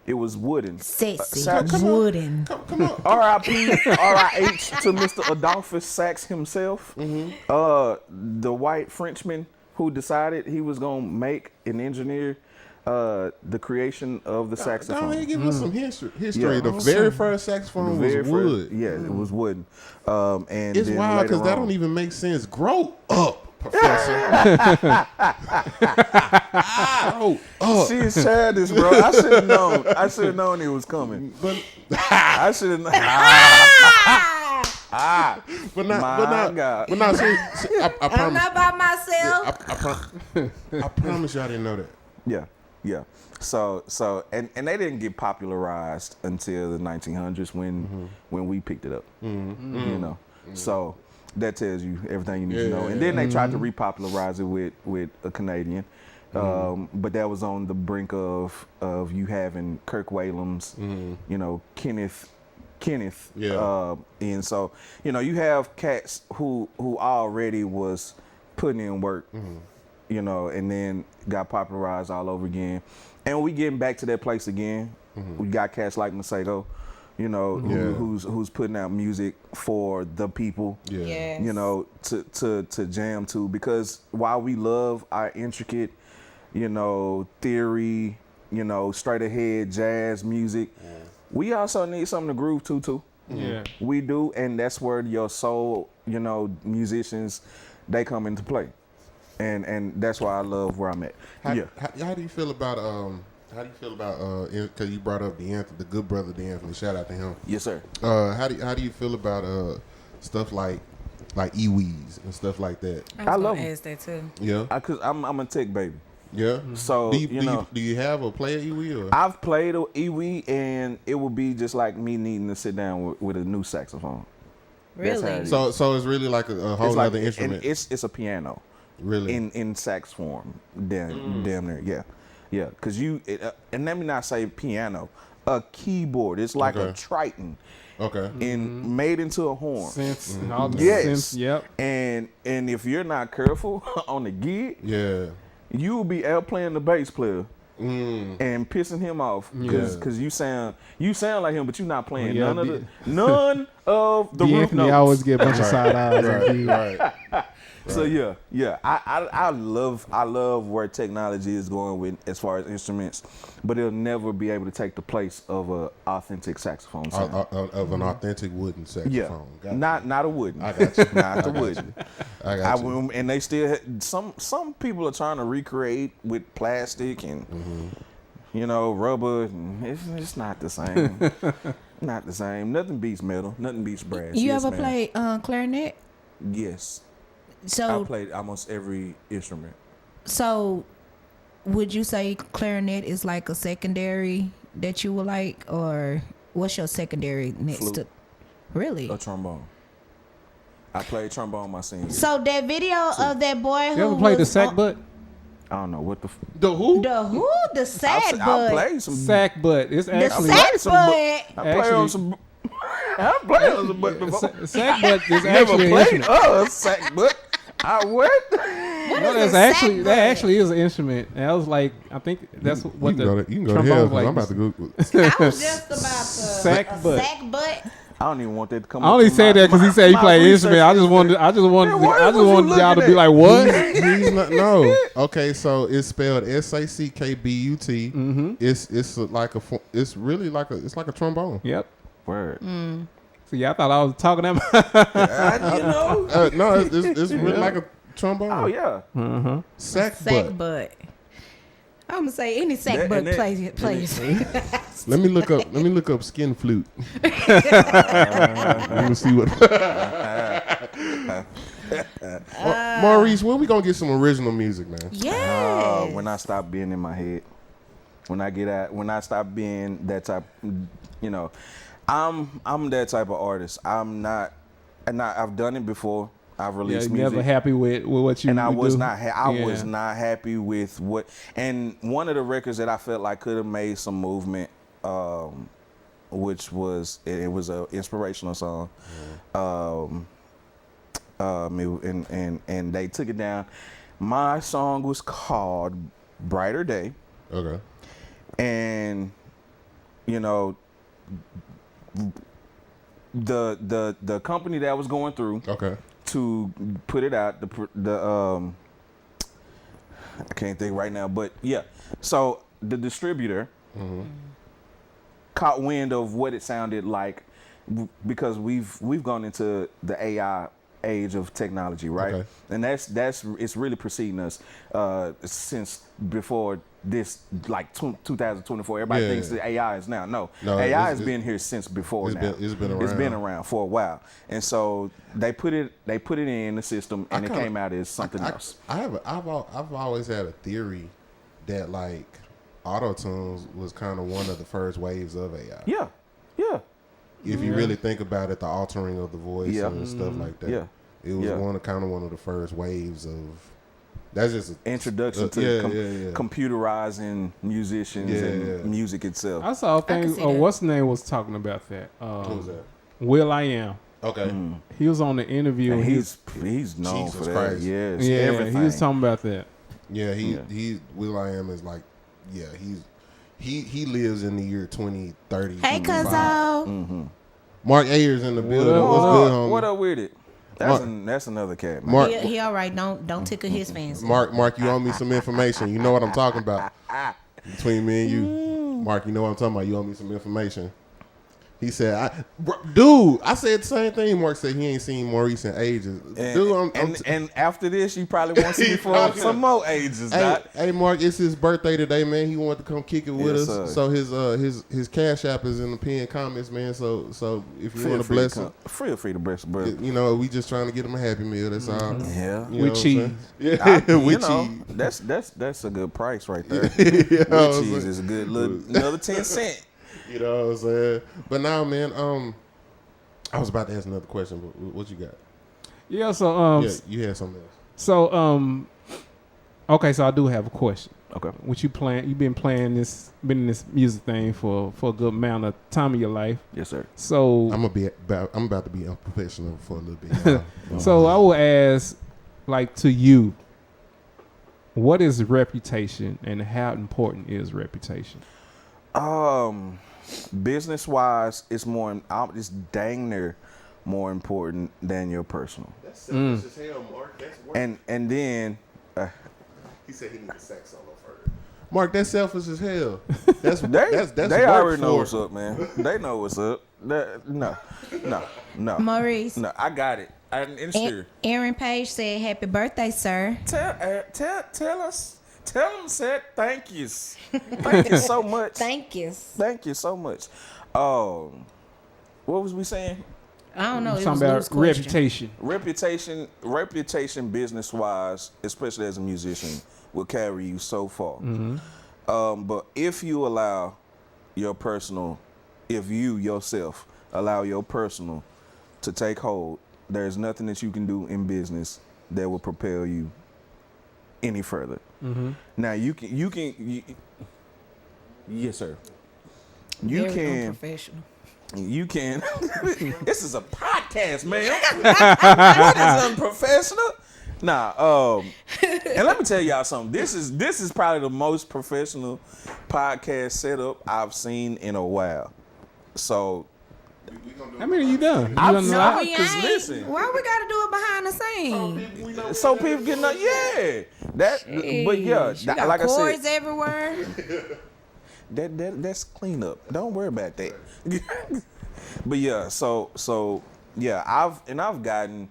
it was wooden. Sexy, wooden. Come on. R.I.P. R.I.H. to Mr. Adolphus Sax himself. The white Frenchman who decided he was gonna make and engineer the creation of the saxophone. Go ahead, give us some history. Yeah. The very first saxophone was wood. It was wooden. And it's wild because that don't even make sense. Grow up, Professor. Grow up. She's childish, bro. I should have known it was coming. But I should have known. But not. See, I I'm promise. not by myself. I promise you, I didn't know that. Yeah. So and they didn't get popularized until the 1900s when we picked it up. You know. So that tells you everything you need to know. And then they tried to repopularize it with a Canadian. But that was on the brink of you having Kirk Whalum's, you know, Kenneth. And so, you know, you have cats who already was putting in work, you know, and then got popularized all over again. And we getting back to that place again. We got cats like Masego, you know, who's putting out music for the people, you know, to jam to. Because while we love our intricate, you know, theory, you know, straight ahead jazz music, we also need something to groove to too. Yeah, we do, and that's where your soul, you know, musicians, they come into play, and that's why I love where I'm at. How do you feel about because you brought up the good brother D'Anthony, shout out to him. Yes, sir. How do you feel about stuff like EWEs and stuff like that? I love ask that too. Yeah, because I'm a tech baby. Yeah. So do you have a player EWE? I've played a EWE, and it would be just like me needing to sit down with a new saxophone. Really? So it's really like a whole other instrument. It's a piano. Really? In sax form, damn near, yeah. Because and let me not say piano, a keyboard. It's like a Triton. Okay. And made into a horn. Synths and all the yes. synths. Yep. And if you're not careful on the gig, yeah, you will be outplaying the bass player and pissing him off because you sound like him, but you're not playing none of the roof Anthony notes. always get a bunch of side eyes. Right. So yeah, I love where technology is going with as far as instruments, but it'll never be able to take the place of an authentic saxophone sound. Of an authentic wooden saxophone. Yeah, not a wooden. I got you. Not the wooden. I got you. And they still some people are trying to recreate with plastic and rubber. And it's not the same. Not the same. Nothing beats metal. Nothing beats brass. You Yes, ever ma'am. play clarinet? Yes. So I played almost every instrument. So, would you say clarinet is like a secondary that you would like, or what's your secondary next Flute. to? Really? A trombone. I played trombone my senior year. So that video of that boy who You ever played the was sack on- butt? I don't know what the. The who? The sad I butt. played some. Sack butt. It's The actually sack some butt. I played on some. I played on some butt before. sack butt is Never actually an played instrument. sack butt. I what? What No, is that's a actually sack that butt? actually is an instrument. And I was like, I think that's what you the can go to hell trombone 'cause like. I'm about to Google. I was just about to Sack butt. Sack butt. I don't even want that to come. I only up to said my- that because he said he my played research instrument. I just history. wanted Man, what was you y'all to be looking like, what? He's not, no. Okay, so it's spelled SACKBUT. Mm-hmm. It's really like a trombone. Yep. Word. See, I thought I was talking about. No, it's really like a trombone. Oh yeah. Sack Sack butt. butt. I'm gonna say any sack That- butt and that- plays. Let me look up skin flute. Let me see what. Maurice, when we gonna get some original music, man? Yeah. When I stop being in my head, when I stop being that type, I'm that type of artist. I'm not, and I've done it before. I've Yeah, released never music. happy with what you And I do. was not. I Yeah. was not happy with what. And one of the records that I felt like could have made some movement, which was it was an inspirational song. And they took it down. My song was called "Brighter Day," Okay. and the company that I was going through Okay. to put it out, I can't think right now, but yeah. So the distributor caught wind of what it sounded like because we've gone into the AI age of technology, right? Okay. And it's really preceding us since before this, like 2024. Everybody Yeah. thinks that AI is now. No, No, AI has it's- been here since before now. It's been It's been around. around for a while, and so they put it in the system, and it kinda- came out as something else. I've always had a theory that like auto-tunes was kind of one of the first waves of AI. Yeah, yeah, If you really think about it, the altering of the voice Yeah. and stuff like that. Yeah. It was Yeah. one of the first waves of. That's just introduction to computerizing musicians and music itself. I saw a thing. see that. What's the name was talking about that? Who was that? Will I Am. Okay. He was on the interview. And and he's known Jesus for that. Christ. Yes, yeah, everything. he was talking about that. Yeah, he Will.i.am is like, he lives in the year 2030. Hey, cuzzo. Mark Ayers in the building. up? What's good, homie? What up with it? That's another cat, man. Mark, He all right. Don't tickle his fans. Mark, you owe me some information. You know what I'm talking about. Between me and you. Mark, you know what I'm talking about. You owe me some information. He said, dude, I said the same thing. Mark said he ain't seen Maurice in ages. Dude, And after this, you probably want to see me for some more ages. Hey, Mark, it's his birthday today, man. He wanted to come kick it with Yes, us. sir. So his cash app is in the pinned comments, man. So if you want to bless him, feel free to bless him, bro. you know, we just trying to get him a Happy Meal. That's all. Yeah. You know With what I'm cheese. saying? Yeah, with cheese. That's a good price right there. You know what I'm With cheese saying? is a good little another 10 cents. You know what I'm saying? But now, man, I was about to ask another question, but what you got? Yeah. So Yeah, you had something else. So okay. So I do have a question. Okay. What you playing? You've been in this music thing for a good amount of time of your life. Yes, sir. So I'm about to be unprofessional for a little bit. so I will ask, like, to you, What is reputation, and how important is reputation? Business wise, it's dang near more important than your personal. That's selfish as hell, Mark. That's work. And then He said he needs a sax solo first. Mark, that's selfish as hell. That's they already know what's up, man. They know what's up. No. Maurice. No, I got it. I'm sure. Aaron Page said, "Happy birthday, sir." Tell him, said thank yous. Thank you so much. Thank you. Thank you so much. What was we saying? I don't know. It Talking was about Lou's question. Reputation, business wise, especially as a musician, will carry you so far. But if you yourself allow your personal to take hold, there's nothing that you can do in business that will propel you any further. Now you can, yes sir. You Very can. unprofessional. You can. This is a podcast, man. What is unprofessional? Nah. And let me tell y'all something. This is probably the most professional podcast setup I've seen in a while. So, How many you done? You I'm done a not- lot? We Cause ain't. listen. Why we gotta do it behind the scenes? so people get know. Yeah. But yeah, You got like I cords said, everywhere. that's clean up. Don't worry about that. But yeah, so yeah, I've gotten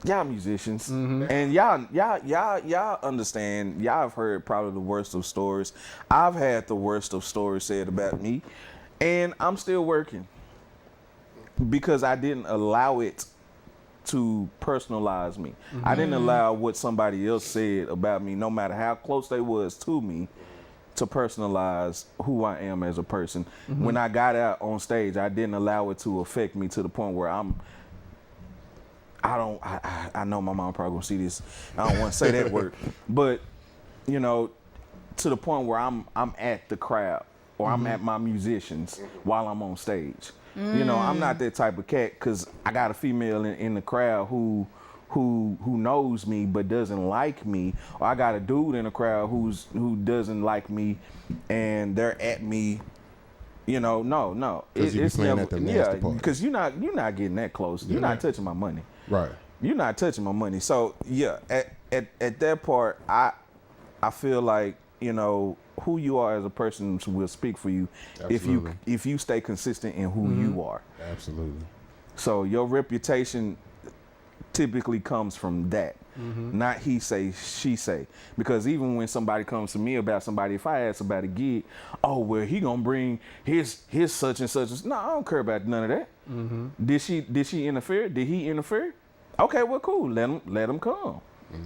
y'all musicians, and y'all understand. Y'all have heard probably the worst of stories. I've had the worst of stories said about me, and I'm still working because I didn't allow it to personalize me. I didn't allow what somebody else said about me, no matter how close they was to me, to personalize who I am as a person. When I got out on stage, I didn't allow it to affect me to the point where I know my mom probably gonna see this. I don't want to say that word, but you know, to the point where I'm at the crowd or I'm at my musicians while I'm on stage. You know, I'm not that type of cat because I got a female in the crowd who knows me but doesn't like me, or I got a dude in the crowd who doesn't like me and they're at me. You know, no. It's never, at the nasty part. because you're not getting that close. You're not touching my money. Right. You're not touching my money. So yeah, at that part, I feel like, you know, who you are as a person will speak for you. Absolutely. if you stay consistent in who you are. Absolutely. So your reputation typically comes from that, not he say, she say. Because even when somebody comes to me about somebody, if I ask about a gig, oh well, he gonna bring his such and such. No, I don't care about none of that. Did she interfere? Did he interfere? Okay, well, cool. Let him come.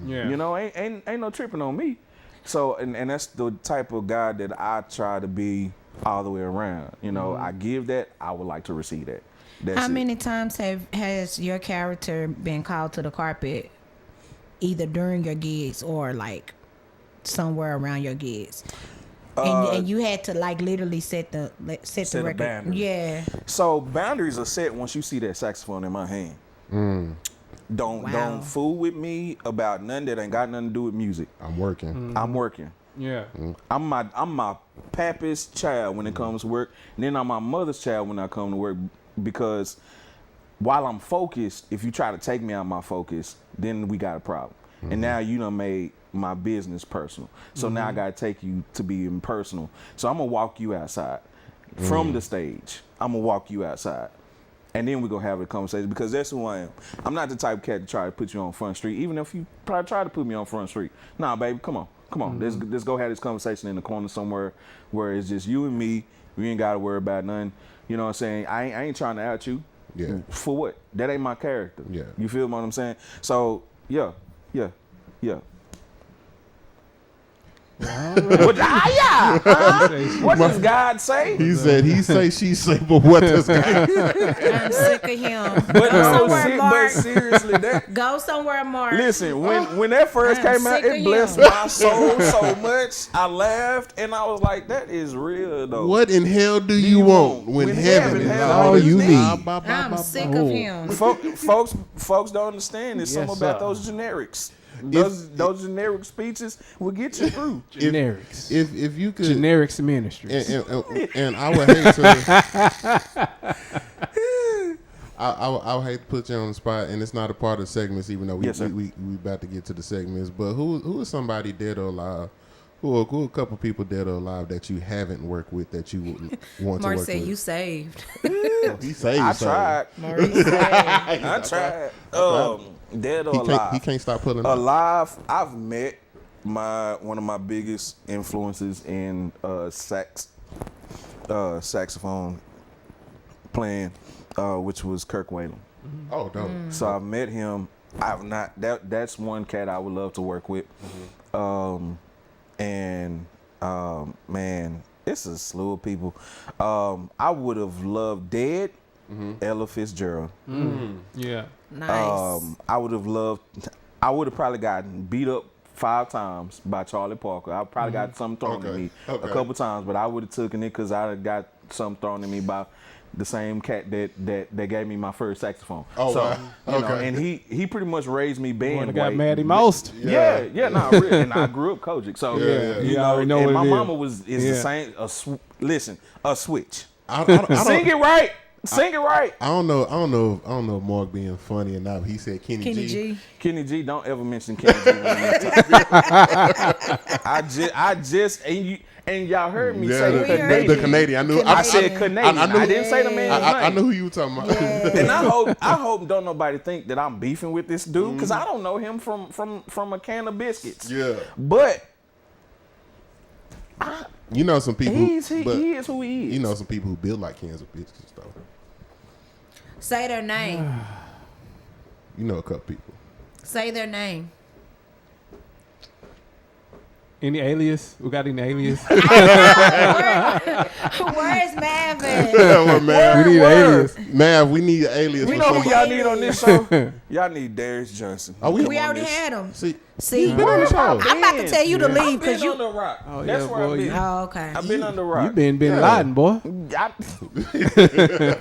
Yeah. You know, ain't no tripping on me. So and that's the type of guy that I try to be all the way around. You know, I give that, I would like to receive that. That's How it. many times has your character been called to the carpet, either during your gigs or like somewhere around your gigs, and you had to like literally set the record? Boundary. Yeah. So boundaries are set once you see that saxophone in my hand. Don't fool with me about nothing that ain't got nothing to do with music. I'm working. I'm working. Yeah. I'm my pappy's child when it comes to work, and then I'm my mother's child when I come to work. Because while I'm focused, if you try to take me out of my focus, then we got a problem. And now you done made my business personal. So now I gotta take you to be impersonal. So I'm gonna walk you outside from the stage. I'm gonna walk you outside. And then we're gonna have a conversation, because that's who I am. I'm not the type of cat to try to put you on Front Street, even if you probably try to put me on Front Street. Nah, baby, come on. Let's go have this conversation in the corner somewhere where it's just you and me. We ain't gotta worry about nothing. You know what I'm saying? I ain't trying to out you. Yeah. For what? That ain't my character. Yeah. You feel what I'm saying? So yeah. What does God say? He said, he say, she say, but what does God? I'm sick of him. But Mark. seriously, that. Go somewhere, Mark. Listen, when that first I'm came out, sick it of blessed him. my soul so much. I laughed and I was like, "That is real, though." What in hell do you want when heaven is has all you need? I'm sick of him. Folks don't understand. There's something Yes, about sir. those generics. those generic speeches will get you through. Generics. If you could Generics ministries. and I would hate to I would hate to put you on the spot, and it's not a part of the segments, even though we about to get to the segments. But who is somebody dead or alive? Who a couple people dead or alive that you haven't worked with that you would want to work with? Maurice said you saved. He saved. I tried. Maurice saved. I tried. Dead or alive? He can't stop pulling up. Alive. I've met one of my biggest influences in saxophone playing, which was Kirk Whalum. Oh, dope. So I've met him. I've not. That's one cat I would love to work with. Man, it's a slew of people. I would have loved Dead, Ella Fitzgerald. Yeah. Nice. I would have probably gotten beat up 5 times by Charlie Parker. I probably got something thrown at me a couple times, but I would have taken it because I got something thrown at me by the same cat that gave me my first saxophone. Oh, so, wow. You know, and he pretty much raised me band weight. Got Maddie most. Yeah, really. And I grew up Kojic. So, you know, already know and what my it mama is. is the same. A switch. I don't, Sing it right. Sing it right. I don't know if Mark being funny or not. He said Kenny G. Kenny G, don't ever mention Kenny G. I just and y'all heard me say Canadian. The Canadian. I said Canadian. I didn't say the man's name. I know who you were talking about. Yeah. And I hope don't nobody think that I'm beefing with this dude because I don't know him from a can of biscuits. Yeah. But you know some people. he is who he is. You know some people who build like cans of biscuits though. Say their name. You know a couple people. Say their name. Any alias? We got any alias? Where is Mavin? Mav, we need an alias. Mav, we need an alias. We for know who somebody. y'all need on this show. Y'all need Darius Johnson. Oh, We already had him. See, See, been on the show. I'm about to tell you to leave I've been because you. on the rock. Oh, That's yeah, where boy, I've been. Oh, okay. I've been on the rock. You been Laden, boy.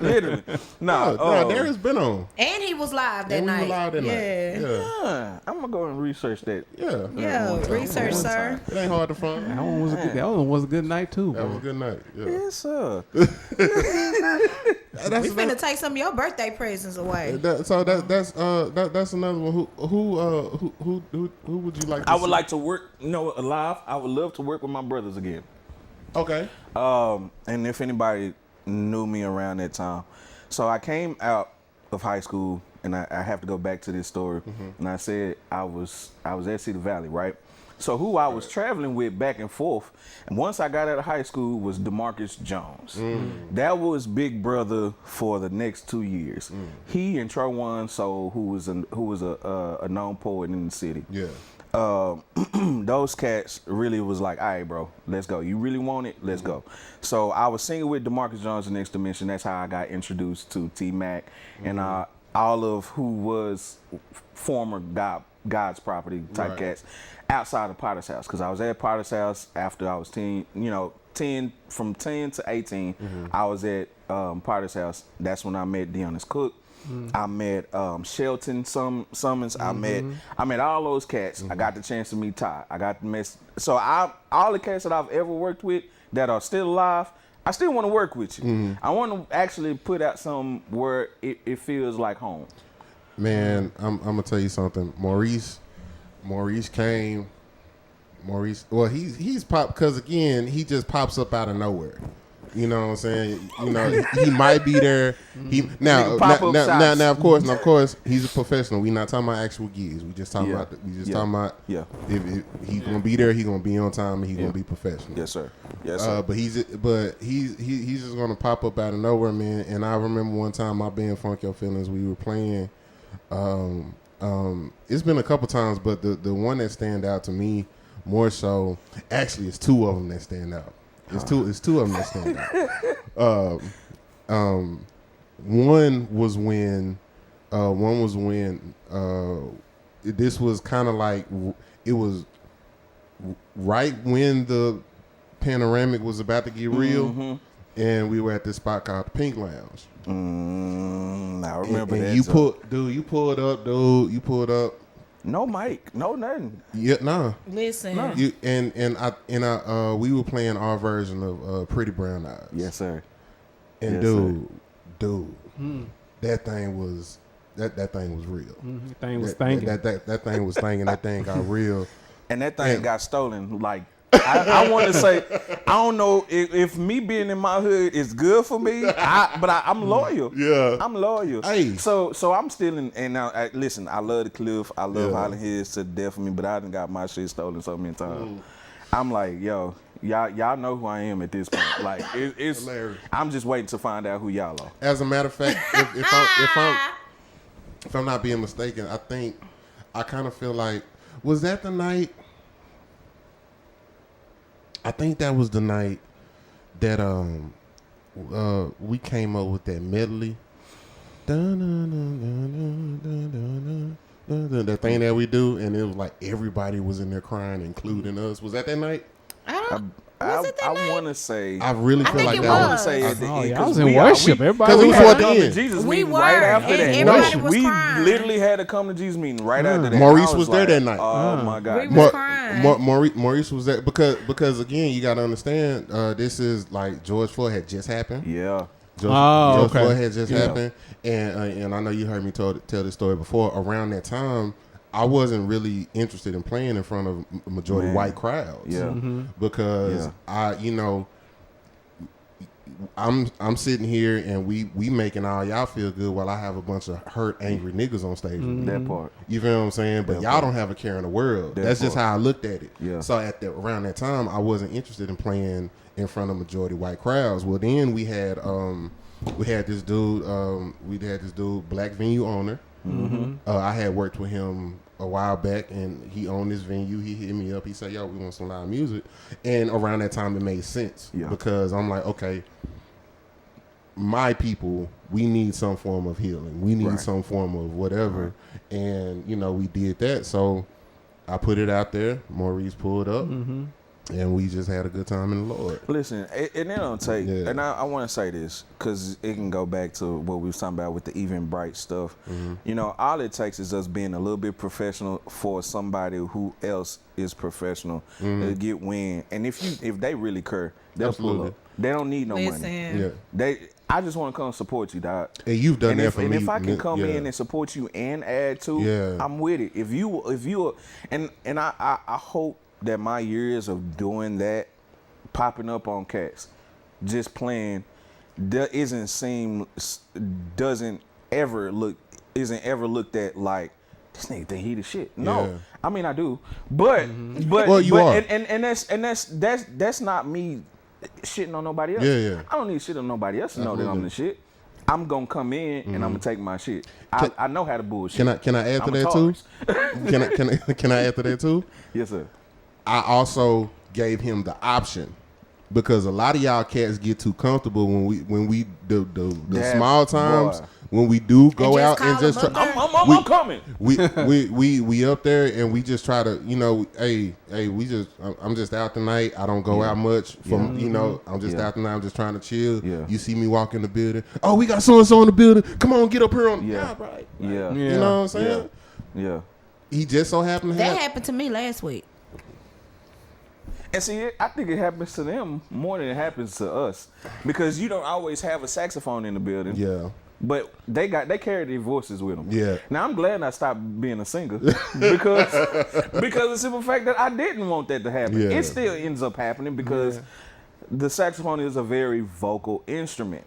Literally. No, Darius been on. And he was live that night. Yeah. I'm gonna go and research that. Yeah, research, sir. It ain't hard to find. That one was a good. That one was a good night too. That Boy. was a good night. Yeah. Yes, sir. We finna take some of your birthday presents away. That's another one. Who would you like to I see? would like to work, alive. I would love to work with my brothers again. Okay. And if anybody knew me around that time. So I came out of high school, and I have to go back to this story. And I said I was at Cedar Valley, right? So who I was traveling with back and forth, and once I got out of high school, was DeMarcus Jones. That was big brother for the next 2 years. He and Trowan Soul, who was a known poet in the city. Yeah. Those cats really was like, all right, bro, let's go. You really want it? Let's go. So I was singing with DeMarcus Jones the Next Dimension. That's how I got introduced to T-Mac and all of who was former God's Property type cats outside of Potter's House. Because I was at Potter's House after I was 10, from 10 to 18, I was at Potter's House. That's when I met Deonis Cook. I met Shelton Summons. I met all those cats. I got the chance to meet Ty. I got the mess. So all the cats that I've ever worked with that are still alive, I still want to work with you. I want to actually put out some where it feels like home. Man, I'm gonna tell you something. Maurice came. Well, he's popped because again he just pops up out of nowhere. You know what I'm saying? He might be there. Now, of course, he's a professional. We not talking about actual gigs. We just talking about. If he's gonna be there, he's gonna be on time, and he's gonna be professional. Yes, sir. Yes, sir. But he's just gonna pop up out of nowhere, man. And I remember one time my band Funk Your Feelings, we were playing. It's been a couple times, but the one that stand out to me more so, actually, it's two of them that stand out. It's two of them that stand out. One was when this was kind of like it was right when the panoramic was about to get real, and we were at this spot called the Pink Lounge. I remember that. You pulled up, No mic, no nothing. Yeah, nah. Listen. No. You we were playing our version of Pretty Brown Eyes. Yes, sir. And Yes, dude, that thing was that thing was real. That thing was thinking. That thing was thinking. That thing got real. And that thing got stolen. Like, I want to say, I don't know if me being in my hood is good for me, but I'm loyal. Yeah. I'm loyal. Hey. So I'm still in, and now, listen, I love the Cliff. I love Highland Hills to death for me, but I done got my shit stolen so many times. I'm like, yo, y'all know who I am at this point. Like, it's hilarious. I'm just waiting to find out who y'all are. As a matter of fact, if I'm not being mistaken, I kind of feel like, was that the night? I think that was the night that we came up with that medley. That thing that we do, and it was like everybody was in there crying, including us. Was that night? Was it that night? I want to say. I really feel think like it that was. was. I want to say at the end. I was in worship. Everybody Because it was had toward a the come to end. Jesus We meeting were, right after and that. everybody No, was we crying. literally had a come to Jesus meeting right after that. Maurice I was there that night. Oh my God. We was crying. Maurice was there because again, you got to understand, this is like George Floyd had just happened. Yeah. George okay. Floyd had just happened, and I know you heard me tell this story before. Around that time, I wasn't really interested in playing in front of a majority white crowds. Yeah. Because I'm sitting here and we making all y'all feel good while I have a bunch of hurt, angry niggas on stage. That part. You feel what I'm saying? But y'all don't have a care in the world. That's just how I looked at it. Yeah. So around that time, I wasn't interested in playing in front of majority white crowds. Well, then we had this dude, black venue owner. I had worked with him a while back, and he owned this venue. He hit me up. He said, "Yo, we want some live music." And around that time, it made sense because I'm like, okay, my people, we need some form of healing. We need some form of whatever. And, we did that. So I put it out there. Maurice pulled up. And we just had a good time in the Lord. Listen, and it don't take, and I want to say this because it can go back to what we was talking about with the Even Bright stuff. All it takes is us being a little bit professional for somebody who else is professional to get wind. And if they really care, they'll pull up. They don't need no money. I just want to come support you, dog. And you've done that for me. And if I can come in and support you and add to, I'm with it. If you, and I hope that my years of doing that, popping up on cats, just playing, isn't ever looked at like this nigga think he the shit. No, I mean I do, but well, you are, and that's not me shitting on nobody else. I don't need shit on nobody else to know that I'm the shit. I'm gonna come in and I'm gonna take my shit. I know how to bullshit. Can I add to that too? Can I add to that too? Yes, sir. I also gave him the option because a lot of y'all cats get too comfortable when we the small times when we do go out and just try. I'm coming. We up there and we just try to I'm just out tonight. I don't go out much from I'm just out tonight. I'm just trying to chill. Yeah. You see me walk in the building. Oh, we got so and so in the building. Come on, get up here on. Yeah, right. Yeah. You know what I'm saying? Yeah. He just so happened to that happened to me last week. And see, I think it happens to them more than it happens to us because you don't always have a saxophone in the building. Yeah. But they carry their voices with them. Yeah. Now I'm glad I stopped being a singer because of the simple fact that I didn't want that to happen. Yeah. It still ends up happening because the saxophone is a very vocal instrument.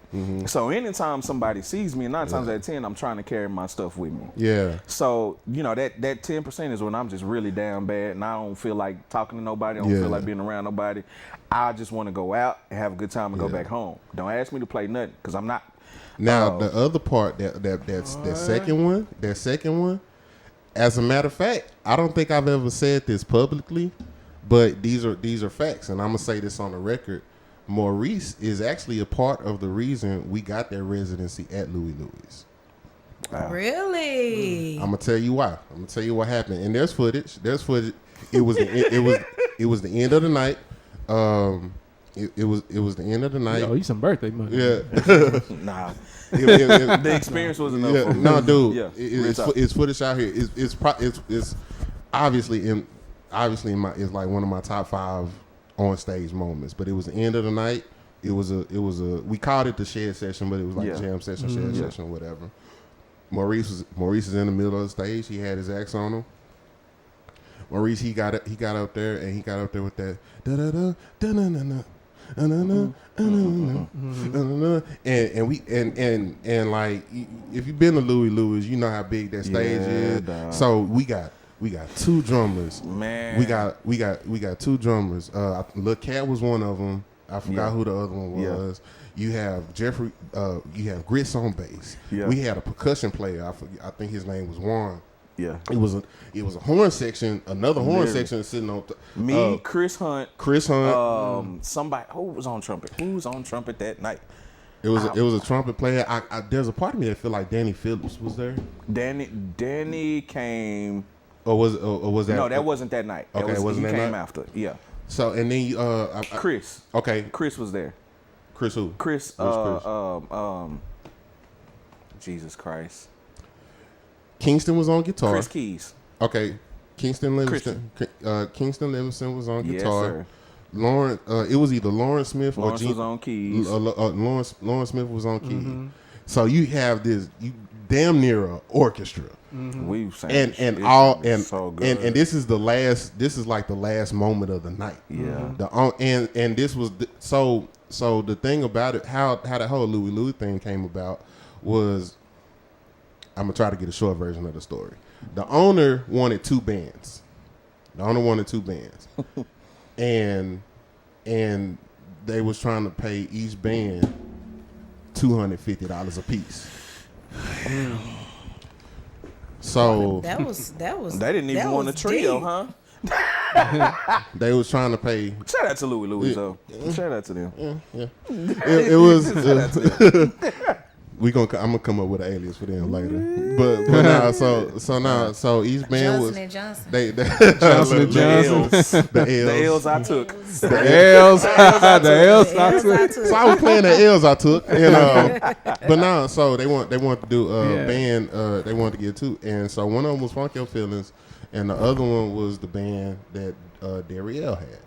So anytime somebody sees me, 9 times out of 10, I'm trying to carry my stuff with me. Yeah. So, that 10% is when I'm just really down bad and I don't feel like talking to nobody. I don't feel like being around nobody. I just want to go out and have a good time and go back home. Don't ask me to play nothing because I'm not. Now, the other part, that second one, as a matter of fact, I don't think I've ever said this publicly, but these are facts, and I'm going to say this on the record. Maurice is actually a part of the reason we got that residency at Louis Louis. Wow. Really? I'm gonna tell you why. I'm gonna tell you what happened. And there's footage. It was the end of the night. it was the end of the night. Yo, you some birthday money. Yeah. Nah. The experience was enough for me. No, dude. Yeah. It's footage out here. It's obviously it's like one of my top 5 on stage moments. But it was the end of the night. It was a we called it the shed session, but it was like a jam session, shed session, whatever. Maurice is in the middle of the stage. He had his axe on him. Maurice he got up there with that da da da da da da. And like if you've been to Louis, you know how big that stage is. Dog. So we got 2 drummers. Man, we got 2 drummers. Lil Cat was one of them. I forgot who the other one was. You have Jeffrey. You have Grits on bass. Yeah. We had a percussion player. I think his name was Warren. Yeah, it was a horn section, another horn section sitting on me, Chris Hunt, somebody who was on trumpet. Who was on trumpet that night? It was a trumpet player. There's a part of me that feel like Danny Phillips was there. Danny came. Or was that? No, that wasn't that night. Okay, wasn't that came night? After. Yeah. So and then Chris. Okay, Chris was there. Chris who? Chris. Jesus Christ. Kingston was on guitar. Chris Keys. Okay. Kingston Livingston was on guitar. Yes, Lauren, it was either Lauren Smith Lawrence or was on keys. Lawrence Smith was on keys. So you have this, you damn near a orchestra. We've sang and so good. And this is the last. This is like the last moment of the night. Yeah. And this was so the thing about it, how the whole Louis thing came about was. I'm gonna try to get a short version of the story. The owner wanted 2 bands. and they was trying to pay each band $250 a piece. So that was. They didn't even want a trio, deep. huh? They was trying to pay. Shout out to Louis though. Shout out to them. Yeah. It was. I'm gonna come up with an alias for them later, but now so each band was Johnson. They Johnson Johnson. The L's I took. The L's I took. So I was playing the L's I took, but now so they want to do a band. They wanted to get 2, and so one of them was Funk Your Feelings, and the other one was the band that Dariel had.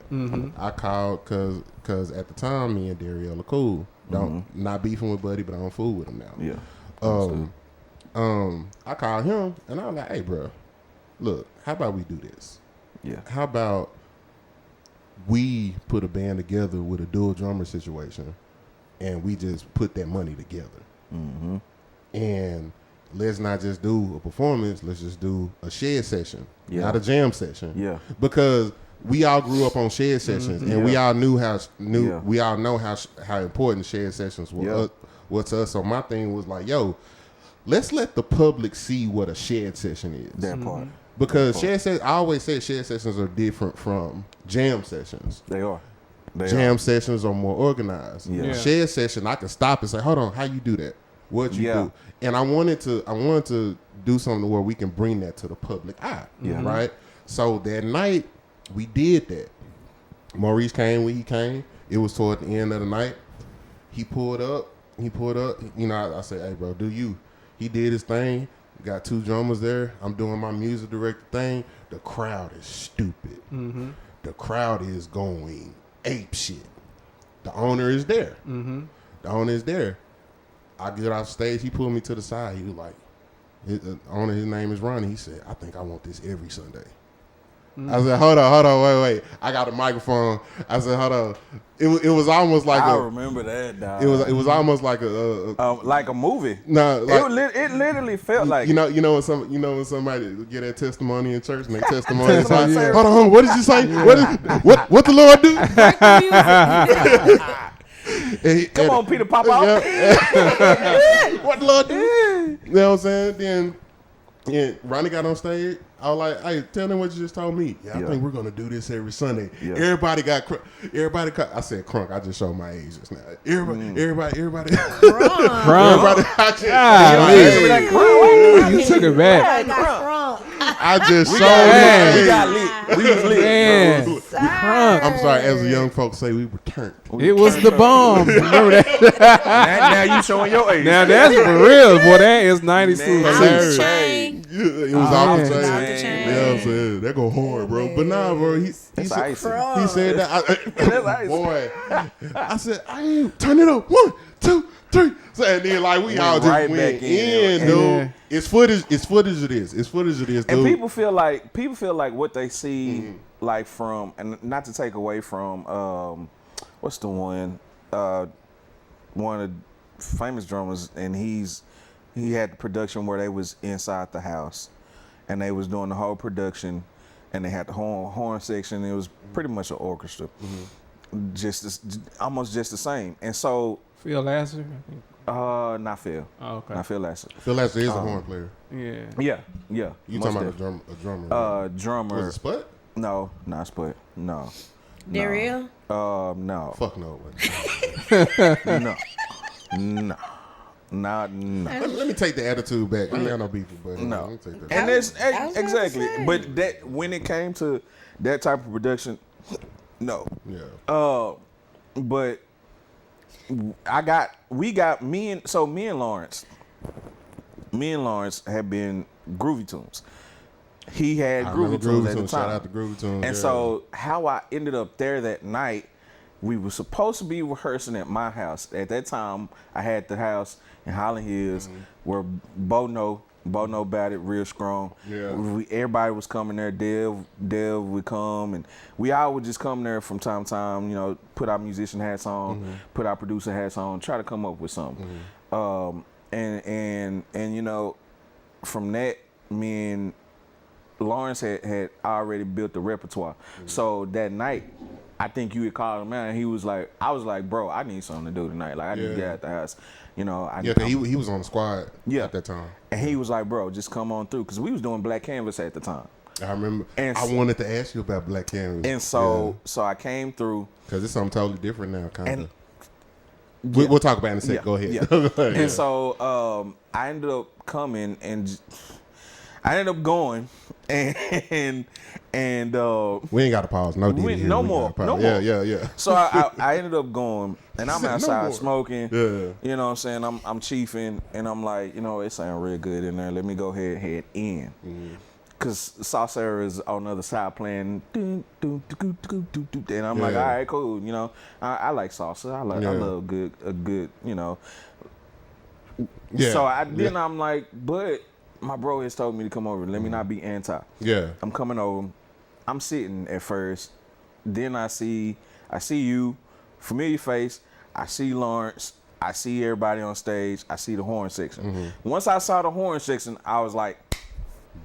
I called because at the time me and Dariel are cool. Not beefing with Buddy, but I don't fool with him now. Yeah. I called him and I was like, "Hey, bro, look, how about we do this? Yeah. How about we put a band together with a dual drummer situation, and we just put that money together, and let's not just do a performance. Let's just do a shed session, not a jam session. Yeah, because." We all grew up on shed sessions, and we all we all know how important shed sessions were to us. So my thing was like, yo, let's let the public see what a shed session is. That part. Because I always say shed sessions are different from jam sessions. They are. Jam sessions are more organized. Yeah. Shed session, I can stop and say, hold on, how you do that? What you do? And I wanted to do something where we can bring that to the public eye. Yeah. Right? So that night, we did that. Maurice came when he came. It was toward the end of the night. He pulled up. You know, I said, hey, bro, do you? He did his thing. Got 2 drummers there. I'm doing my music director thing. The crowd is stupid. The crowd is going ape shit. The owner is there. The owner is there. I get off stage. He pulled me to the side. He was like, the owner, his name is Ronnie. He said, I think I want this every Sunday. I said, hold on, wait. I got a microphone. I said, hold on. It was almost like I remember that, dog. It was almost like a movie. No, like, it literally felt like you know when somebody get that testimony in church and they testimony. Like, hold on, what did you say? What the Lord do? Come on, Peter, pop out. What the Lord do? You know what I'm saying? Then Ronnie got on stage. I was like, hey, tell them what you just told me. I think we're going to do this every Sunday. Yeah. Everybody got I said crunk. I just showed my age just now. Everybody. Crunk. You took it back. I just showed my age. We got lit. We was lit. I'm sorry, as the young folks say, we were turned. It was the bomb. Remember that? now you showing your age. Now that's for real, boy. That is 92. Off Hilarious. the chain. It was off the chain. Off the chain. You know what I'm saying? That go hard, bro. But nah, bro. He That's said, icy. he said that. That's icy. Boy, I said, I ain't turn it up. 1, 2, 3. So, and then like we all just right went back in, dude. yeah. It's footage of this. It's footage of this, dude. And people feel like what they see like from, and not to take away from what's the one of the famous drummers, and he had the production where they was inside the house and they was doing the whole production and they had the horn section. It was pretty much an orchestra. Almost just the same. And so Phil Lasser. not Phil. Oh, okay. Not Phil Lasser. Phil Lasser is a horn player. Yeah. Yeah. You most talking about definitely. a drummer? Drummer. Was it Spud? No, not Spud. No. Daryl? No. Fuck no. No. No. Let me take the attitude back. I ain't got no beef with Buddy. No. Let me take that And back. that's exactly. But that when it came to that type of production, no. Yeah. But me and Lawrence had been Groovy Tunes. He had I Groovy remember Tunes at the Tunes. time. Shout out to Groovy Tunes. And so how I ended up there that night, we were supposed to be rehearsing at my house. At that time, I had the house in Highland Hills where Bo know about it real strong. Yeah. Everybody was coming there. Dev would come, and we all would just come there from time to time, you know, put our musician hats on, put our producer hats on, try to come up with something. And you know, from that, me and Lawrence had already built the repertoire. So that night, I think you had called him out, and I was like, bro, I need something to do tonight. Like, I need to get out the house. You know, cause he was on the squad at that time. And he was like, bro, just come on through. Because we was doing Black Canvas at the time. I remember. And I wanted to ask you about Black Canvas. And so I came through. Because it's something totally different now, kind of. Yeah. We'll talk about it in a second. Yeah, Go ahead. yeah. Go ahead. And so I ended up coming and I ended up going and we ain't got to pause. No, no more. Yeah. So I ended up going and I'm outside more. smoking. Yeah. You know what I'm saying? I'm chiefing and I'm like, you know, it sounds real good in there. Let me go ahead and head in. Cause Saucer is on the other side playing, and I'm like, all right, cool. You know, I like salsa. I love a good, you know. Yeah. So I'm like, but my bro has told me to come over. Let me not be anti. Yeah. I'm coming over. I'm sitting at first. Then I see you, familiar face. I see Lawrence. I see everybody on stage. I see the horn section. Once I saw the horn section, I was like,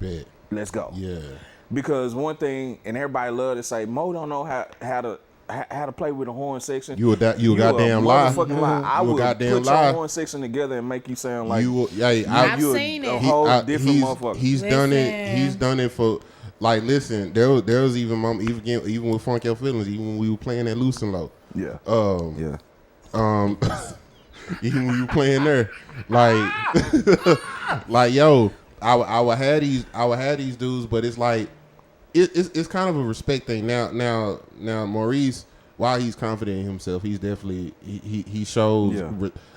Bet. let's go. Yeah. Because one thing, and everybody love to say, Mo don't know how to play with a horn section. You a goddamn lie. Motherfucking lie. I would goddamn put lie. your horn section together and make you sound like I've seen it. a whole different motherfucker. He's done it. He's done it for like. Listen, there was even with Funk Your Feelings, even when we were playing at Loose and Low. Yeah. Even when you playing there, like yo, I would have these dudes, but it's like it's kind of a respect thing. Now Maurice, while he's confident in himself, he's definitely he shows. Yeah.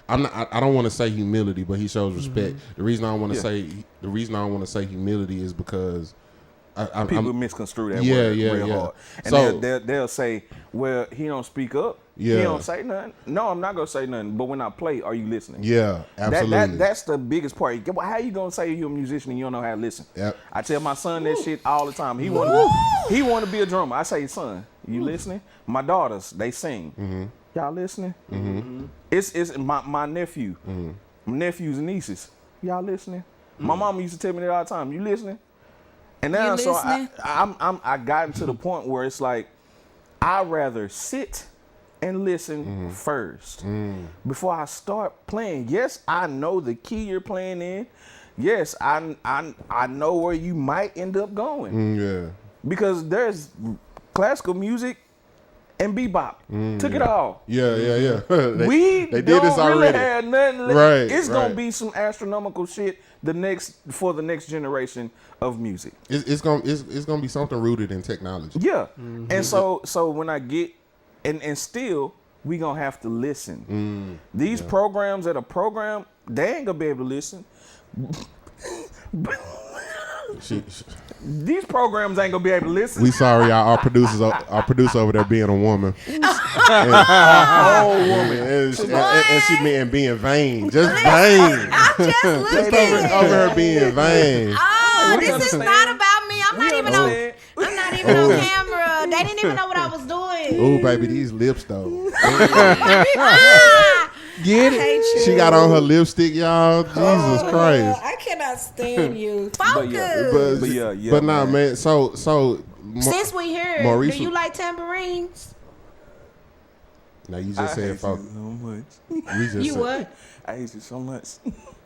I don't want to say humility, but he shows respect. The reason I want to say humility is because people misconstrue that word real hard. And so they'll say, well, he don't speak up. Yeah. He don't say nothing. No, I'm not gonna say nothing. But when I play, are you listening? Yeah, absolutely. That's the biggest part. How you gonna say you're a musician and you don't know how to listen? Yep. I tell my son that shit all the time. He want to be a drummer. I say, son, you listening? My daughters, they sing. Y'all listening? It's my nephew, my nephews and nieces. Y'all listening? My mama used to tell me that all the time. You listening? And now, so I gotten to the point where it's like I'd rather sit and listen first before I start playing. Yes, I know the key you're playing in. Yes, I know where you might end up going. Yeah. Because there's classical music and bebop. Took it all. Yeah. they We did don't this really already. have nothing. Right, It's gonna right. be some astronomical shit for the next generation of music. It's gonna be something rooted in technology. Yeah. And so when I get and still we gonna have to listen. These programs that are programmed, they ain't gonna be able to listen. These programs ain't gonna be able to listen. We sorry, our producer over there being a woman. And she meant being vain, just vain. I'm just looking. Over her being vain. Oh, this is not about me. I'm not even on camera. They didn't even know what I was doing. Ooh, baby, these lips though. Get I it? hate you. She got on her lipstick, y'all. Jesus Christ. I cannot stand you. Focus. But nah, man. So Since we here, Maurice, do you like tambourines? now you just said, so folks. much. We just You said, what? I hate you so much.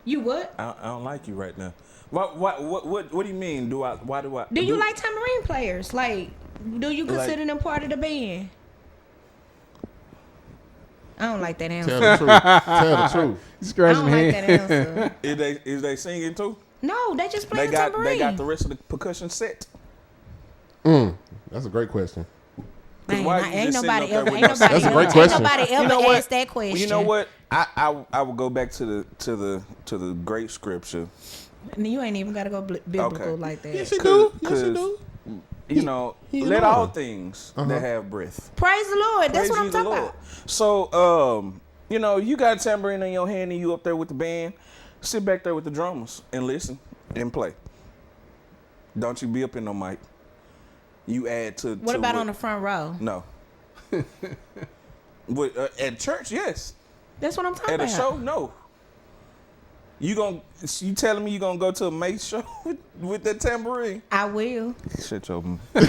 You what? I don't like you right now. What do you mean? Why do I? Do you like tambourine players? Like, do you consider them part of the band? I don't like that answer. Tell the truth. Tell the truth. I Scratching don't like hand. that answer. Is they singing too? No, they just play the They tambourine. got the rest of the percussion set. That's a great question. Ain't nobody ever. That's a great question. Ain't nobody ever what? asked that question. You know what? I would go back to the great scripture. You ain't even got to go biblical like that. Yes, you do. Yes, you do. You know, let all things that have breath. Praise the Lord. That's Praise what I'm ye the talking Lord. about. So, you know, you got a tambourine in your hand and you up there with the band. Sit back there with the drummers and listen and play. Don't you be up in no mic. You add to. What about on the front row? No. At church, yes. That's what I'm talking At about. a show, no. You telling me you gonna go to a Mace show with that tambourine? I will. Shut your mouth. They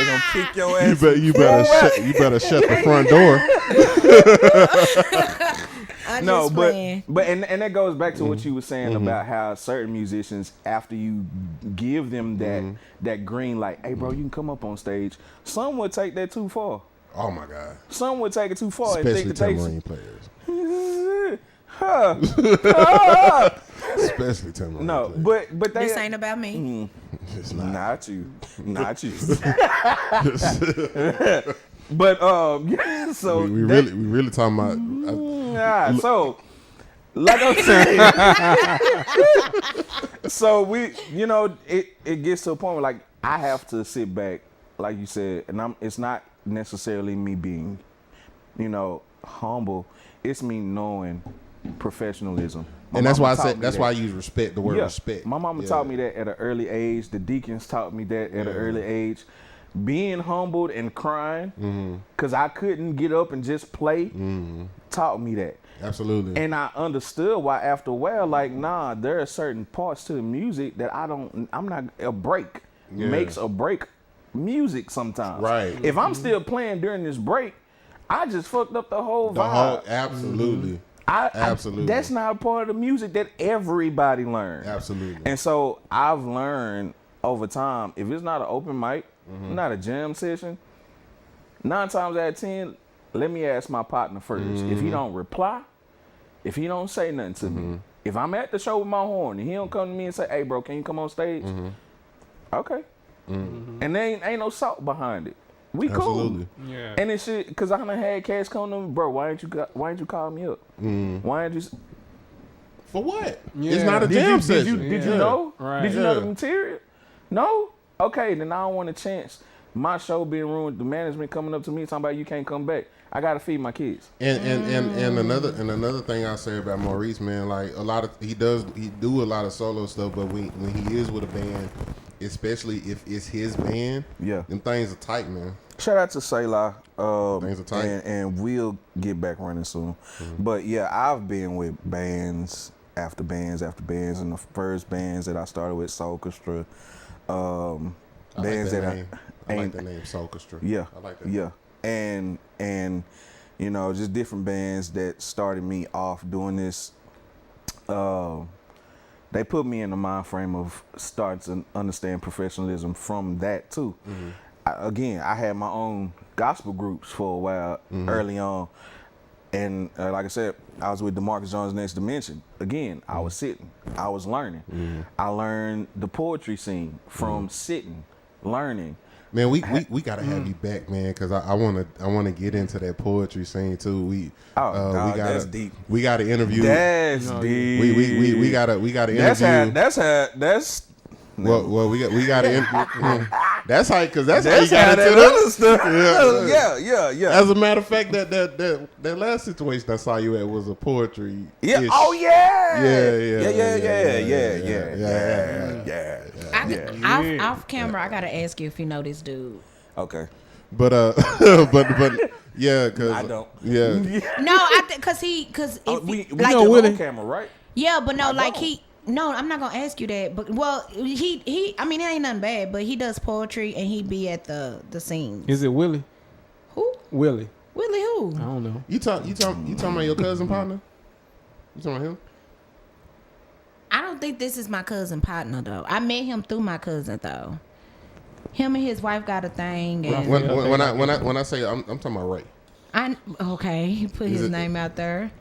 gonna kick your ass. You better shut the front door. No, but that goes back to what you were saying about how certain musicians, after you give them that green light, hey bro, you can come up on stage. Some would take that too far. Oh my God. Some would take it too far Especially and think tambourine players. Especially tambourine No, players. but they This ain't about me. It's not. not you. But yeah, so we really talking about. so like I'm saying, so we, you know, it gets to a point where like I have to sit back, like you said, and it's not necessarily me being, you know, humble. It's me knowing professionalism. And that's why I said why you respect the word respect. My mama taught me that at an early age. The deacons taught me that at an early age. Being humbled and crying because I couldn't get up and just play taught me that. Absolutely. And I understood why after a while, like, nah, there are certain parts to the music that I'm not a break. Makes or break music sometimes. Right. If I'm still playing during this break, I just fucked up the whole vibe. Absolutely. Absolutely. That's not a part of the music that everybody learns. Absolutely. And so I've learned over time, if it's not an open mic, not a jam session, 9 times out of 10, let me ask my partner first. If he don't reply, if he don't say nothing to me, if I'm at the show with my horn and he don't come to me and say, hey bro, can you come on stage? Okay. And there ain't no salt behind it. We Absolutely. cool. Yeah. And it's shit, cause I done had cats come to me, bro, why ain't you call me up? Why ain't you For what? Yeah. It's not a jam session. Did you know? Right. Did you know the material? No? Okay, then I don't want a chance. My show being ruined, the management coming up to me talking about you can't come back. I gotta feed my kids. And another thing I say about Maurice, man, like he do a lot of solo stuff, but when he is with a band, especially if it's his band, them things are tight, man. Shout out to Selah. Things are tight. And we'll get back running soon. But yeah, I've been with bands after bands after bands, and the first bands that I started with, Soulchestra. Bands I I like the name Soulchestra. Yeah, I like that. Yeah, and you know, just different bands that started me off doing this. They put me in the mind frame of starting to understand professionalism from that too. I had my own gospel groups for a while early on. And like I said, I was with DeMarcus Jones' Next Dimension. Again, I was sitting. I was learning. I learned the poetry scene from sitting, learning. Man, we gotta have you back, man, because I wanna get into that poetry scene too. We that's deep. We gotta interview. That's deep. We gotta interview. That's Well, we got to. That's how you got that into other stuff. Yeah. As a matter of fact, that last situation I saw you at was a poetry. Yeah. Oh yeah. Off camera, I gotta ask you if you know this dude. Okay. But yeah, cause I don't. Yeah. No, because we like know Willie on camera, right? Yeah, but no, like he. No, I'm not gonna ask you that. But he. I mean, it ain't nothing bad. But he does poetry and he be at the scene. Is it Willie? Who? Willie. Willie who? I don't know. You talking about your cousin partner? You talking about him? I don't think this is my cousin partner though. I met him through my cousin though. Him and his wife got a thing. And When I say I'm talking about Ray. He put his name out there.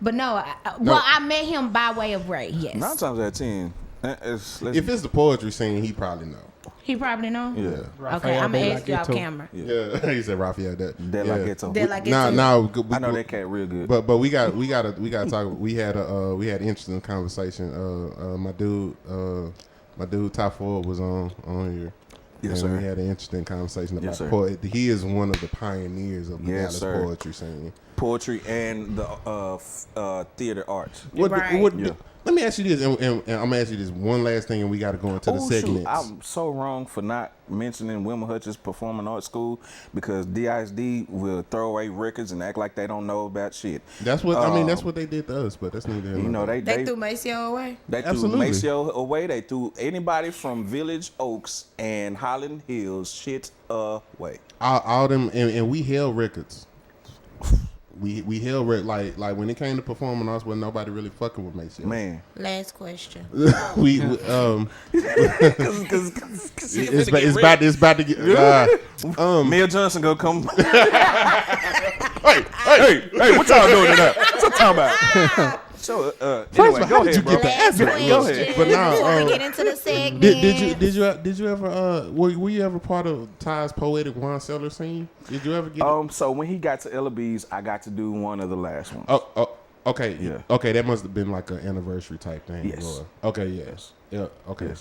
But no, I met him by way of Ray. Yes. 9 times out of 10, if it's the poetry scene, he probably know. He probably know. Yeah. Okay, I'm gonna ask you off camera. Yeah, he said Raphael. De La Ghetto. I know that cat real good. But we gotta talk. We had an interesting conversation. My dude Top Ford was on here. Yes, and sir. We had an interesting conversation about poetry. He is one of the pioneers of the Dallas poetry scene. Poetry and the theater arts. Let me ask you this, and I'm gonna ask you this one last thing, and we got to go into the segments. I'm so wrong for not mentioning Wilma Hutchins Performing Arts School because DISD will throw away records and act like they don't know about shit. That's what I mean. That's what they did to us, but that's neither. You know, they threw Maceo away. They threw Maceo away. They threw anybody from Village Oaks and Highland Hills shit away. All them, and we held records. We held like when it came to performing arts, when nobody really fucking with Maceo. Man. Last question. It's about to get. Mel Johnson gonna come. hey, what y'all doing tonight? What y'all talking about? So, anyway, go ahead, bro. Go ahead. But now, before we get into the segment, did you ever were you ever part of Ty's poetic wine cellar scene? Did you ever get? So when he got to Ellaby's, I got to do one of the last ones. Oh, okay, yeah, okay. That must have been like an anniversary type thing. Yes. Okay. Yes. Yeah. Okay.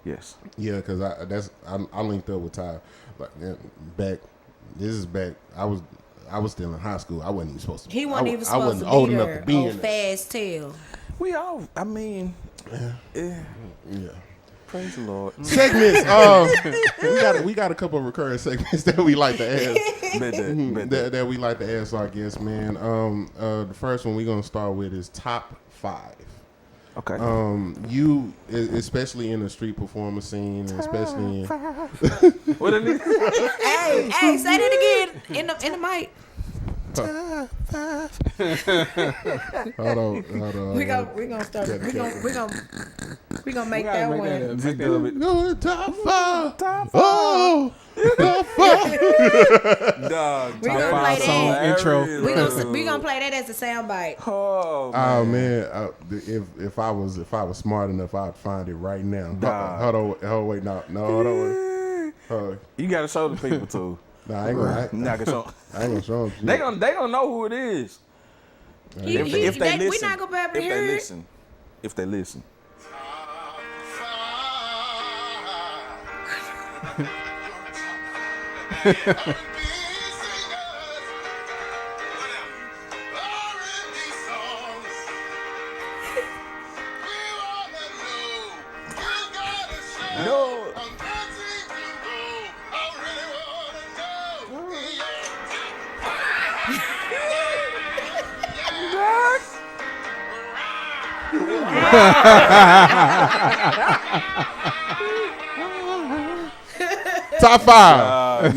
Yes. Yeah, because I linked up with Ty back. This is back. I was still in high school. I wasn't even supposed to. He wasn't even supposed to be old there. Enough to be in Fast tail. We all. I mean. Yeah. Praise the Lord. Segments. We got a couple of recurring segments that we like to ask. that we like to ask our guests, man. The first one we're gonna start with is top 5. Okay. You, especially in the street performer scene, especially in. What did he? Hey, say that again in the mic. Hold on. We gonna start. We gonna make that one. Go top 5. Top 5. Oh, top 5. Dog. We gonna play song that intro. We gonna play that as a soundbite. Oh man. If I was smart enough, I'd find it right now. Hold on. Wait. No. Hold on. You gotta show the people too. Nah, I ain't gonna show them. They gonna know who it is. If they listen. We not gonna be able to hear it. If they listen. No. Top 5.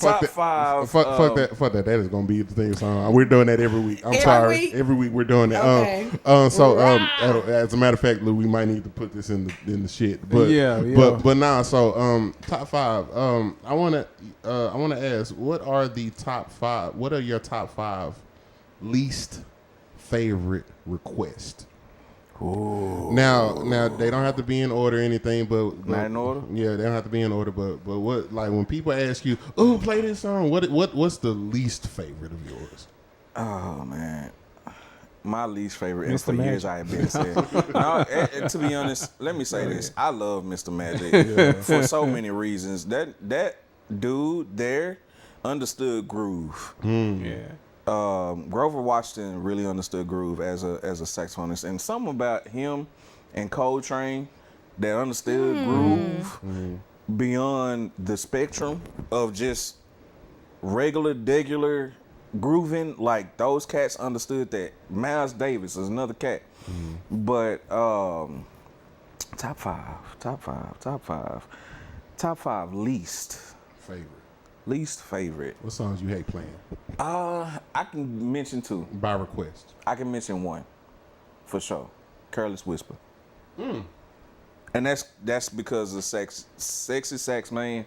Top five. Fuck that. That is gonna be the theme song. We're doing that every week. I'm sorry. Week? Every week we're doing that. Okay. As a matter of fact, Lou, we might need to put this in the shit. But Yeah. but nah. So top five. I wanna ask, what are the top five? What are your top five least favorite requests? Ooh. Now they don't have to be in order or anything, but Not in order? Yeah, they don't have to be in order. But what, like, when people ask you, "Oh, play this song," what's the least favorite of yours? Oh man, my least favorite. And Mr. for Magic. years I have been saying. No, and to be honest, let me say this: I love Mr. Magic for so many reasons. That dude there understood groove. Yeah. Grover Washington really understood groove as a saxophonist, and something about him and Coltrane that understood groove beyond the spectrum of just regular grooving. Like, those cats understood that. Miles Davis is another cat, but top five least favorite. What songs you hate playing? I can mention two. By request. I can mention one, for sure. Careless Whisper. And that's because of sexy sax man,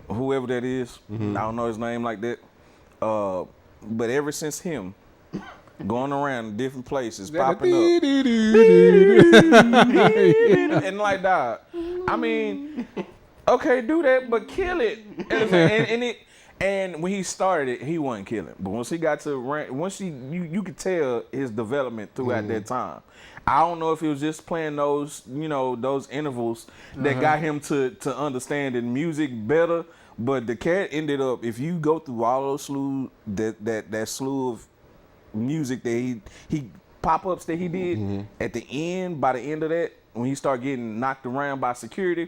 whoever that is. I don't know his name like that. But ever since him, going around different places, popping up, and like that. I mean, okay, do that, but kill it. And when he started it, he wasn't killing. But once he got to you could tell his development throughout that time. I don't know if he was just playing those intervals that got him to understand the music better. But the cat ended up, if you go through all those slew of music that he pop-ups that he did, at the end, by the end of that, when he started getting knocked around by security,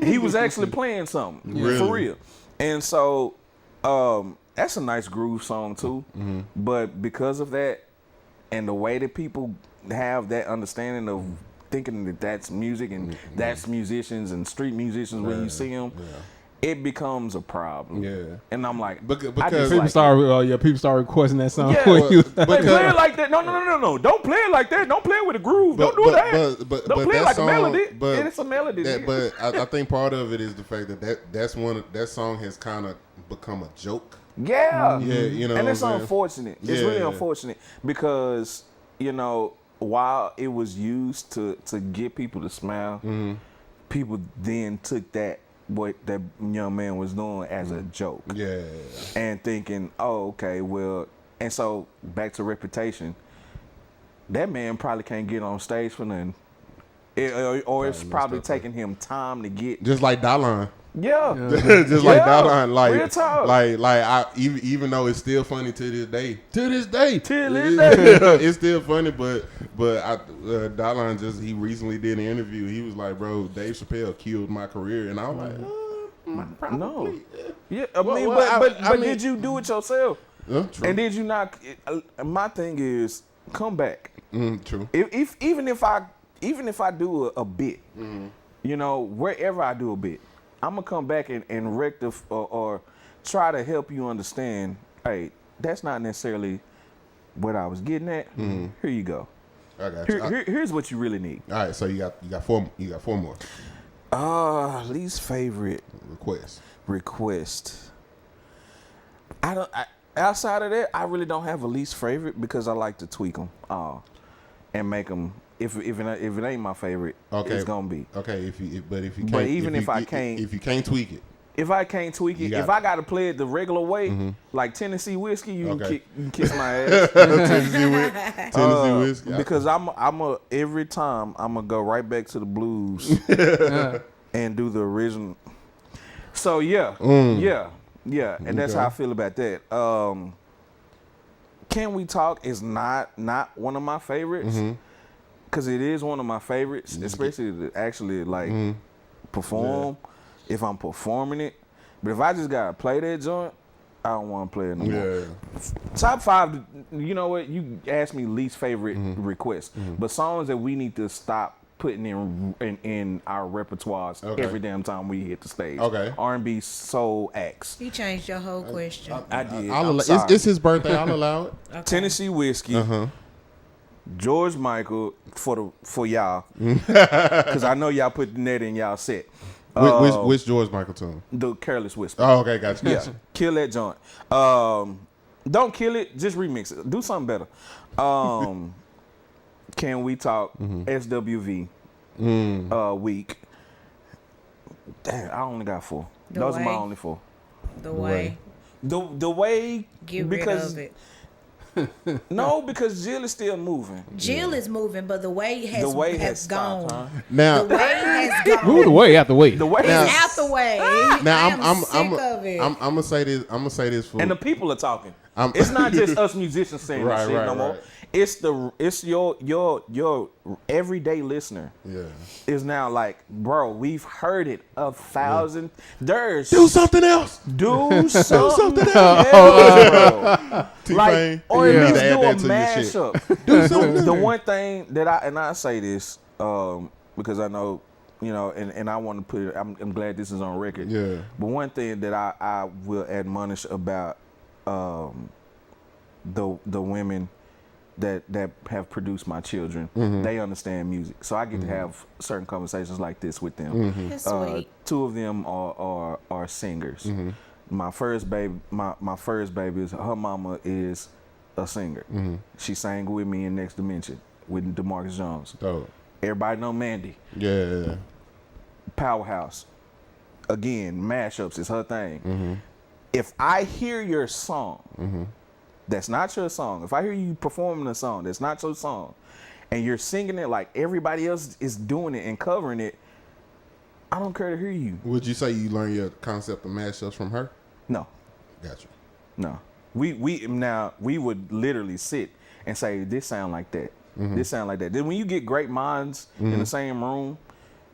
he was actually playing something for real. And so that's a nice groove song too. But because of that and the way that people have that understanding of thinking that that's music and that's musicians and street musicians when you see them, it becomes a problem. Yeah. And I'm like, because people start requesting that song. Yeah, play it like that. No. Don't play it like that. Don't play it with a groove. Don't do that. Don't play it like a melody. It's a melody. But I think part of it is the fact that song has kind of become a joke. Yeah. Yeah, you know. And it's unfortunate. It's really unfortunate because, while it was used to get people to smile, people then took what that young man was doing as a joke. Yeah. And thinking, oh, okay, well, and so back to Reputation, that man probably can't get on stage for nothing. Or it's probably taking him time to get. Just like Dallon. Yeah. Just like Dallon. Real talk. Like even though it's still funny to this day. It's still funny, but Dallon he recently did an interview. He was like, bro, Dave Chappelle killed my career. And I was like, probably. No. Yeah, but did you do it yourself? True. And did you not? My thing is, come back. True. Even if I do a bit, wherever I do a bit, I'm gonna come back and rectify or try to help you understand. Hey, that's not necessarily what I was getting at. Here you go. I got you. Here's what you really need. All right, so you got four more. Least favorite request. Outside of that, I really don't have a least favorite because I like to tweak them and make them. If it ain't my favorite, it's gonna be okay. If you can't tweak it, if I can't tweak it, if I gotta play it the regular way, like Tennessee whiskey, you can kiss my ass. Tennessee whiskey, because I'm every time I'm gonna go right back to the blues and do the original. So yeah, and that's how I feel about that. Can We Talk is not one of my favorites. Because it is one of my favorites, especially to actually perform if I'm performing it. But if I just gotta play that joint, I don't want to play it no more. Top five, you know what? You asked me least favorite requests, but songs that we need to stop putting in our repertoires every damn time we hit the stage. Okay. R&B soul acts. You changed your whole question. I did. It's his birthday. I'll allow it. Okay. Tennessee Whiskey. George Michael for y'all, because I know y'all put the net in y'all set. Which George Michael tune? The Careless Whisper. Oh, okay, gotcha. Yeah, kill that joint. Don't kill it, just remix it. Do something better. Can we talk SWV week? Damn, I only got 4. Those are my only 4. The way. The way. Get rid of it. No, because Jill is still moving. Jill is moving, but the way has gone. Stopped, huh? Now The way has gone. Move the way out the way. The way It's out the way. Now I'm sick of it. I'm gonna say this. I'm gonna say this for and the people are talking. It's not just us musicians saying that shit no more. Right. It's your everyday listener. Yeah. Is now like, bro, we've heard it 1,000. There's Do something else. do something else. else, bro. Like, T-Pain. or at Yeah. least Add do a that to your shit. mashup. Do something. The one thing that I say this because I know, and I want to put it. I'm glad this is on record. Yeah. But one thing that I will admonish about the women that have produced my children, they understand music, so I get to have certain conversations like this with them. That's sweet. 2 of them are singers. My first baby, my first baby, her mama is a singer. She sang with me in Next Dimension with DeMarcus Jones. Dope. Everybody know Mandy. Yeah. Powerhouse. Again, mashups is her thing. If I hear your song, that's not your song. If I hear you performing a song that's not your song, and you're singing it like everybody else is doing it and covering it, I don't care to hear you. Would you say you learned your concept of mashups from her? No. Gotcha. No. We would literally sit and say, this sound like that. This sound like that. Then when you get great minds in the same room,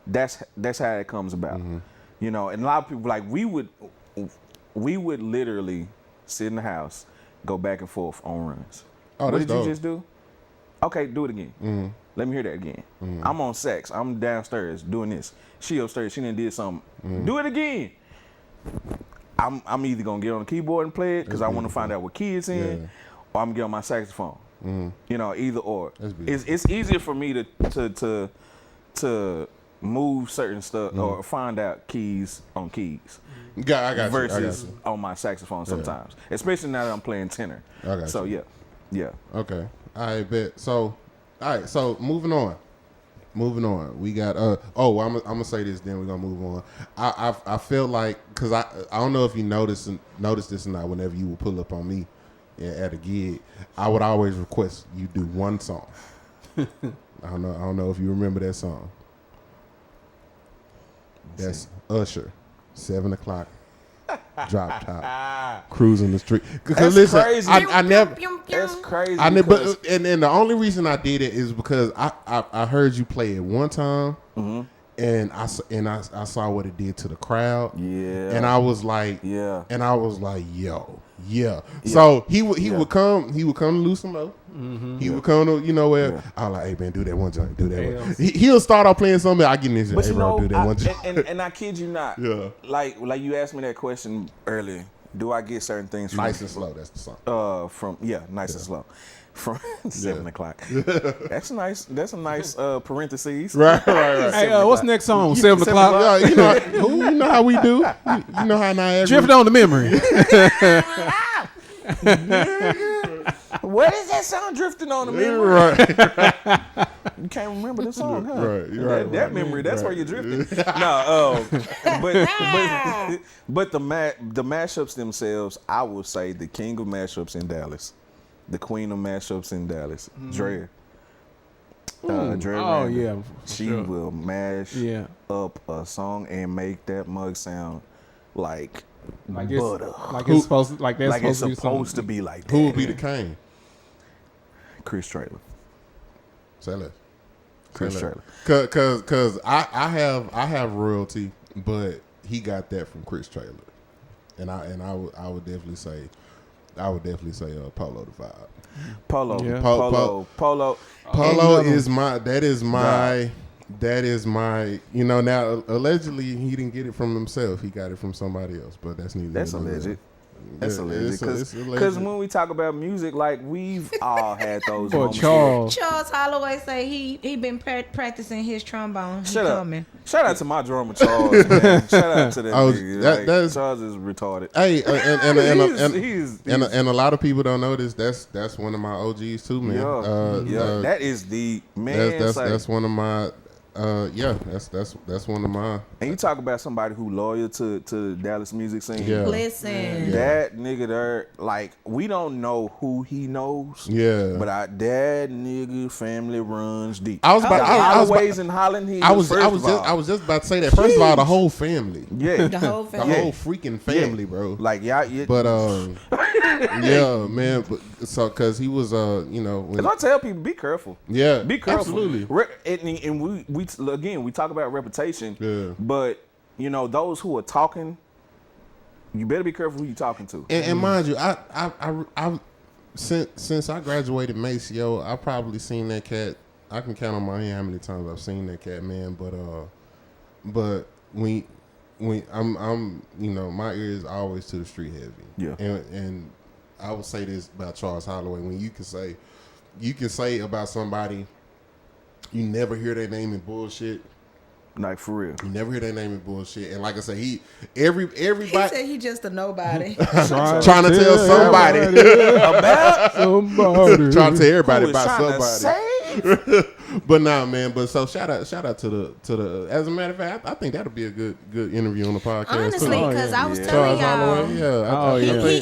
that's how it comes about. And a lot of people, like, we would literally sit in the house, go back and forth on runs. Oh, what that's did dope. you just do? Okay, do it again. Let me hear that again. I'm on sax. I'm downstairs doing this. She upstairs. She done did something. Do it again. I'm either gonna get on the keyboard and play it because I want to find out what key it's in, or I'm gonna get on my saxophone. Either or. It's easier for me to move certain stuff or find out keys on keys. I got versus you. on my saxophone sometimes, especially now that I'm playing tenor. So yeah. Okay, I bet. So, all right. So moving on. We got. I'm gonna say this. Then we're gonna move on. I feel like because I don't know if you noticed this or not. Whenever you would pull up on me at a gig, I would always request you do one song. I don't know if you remember that song. That's Usher. 7 o'clock, drop top, cruising the street. That's listen, crazy. I never. That's crazy. But the only reason I did it is because I heard you play it one time, and I saw what it did to the crowd. Yeah. And I was like, yo. So he would come to Lose Some Low. He would come to, I was like, hey man, do that one joint, do that one. He'll start off playing something, I get in this, hey bro, do that one joint. And I kid you not, like you asked me that question earlier. Do I get certain things from Nice and Slow? That's the song. Nice and Slow. From 7 o'clock. That's nice. That's a nice parentheses. Right. Hey, what's the next song? 7 o'clock. You know how we do. You know how Niagara. Drift on the memory. What is that song drifting on the memory? Right. You can't remember the song, huh? Right. That memory, that's where you're drifting. But the mashups themselves, I would say the king of mashups in Dallas, the queen of mashups in Dallas, Drea. Drea she will mash up a song and make that mug sound like butter. It's supposed to be like that. Who would be the king? Chris Trailer. Say that. Chris Trailer. Cause I have royalty, but he got that from Chris Trailer, and I would definitely say Polo the Vibe. Polo. Polo is my That is my, now allegedly he didn't get it from himself. He got it from somebody else, but that's neither. That's alleged. That's alleged. It's Because when we talk about music, like we've all had those Or moments. Charles Holloway say he been practicing his trombone. Shut up. Shout out to my drummer Charles. Man. Shout out to that nigga. Like, Charles is retarded. Hey, and a lot of people don't know this. That's one of my OGs too, man. That is the man. That's one of my. That's one of mine. And you talk about somebody who loyal to the Dallas music scene. Yeah. Listen, that nigga there, like we don't know who he knows. Yeah, but that nigga family runs deep. I was about. Holloways in Holland. I was just about to say that. First of all, the whole family. Yeah, the whole family. The whole freaking family, bro. Like yeah. But yeah, man. But so because he was when I tell people be careful. Yeah, be careful. Absolutely. And we talk about reputation. Yeah. But those who are talking, you better be careful who you talking to. And mind you, I since I graduated Maceo, I probably seen that cat. I can count on my hand how many times I've seen that cat, man. But when I'm my ear is always to the street heavy. Yeah. And I will say this about Charles Holloway: when you can say about somebody, you never hear their name in bullshit. Like for real, you never hear their name in bullshit. And like I said, everybody. He said he just a nobody. trying to tell somebody about somebody. Trying to tell everybody about somebody. Save. But nah, man. But so shout out to the. As a matter of fact, I think that'll be a good interview on the podcast. Honestly, because I was telling y'all,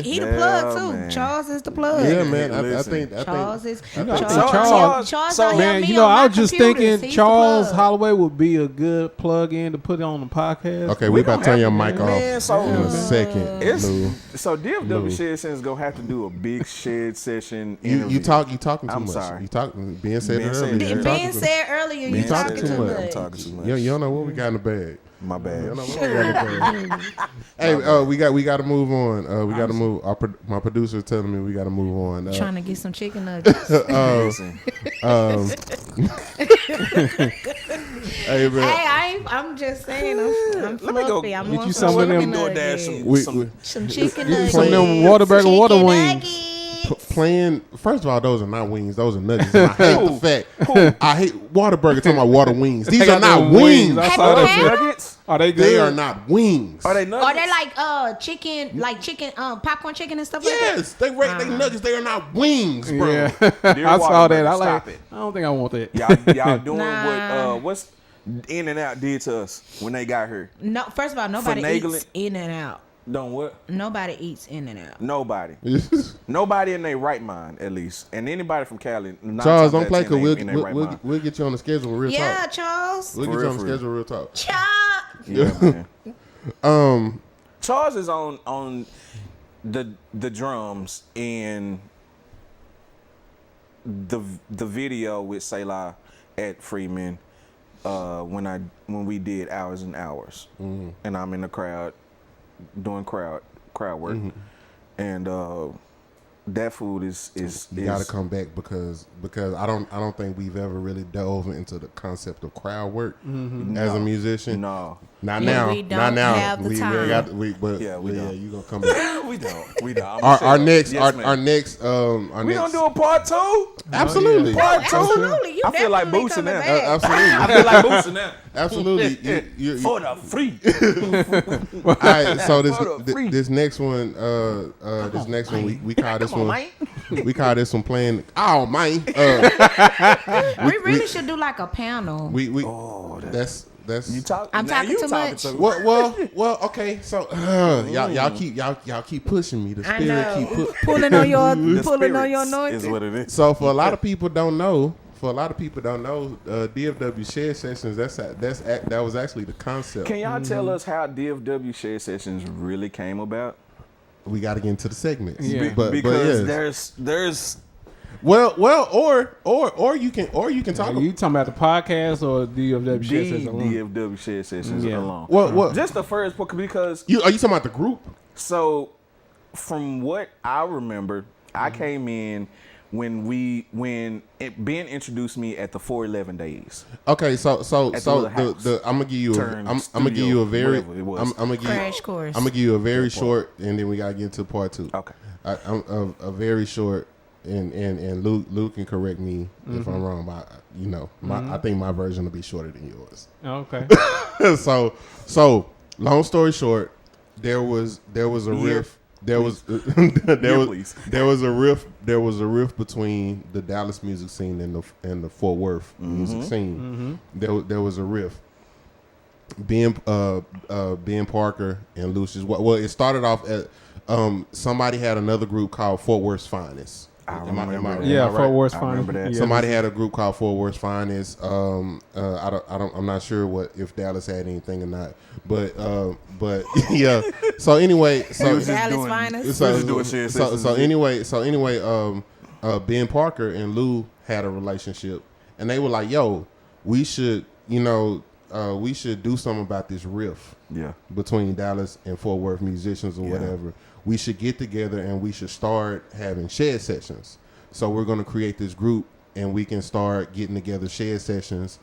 he the plug too. Man. Charles is the plug. Yeah, man. I think Charles is. Charles. So man, I was just thinking Charles Holloway would be a good plug in to put on the podcast. Okay, we about to turn your mic off in a second. So DFW Shed Sessions gonna have to do a big shed session. You talking too much. I'm sorry. You talking. Being said earlier. Ben said earlier you talking too much. I'm talking too much. You don't know what we got in the bag. My bad. You don't know what we got in the bag. Hey, we got to move on. We got to move. My producer telling me we got to move on. Trying to get some chicken nuggets. Hey, man. I'm just saying. I'm fluffy. Let me go I'm get you some of them. Some chicken nuggets. Some of them Whataburger water wings. Playing, first of all, those are not wings, those are nuggets. And I hate the fact. I hate Whataburger talking about water wings. These are not wings. I saw that nuggets. Are they good? They are not wings. Are they nuggets? Are they like chicken, popcorn chicken and stuff like that? Yes, they nuggets. They are not wings, bro. Yeah. I saw that. Stop it. I don't think I want that. Y'all doing what's In and Out did to us when they got here. No, first of all, nobody eats In and Out. Don't what? Nobody eats In and Out. Nobody. Nobody in their right mind, at least. And anybody from Cali. Charles, don't play, because we'll get you on the schedule real talk. Yeah, Charles. We'll get you on the schedule real talk. Charles. Yeah, man. Charles is on the drums in the video with Selah at Freeman when we did Hours and Hours. Mm-hmm. And I'm in the crowd doing crowd work. Mm-hmm. And that food is you gotta come back because I don't think we've ever really dove into the concept of crowd work as a musician. No. Not now. We don't have the time. We don't. You gonna come back. We don't. Our next. We gonna do a part 2. Absolutely. Part 2. Absolutely. You I feel like definitely boosting coming that. back. Absolutely. I feel like boosting that. Absolutely. You, for the free. All right. So this next one, we call this one. We call this one playing. Oh man. We really should do like a panel. That's you talk. I'm talking too much. Well. Okay. So y'all keep pushing me. The spirit keep pulling on your noise. Is what it is. So for a lot of people don't know. DFW Shed Sessions. That was actually the concept. Can y'all tell us how DFW Shed Sessions really came about? We got to get into the segments. Yeah. Because there's. Or you can talk. You talking about the podcast or DFW Shed Sessions alone? DFW Shed Sessions alone. Well, just the first book, because are you talking about the group? So, from what I remember, I came in when Ben introduced me at the 411 days. Okay, so At the little house. I'm gonna give you Turned I'm gonna give you a very whatever it was. I'm gonna give you Crash course. I'm gonna give you a very short, and then we gotta get into part 2. Okay. I'm a very short, and Luke can correct me if I'm wrong, but I think my version will be shorter than yours. Okay. So long story short, there was a riff. There was a riff between the Dallas music scene and the Fort Worth music scene. There was a riff. Ben Parker and Lucius. Well, it started off at somebody had another group called Fort Worth's Finest. Fort Worth's I remember that. Finest. Somebody had a group called Fort Worth's Finest. I'm not sure if Dallas had anything or not, but yeah. So anyway, Dallas Finest. Anyway, Ben Parker and Lou had a relationship, and they were like, "Yo, we should do something about this riff between Dallas and Fort Worth musicians or whatever. We should get together and we should start having shed sessions. So we're going to create this group and we can start getting together shed sessions.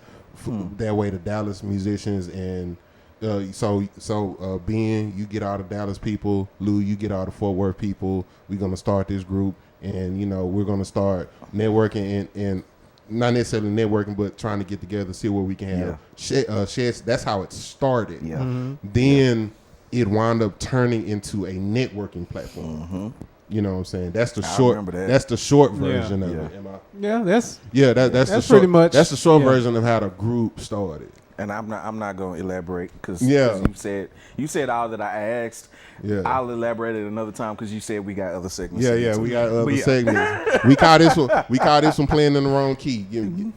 That way the Dallas musicians and so Ben, you get all the Dallas people. Lou, you get all the Fort Worth people. We're going to start this group and, we're going to start networking and not necessarily networking, but trying to get together, see where we can have sheds. That's how it started. Then it wound up turning into a networking platform. You know what I'm saying? That's the short. That's the short version of it. That's the pretty much. That's the short version of how the group started. And I'm not going to elaborate because you said all that I asked. I'll elaborate it another time because you said we got other segments. We got other segments. We call this one playing in the wrong key.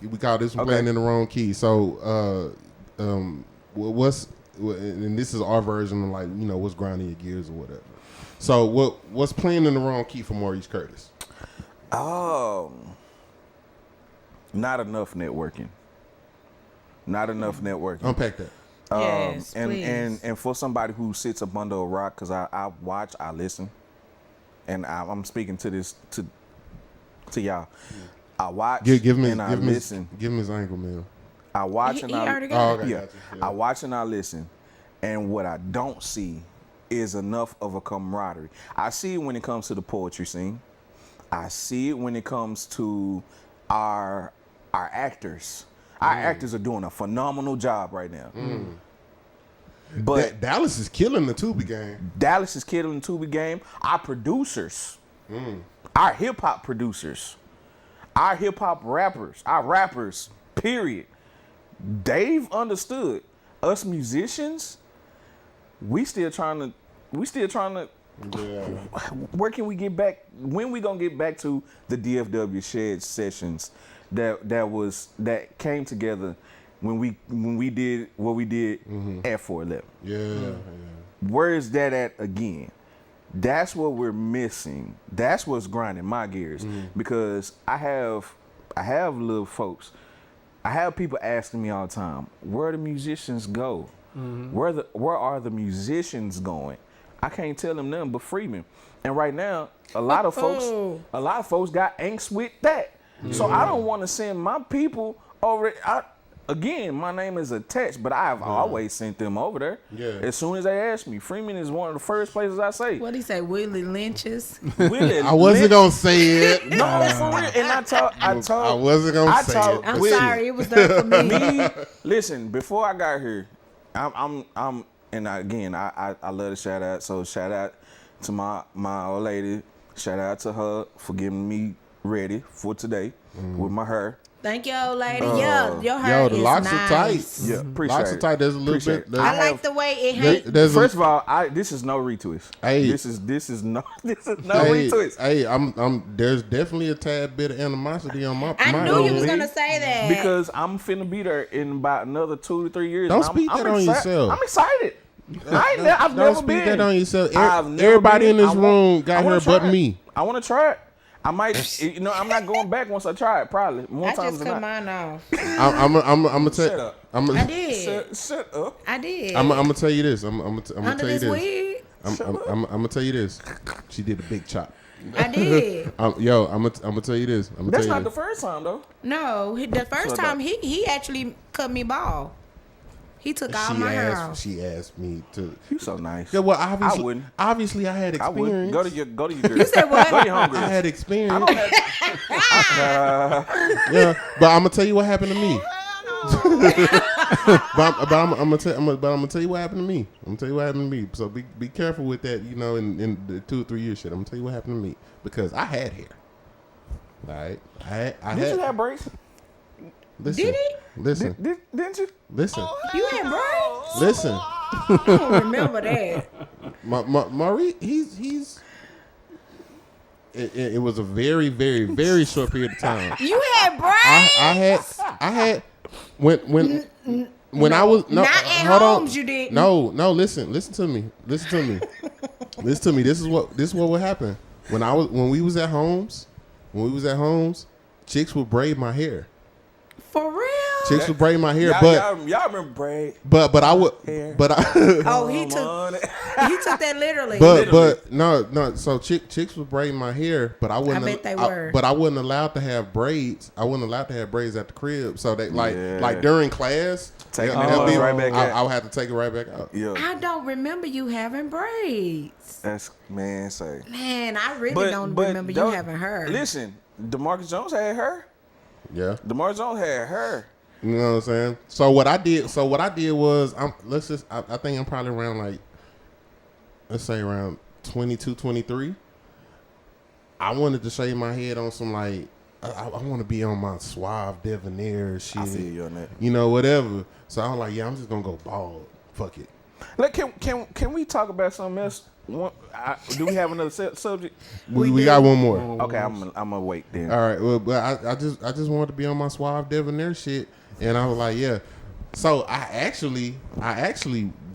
We call this one playing in the wrong key. So and this is our version of what's grinding your gears or whatever. So what's playing in the wrong key for Maurice Curtis? Not enough networking. Not enough networking. Unpack that. Yes, please. And for somebody who sits up under a rock, because I watch, I listen, and I'm speaking to this to y'all. I watch and I listen. Give him his angle, man. I watch and I I watch and I listen, and what I don't see is enough of a camaraderie. I see it when it comes to the poetry scene. I see it when it comes to our actors. Our actors are doing a phenomenal job right now. But Dallas is killing the Tubi game. Dallas is killing the Tubi game. Our producers, our hip hop producers, our hip hop rappers, our rappers, period. They've understood. Us musicians, we still trying to. Where can we get back? When we gonna get back to the DFW shed sessions that came together when we did what we did at 411? Where is that at again? That's what we're missing. That's what's grinding my gears because I have little folks. I have people asking me all the time, where the musicians go? Where are the musicians going? I can't tell them nothing but Freeman. And right now, a lot of folks got angst with that. So I don't want to send my people over there. Again, my name is attached, but I've always sent them over there. As soon as they ask me, Freeman is one of the first places I say. What did he say? Willie Lynch's? I wasn't gonna say it. No, for real. And I wasn't gonna say it. I'm sorry, it was done for me. Listen, before I got here, I'm and again, I love to shout out. So shout out to my old lady. Shout out to her for getting me ready for today with my hair. Thank you, old lady. Your hair the is locks nice. are tight. Yeah, appreciate locks are tight. There's a little bit. I like the way it hangs. First of all, this is no retwist. This is no retwist. Hey, I'm there's definitely a tad bit of animosity on my. I knew you was gonna say that because I'm finna be there in about another 2 to 3 years. Don't speak that on yourself. I'm excited. I've Don't never speak been. that on yourself. Everybody in this room got here but me. I want to try it. I might, I'm not going back once I try it. Probably more times than not. I just cut mine off. I'm gonna tell. Shut up. I did. Shut up. I did. I'm gonna tell you this. I'm gonna Under tell you this this. wig. I'm gonna tell you this. She did a big chop. I did. I'm gonna tell you this. That's not the first time though. No, the first time he actually cut me bald. He took all my hair off. She asked me to. You so nice. Yeah, well, I wouldn't. Obviously, I had I experience. wouldn't. Go to your girl. You said what? Go to your homegirl. I had experience. I don't have. Yeah, but I'm gonna tell you what happened to me. but I'm gonna tell you what happened to me. I'm gonna tell you what happened to me. So be careful with that. You know, in the 2 or 3 year shit. I'm gonna tell you what happened to me because I had hair. All right, Did you have braids? Listen, Did he? Listen, Didn't you? listen, You had braids? listen. I don't remember that. Maurice, he's. It was a very, very, very short period of time. You had braids? I had when I was not at hold homes on. you didn't. No, listen to me. This is what would happen. When we was at homes, chicks would braid my hair. For real? Chicks would braid my hair, y'all remember braid? but I would Hair. but I Oh, he took that literally. But no. So chicks would braid my hair, but I wouldn't. I bet they were. But I wasn't allowed to have braids. I wasn't allowed to have braids at the crib. So they like during class, Take they'll it be- right back out. I would have to take it right back out. Yeah. I don't remember you having braids. That's say. Man, I really don't remember you having hair. Listen, DeMarcus Jones had her. Yeah, DeMarcus Jones had her. you know what I'm saying. So what I did was I think I'm probably around like let's say around 22, 23. I wanted to shave my head on some like I want to be on my suave debonair shit. I feel you on that. You know, whatever. So I was like, yeah, I'm just gonna go bald. Fuck it. Like, can we talk about something else? Do we have another subject? We got one more. Okay, I'm gonna wait then. All right. Well, but I just wanted to be on my suave debonair shit, and I was like, yeah. So I actually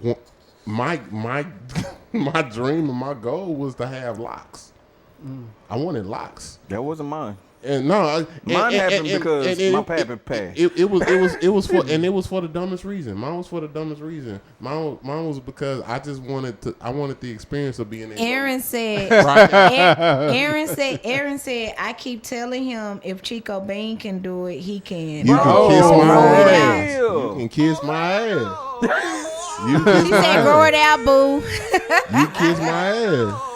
want my my dream and my goal was to have locks. I wanted locks. That wasn't mine. And no, Mine happened because my pappy passed. It was for and it was for the dumbest reason. Mine was for the dumbest reason. Mine was because I just wanted the experience of being in. Aaron said, Aaron said, I keep telling him if Chico Bean can do it, he can. You can kiss my grow it ass. out. You can kiss my ass. You She said, grow it out, boo. You kiss my ass.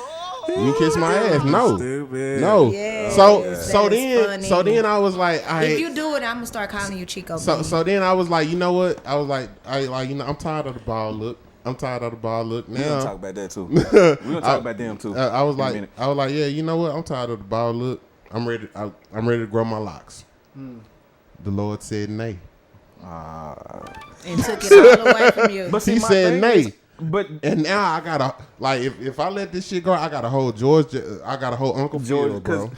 You kiss my ass. No. Stupid. No. Yes, so that is funny. then I was like, If you do it, I'm gonna start calling you Chico Bean. so then I was like, you know what? I was like, I'm tired of the bald look. I'm tired of the bald look. We're gonna Now talk about that too. We're gonna talk about them too. I was like, yeah, you know what? I'm tired of the bald look. I'm ready to grow my locks. The Lord said nay. And took it all away from you. But see, He my said thing nay. is- But And now I gotta if I let this shit go, I gotta hold Georgia. I gotta hold Uncle Phil, bro.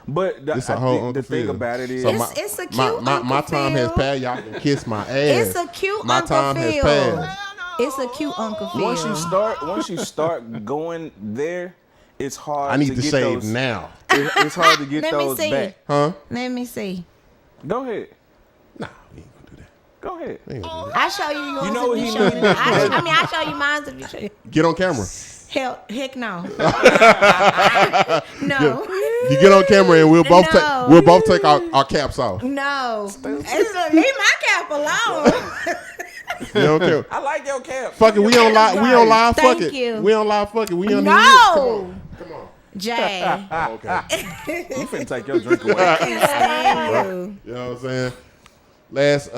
But It's a whole the Uncle thing Phil. about it is, So It's a cute my Uncle time has Phil. passed. Y'all can kiss my ass. It's a cute My Uncle time has Phil. passed. It's a cute Uncle Phil. once you start going there, it's hard. I need to get shave those, now. It's hard to get Let me those see. back. Huh? Let me see. Go ahead. Nah, we ain't gonna do that. Go ahead. We ain't gonna do I show you yours. You know if what you he show knew? me. I show you mine if you show. that. Get on camera. Heck no. No. You get on camera and we'll both No. take our caps off. No. Leave my cap alone. You don't care. I like your cap. Fuck it, we on live. We on live. Fuck Thank it. you. We on live. Fuck it. We on No. Come on. Jay. Okay. You finna take your drink away. Thank you. You know what I'm saying? Last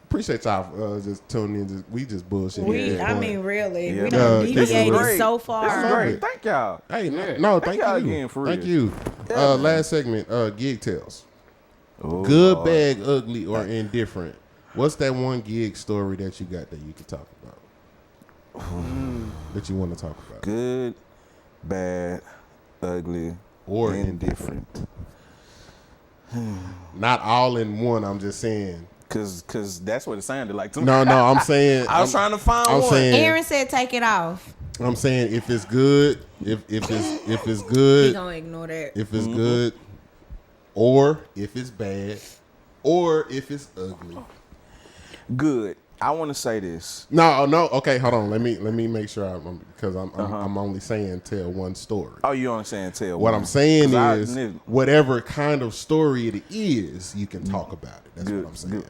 appreciate y'all just tuning in. We just bullshit. I mean, really. Yeah. We done this is deviated great. so This is far. great. Thank y'all. Hey, no, thank y'all you. again, for Thank real. you. Yeah. Last segment, gig tales. Oh, Good, Lord. bad, ugly, or indifferent. What's that one gig story that you got that you can talk about? That you want to talk about? Good, bad, ugly, Or indifferent. Not all in one, I'm just saying. Cause that's what it sounded like to me. No, I'm saying. I was trying to find I'm one. saying. Aaron said take it off. I'm saying if it's good, if it's He good, gonna ignore that. if it's good, or if it's bad, or if it's ugly. Good. I want to say this. No. Okay, hold on. Let me make sure because I'm only saying tell one story. Oh, you only saying tell what one. I'm saying is whatever kind of story it is, you can talk about it. That's what I'm saying.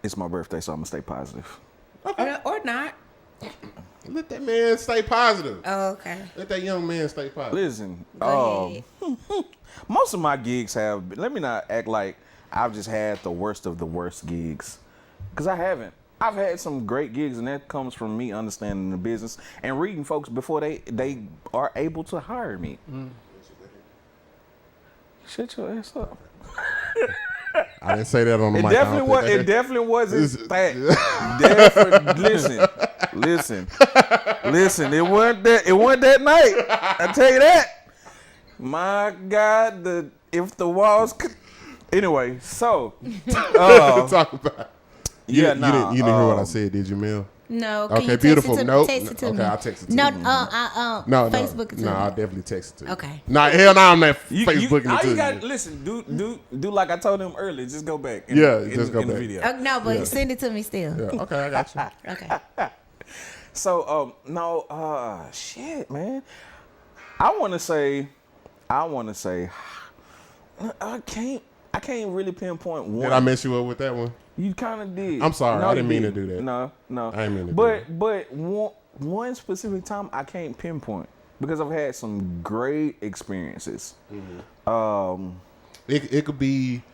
It's my birthday, so I'm gonna stay positive. Okay. Or not. Let that man stay positive. Oh, okay. Let that young man stay positive. Listen, Go ahead. most of my gigs have. Let me not act like I've just had the worst of the worst gigs, because I haven't. I've had some great gigs, and that comes from me understanding the business and reading folks before they are able to hire me. Shut your ass up. I didn't say that on the mic. It definitely wasn't that. Listen. It wasn't that night. I tell you that. My God, if the walls could. Anyway, so talk about it. You didn't hear what I said, did you, Mel? No. Okay, beautiful. Text it to me. Okay, I'll text it to no, you. No, Facebook it to me. No, I'll definitely text it to you. Okay. Nah, hell no, I'm not Facebooking it to you. Listen, do like I told him earlier. Just go back. Just go in back. The video. No, but send it to me still. Yeah. Okay, I got you. Okay. So, shit, man. I want to say, I can't really pinpoint one. Did I mess you up with that one? You kind of did. I'm sorry. No, I didn't mean to do that. No. I didn't mean to do that. But one specific time I can't pinpoint because I've had some great experiences. Mm-hmm. It could be,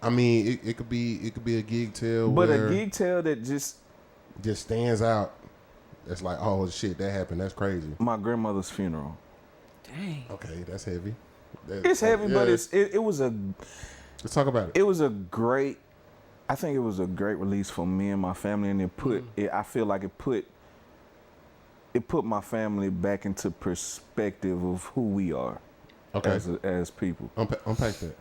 I mean, it could be a gig tale, but a gig tale that just stands out. It's like, oh shit, that happened. That's crazy. My grandmother's funeral. Dang. Okay, that's heavy. It's heavy, but it was a. Let's talk about it. It was a great. I think it was a great release for me and my family, and I feel like it put my family back into perspective of who we are, as people. Unpack that.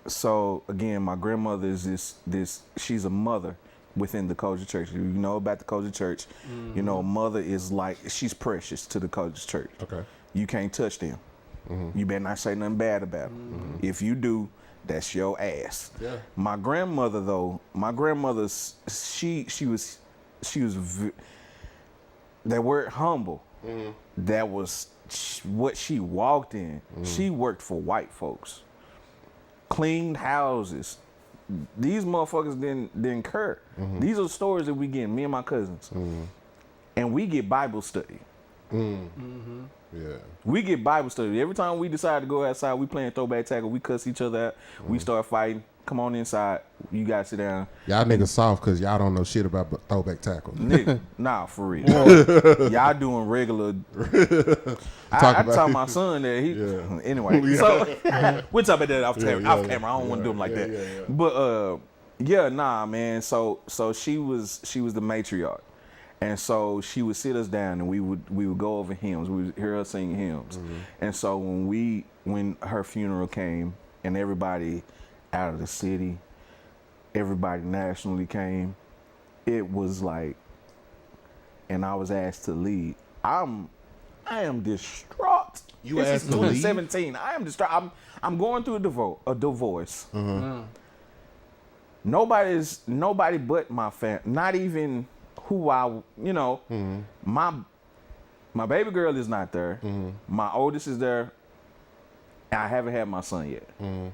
So again, my grandmother is this. She's a mother within the Culture Church. You know about the Culture Church. Mm-hmm. You know, a mother is like, she's precious to the Culture Church. Okay. You can't touch them. Mm-hmm. You better not say nothing bad about them. Mm-hmm. If you do, that's your ass. Yeah. My grandmother though, she was that word humble. Mm-hmm. That was what she walked in. Mm-hmm. She worked for white folks, cleaned houses. These motherfuckers didn't care. Mm-hmm. These are stories that we get, me and my cousins, and we get Bible study. Mm-hmm. Yeah, we get Bible study every time we decide to go outside. We playing throwback tackle. We cuss each other out. We start fighting. Come on inside. You guys sit down. Y'all niggas soft because y'all don't know shit about throwback tackle. Nigga, nah, for real. Y'all doing regular. I taught my son that he. Yeah. Anyway, so we'll talk about that off camera. I don't want to do them like that. Yeah. But nah, man. So she was the matriarch. And so she would sit us down, and we would go over hymns. We would hear her sing hymns. Mm-hmm. And so when her funeral came, and everybody out of the city, everybody nationally came, it was like, and I was asked to lead. I am distraught. You asked to lead? 2017. I am distraught. I'm going through a divorce. Mm-hmm. Nobody but my family. Not even who my baby girl is not there. Mm-hmm. My oldest is there. And I haven't had my son yet. Mm-hmm.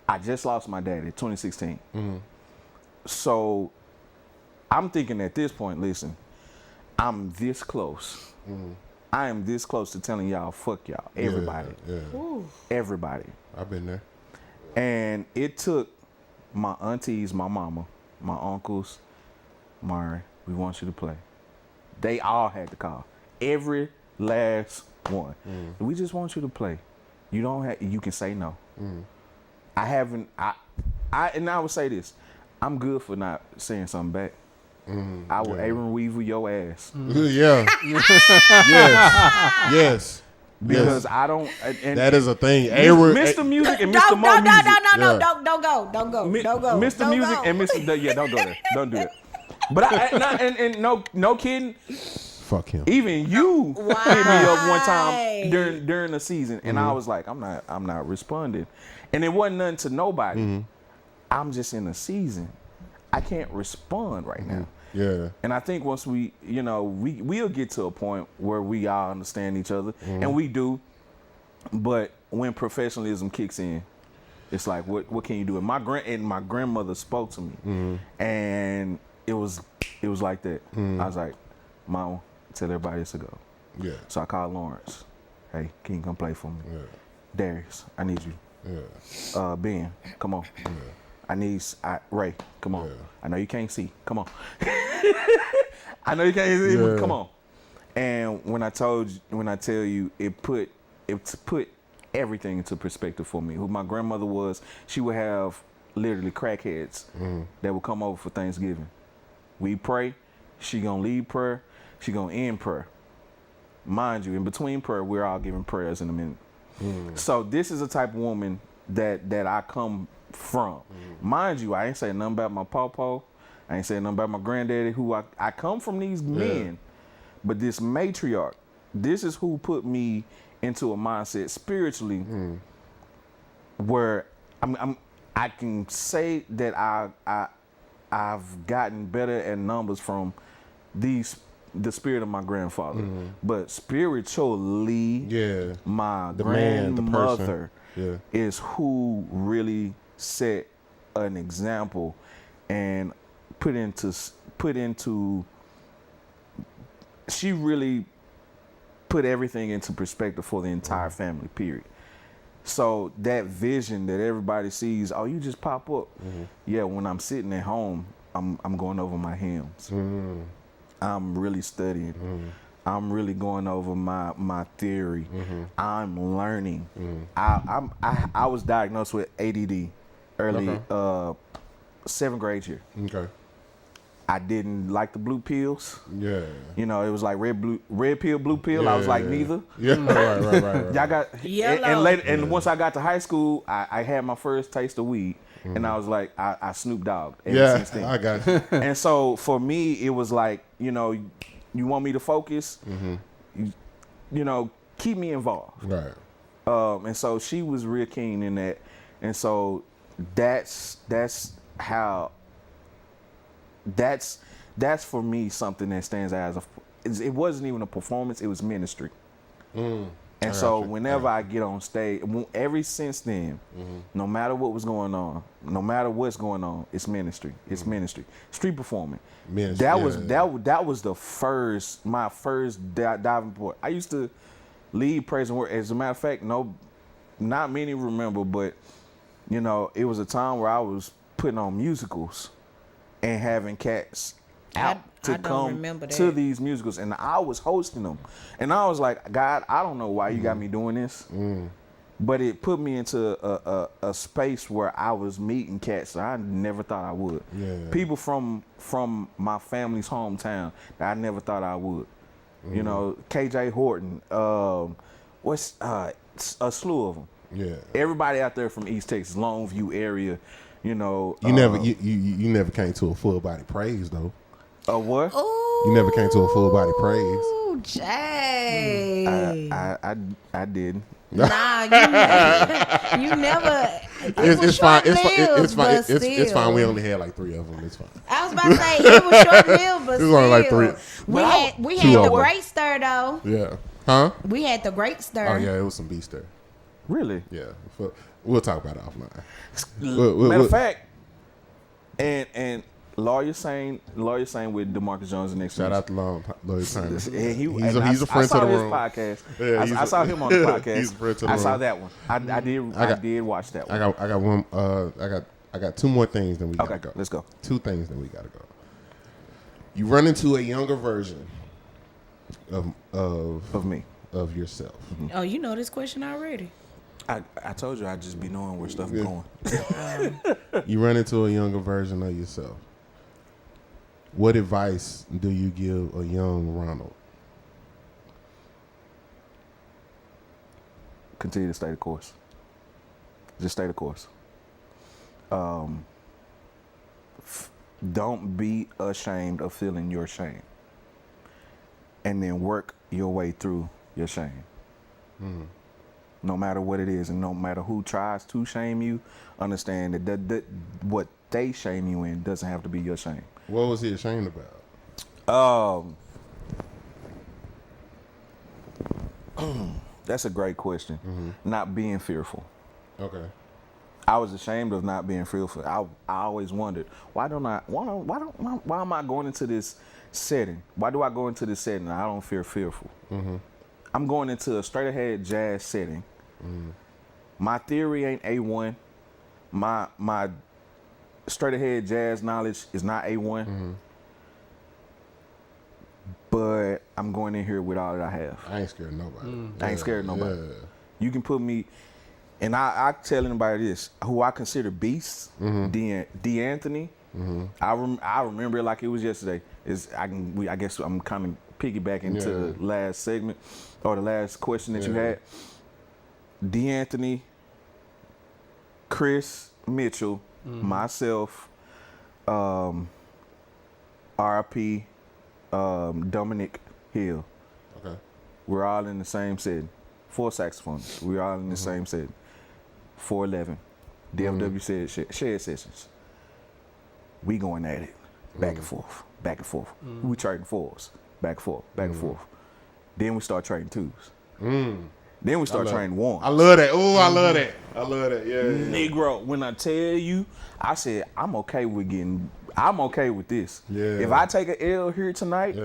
I just lost my daddy, 2016. Mm-hmm. So I'm thinking at this point, listen, I'm this close. Mm-hmm. I am this close to telling y'all, fuck y'all, everybody. Yeah. Everybody. I've been there. And it took my aunties, my mama, my uncles, Mari, we want you to play. They all had to call. Every last one. Mm. We just want you to play. You don't have. You can say no. Mm. And I would say this. I'm good for not saying something back. Mm, I will Aaron Weaver your ass. Yeah. Yes. Because I don't. And that is a thing. Mr. Music and Mr. Mo Music. No. Don't go. Mr. Music and Mr. Yeah, don't go there. Don't do it. But no kidding. Fuck him. Even you hit me up one time during the season, and I was like, I'm not responding, and it wasn't nothing to nobody. Mm-hmm. I'm just in a season. I can't respond right now. Yeah. And I think once we'll get to a point where we all understand each other, and we do. But when professionalism kicks in, it's like, what can you do? And my grandmother spoke to me, and it was like that. I was like, Mom, tell everybody else to go. Yeah. So I called Lawrence. Hey, can you come play for me? Yeah. Darius, I need you. Yeah. Ben, come on. Yeah. I need Ray, come on. Yeah. I know you can't see. Come on. I know you can't see, but come on. And when I tell you, it put everything into perspective for me. Who my grandmother was, she would have literally crackheads that would come over for Thanksgiving. We pray, she gonna lead prayer, she gonna end prayer. Mind you, in between prayer, we're all giving prayers in a minute. So this is a type of woman that I come from. Mind you, I ain't saying nothing about my pawpaw. I ain't saying nothing about my granddaddy, who I come from these men. But this matriarch, this is who put me into a mindset spiritually where I can say that I've gotten better at numbers from the spirit of my grandfather. But spiritually, my grandmother is who really set an example and she really put everything into perspective for the entire family, period. So that vision that everybody sees, oh, you just pop up. Yeah, when I'm sitting at home, I'm going over my hymns. I'm really studying. I'm really going over my theory. I'm learning. I was diagnosed with ADD early 7th grade year. Okay. I didn't like the blue pills. Yeah. You know, it was like red pill, blue pill. Yeah, I was like neither. Yeah, right. Y'all got yellow. And once I got to high school, I had my first taste of weed, and I was like, I Snoop Dogg. Since then. I got you. And so for me, it was like, you want me to focus, keep me involved. Right. And so she was real keen in that, and so that's for me something that stands out as it wasn't even a performance, it was ministry. And so whenever I get on stage, ever since then, no matter what was going on, no matter what's going on, it's ministry. It's ministry. Street performing. Ministry, that was my first diving board. I used to lead praise and work. As a matter of fact, not many remember, but it was a time where I was putting on musicals and having cats out to come to these musicals, and I was hosting them, and I was like, God, I don't know why you got me doing this, but it put me into a space where I was meeting cats that I never thought I would. People from my family's hometown that I never thought I would. KJ Horton, what's a slew of them. Everybody out there from East Texas, Longview area. You never came to a full body praise though. Oh, what? You never came to a full body praise. Oh, Jay. I did. Nah, you never. It's fine. It's fine. We only had like 3 of them. It's fine. I was about to say it was short lived, but it was only like 3. We had the great stir though. Yeah. Huh? We had the great stir. Oh yeah, it was some beef stir. Really? Yeah. We'll talk about it offline. Matter of fact, and Lawyer Sane with DeMarcus Jones next week. Shout out to Lawyer Sane. He's a friend to the room. Podcast. Yeah, I saw him on the podcast. He's a friend to the room. I saw that one. I did watch that one. I got one. I got 2 more things. Then we gotta go. Let's go. 2 things. Then we gotta go. You run into a younger version of me, of yourself. Oh, you know this question already. I told you I'd just be knowing where stuff is going. You run into a younger version of yourself. What advice do you give a young Ronald? Continue to stay the course. Just stay the course. Don't be ashamed of feeling your shame. And then work your way through your shame. no matter what it is, and no matter who tries to shame you, understand that what they shame you in doesn't have to be your shame. What was he ashamed about? That's a great question. Not being fearful. Okay. I was ashamed of not being fearful. I always wondered, why am I going into this setting? Why do I go into this setting and I don't feel fearful? I'm going into a straight ahead jazz setting. My theory ain't A1. My straight ahead jazz knowledge is not A1. But I'm going in here with all that I have. I ain't scared of nobody. I ain't scared of nobody. Yeah. You can put me, and I tell anybody this, who I consider beasts, D. Anthony. I remember it like it was yesterday. I guess I'm kind of piggybacking to the last segment or the last question that you had. D. Anthony, Chris Mitchell, myself, R.I.P. Dominic Hill. Okay. We're all in the same setting. 4 saxophones. We're all in the same setting. 411. DFW shared sessions. We going at it. Back and forth. Back and forth. We trading 4s. Back and forth. Back and forth. Then we start trading 2s. Then we start trading 1s. I love that. Oh, I love that. I love that. Yeah. Negro, when I tell you, I said, I'm okay with this. Yeah. If I take an L here tonight,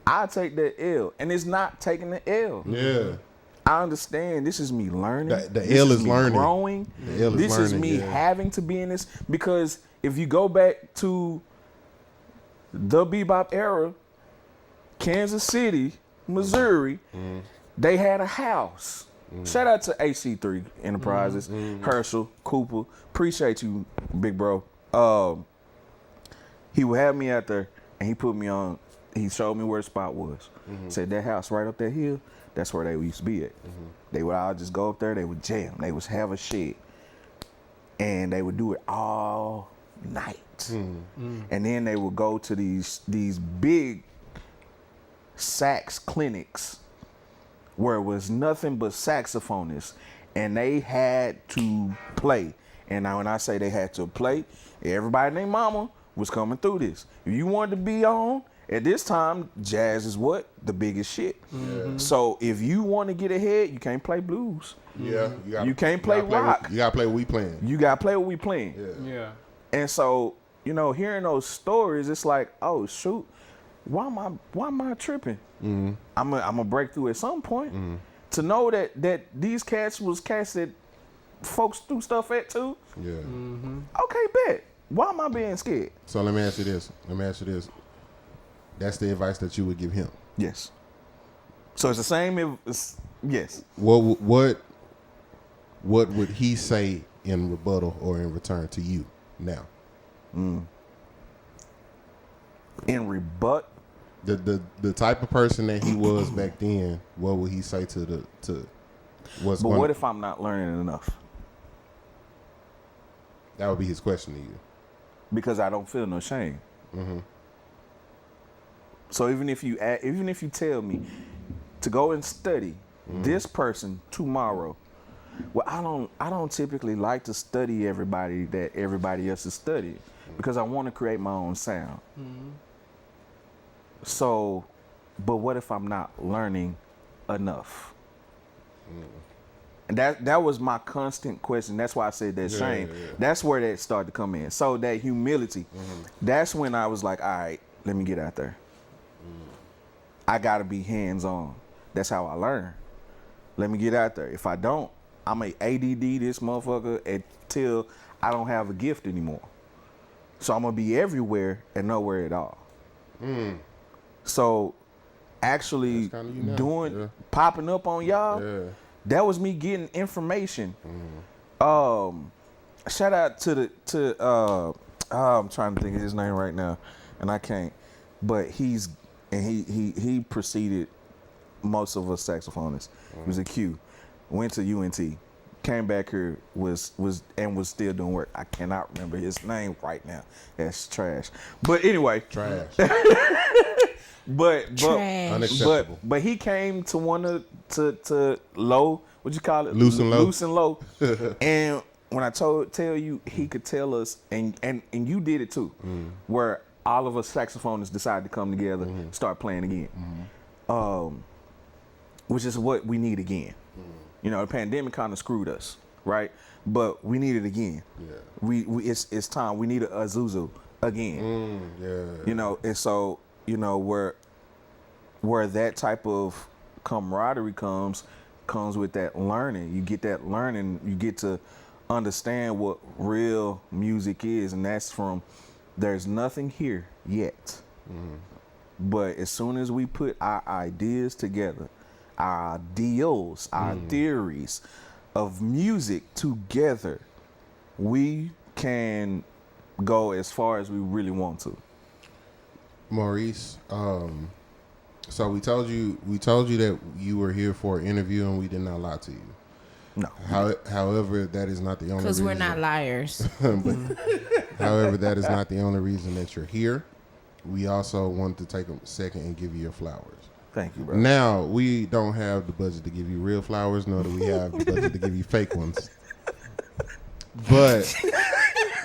I take that L. And it's not taking the L. Yeah. I understand this is me learning. The L is me learning. Growing. The L is this is learning, me having to be in this. Because if you go back to the bebop era, Kansas City, Missouri, they had a house. Shout out to AC3 Enterprises, Herschel, Cooper. Appreciate you, big bro. He would have me out there, and he put me on. He showed me where the spot was. Said that house right up that hill, that's where they used to be at. They would all just go up there. They would jam. They would have a shed, and they would do it all night. And then they would go to these big sax clinics where it was nothing but saxophonists, and they had to play. And now when I say they had to play, everybody and their mama was coming through this. If you wanted to be on, at this time, jazz is what? The biggest shit. So if you want to get ahead, you can't play blues. Yeah. You can't play rock. You got to play what we playing. You got to play what we playing. Yeah. And so, hearing those stories, it's like, oh, shoot, why am I tripping? I'm gonna break through at some point. To know that these cats was cats that folks threw stuff at too. Yeah. Okay, bet. Why am I being scared? So let me ask you this. That's the advice that you would give him. Yes. So it's the same. Yes. What would he say in rebuttal or in return to you now? In rebut. The type of person that he was back then, what would he say to what's But what if I'm not learning enough? That would be his question to you. Because I don't feel no shame. So even if you tell me to go and study this person tomorrow, well, I don't typically like to study everybody that everybody else is studying because I want to create my own sound. So, but what if I'm not learning enough? And that was my constant question. That's why I said that shame. Yeah. That's where that started to come in. So that humility, that's when I was like, all right, let me get out there. I got to be hands-on. That's how I learn. Let me get out there. If I don't, I'm a ADD this motherfucker until I don't have a gift anymore. So I'm going to be everywhere and nowhere at all. So actually popping up on y'all, that was me getting information. Shout out to I'm trying to think of his name right now and I can't, but he preceded most of us saxophonists. He was a Q, went to UNT, came back here, was still doing work. I cannot remember his name right now. That's trash. But anyway. Trash. But he came to to Low what you call it? Loose and low. Loose and low. And when I tell you, he could tell us, and you did it too, where all of us saxophonists decided to come together, start playing again, which is what we need again. You know, the pandemic kind of screwed us, right? But we need it again. Yeah. It's time. We need a Azuzu again. You know, and so you know where that type of camaraderie comes with that learning. You get that learning. You get to understand what real music is, and that's from there's nothing here yet. But as soon as we put our ideas together, our ideals, our theories of music together, we can go as far as we really want to. Maurice, so we told you that you were here for an interview, and we did not lie to you. No. However, that is not the only reason. Because we're not liars. However, that is not the only reason that you're here. We also want to take a second and give you your flowers. Thank you, bro. Now, we don't have the budget to give you real flowers, nor do we have the budget to give you fake ones. But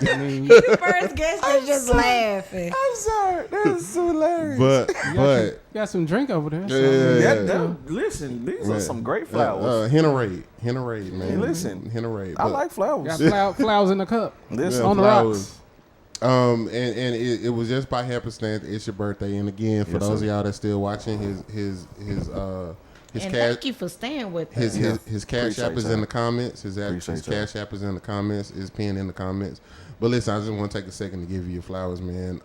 The first guest was just laughing. I'm sorry. That's so hilarious. But you got some drink over there. Listen, these are some great flowers. Hennerade, man. Hey, listen, Hennerade. I like flowers. Got flowers in the cup. Listen, on the flowers. rocks. And it was just by happenstance. It's your birthday, and again, for those of y'all that's still watching, his thank you for staying with us. His cash app is in the comments. His cash app is in the comments. His pen in the comments. But listen, I just want to take a second to give you your flowers, man.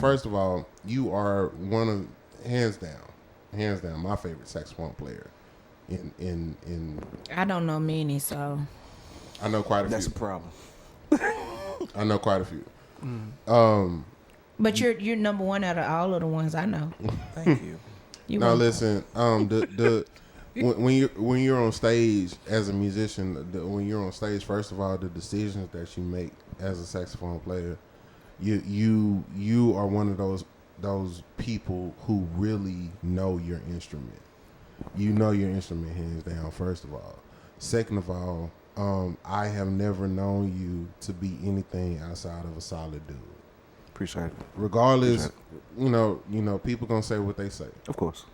First of all, you are one of hands down my favorite saxophone player. In I don't know many, so I know quite a few. That's a problem. I know quite a few. But you're number one out of all of the ones I know. Thank you. Now listen, when you're on stage as a musician, when you're on stage, first of all, the decisions that you make as a saxophone player, you are one of those people who really know your instrument. You know your instrument hands down. First of all, second of all, I have never known you to be anything outside of a solid dude. Appreciate it. Regardless, you know, people gonna say what they say. Of course.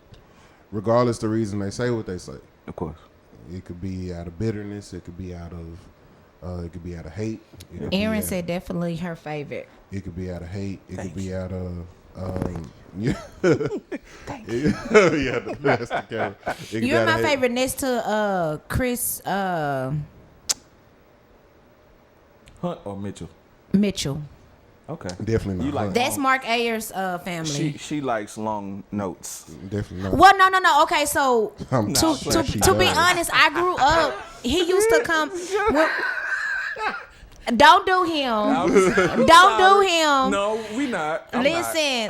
Regardless the reason they say what they say. Of course. It could be out of bitterness. It could be out of hate. Erin said definitely her favorite. It could be out of hate. It could be out of You're my favorite next to Chris Hunt or Mitchell? Mitchell. Okay. Definitely not. You like That's Mark Ayer's family. She likes long notes. Definitely not. Well, no. Okay, so to be honest, I grew up. He used to come. Don't do him. Don't do him. No, we not. Listen.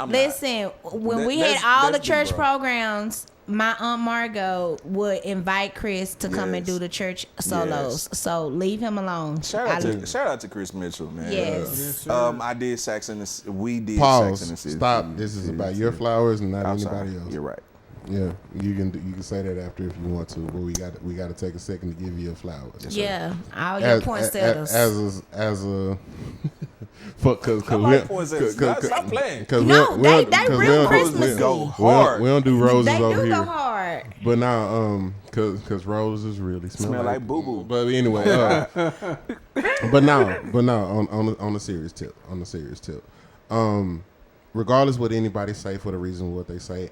When we had all the church programs, my Aunt Margot would invite Chris to come and do the church solos. Yes. So leave him alone. Shout out to Chris Mitchell, man. Yes. I did sax in this. We did Pause. sax in this. Stop. This is about your flowers and not anybody else. You're right. Yeah, you can say that after if you want to, but we got to take a second to give you your flowers. Yeah, all your poinsettias. As a fuck, cause stop playing. No, they real Christmassy. Go hard. We don't do roses They over do here. go hard. But now, cause roses really smell like boo boo. But anyway, but now on a serious tip, regardless what anybody say for the reason what they say,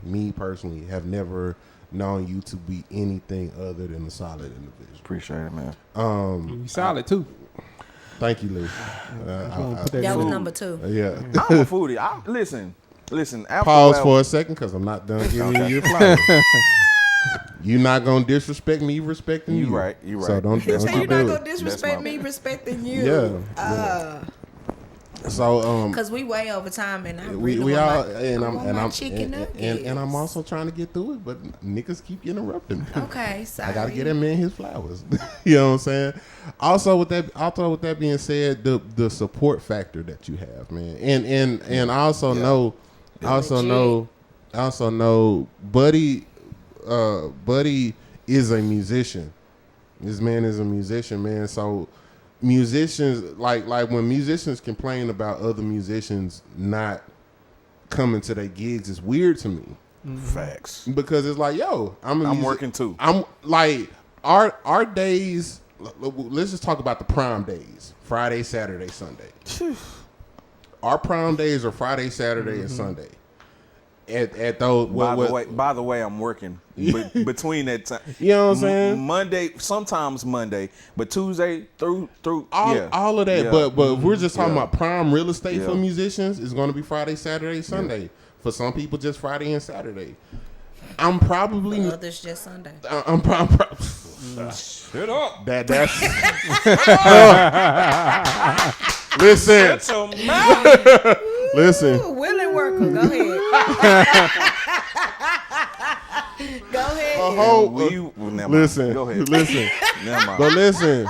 me personally, have never known you to be anything other than a solid individual. Appreciate it, man. You solid too. Thank you, Lee. That was number 2. Yeah. I'm a foodie. Listen. Pause for a second, because I'm not done giving you your flowers. You're not gonna disrespect me respecting you. You right. So don't You're not do gonna it. disrespect me respecting you. Yeah. So because we way over time and I I'm also trying to get through it, but niggas keep interrupting me. Okay, sorry. I gotta get that man his flowers. You know what I'm saying? Also with that being said, the support factor that you have, man, and I also know, Buddy is a musician. This man is a musician, man. So musicians, like when musicians complain about other musicians not coming to their gigs, it's weird to me. Facts. Because it's like, yo, I'm working too. I'm like our days. Let's just talk about the prime days: Friday, Saturday, Sunday. Our prime days are Friday, Saturday, and Sunday. At those. By the way, I'm working between that time. You know what I'm saying? Monday, sometimes Monday, but Tuesday through all of that. Yeah. But if we're just talking about prime real estate for musicians, it's going to be Friday, Saturday, Sunday. Yeah. For some people, just Friday and Saturday. I'm probably others just Sunday. I'm shut up. That's listen. Shut your mouth. Listen. Willing worker. Go ahead. Go ahead. Listen. Go ahead. Listen. But listen.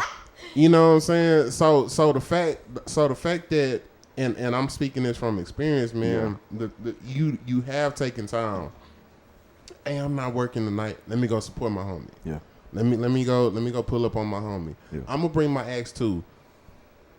You know what I'm saying? So the fact that and I'm speaking this from experience, man. Yeah. You have taken time. Hey, I'm not working tonight. Let me go support my homie. Yeah. Let me go pull up on my homie. Yeah. I'm gonna bring my axe too.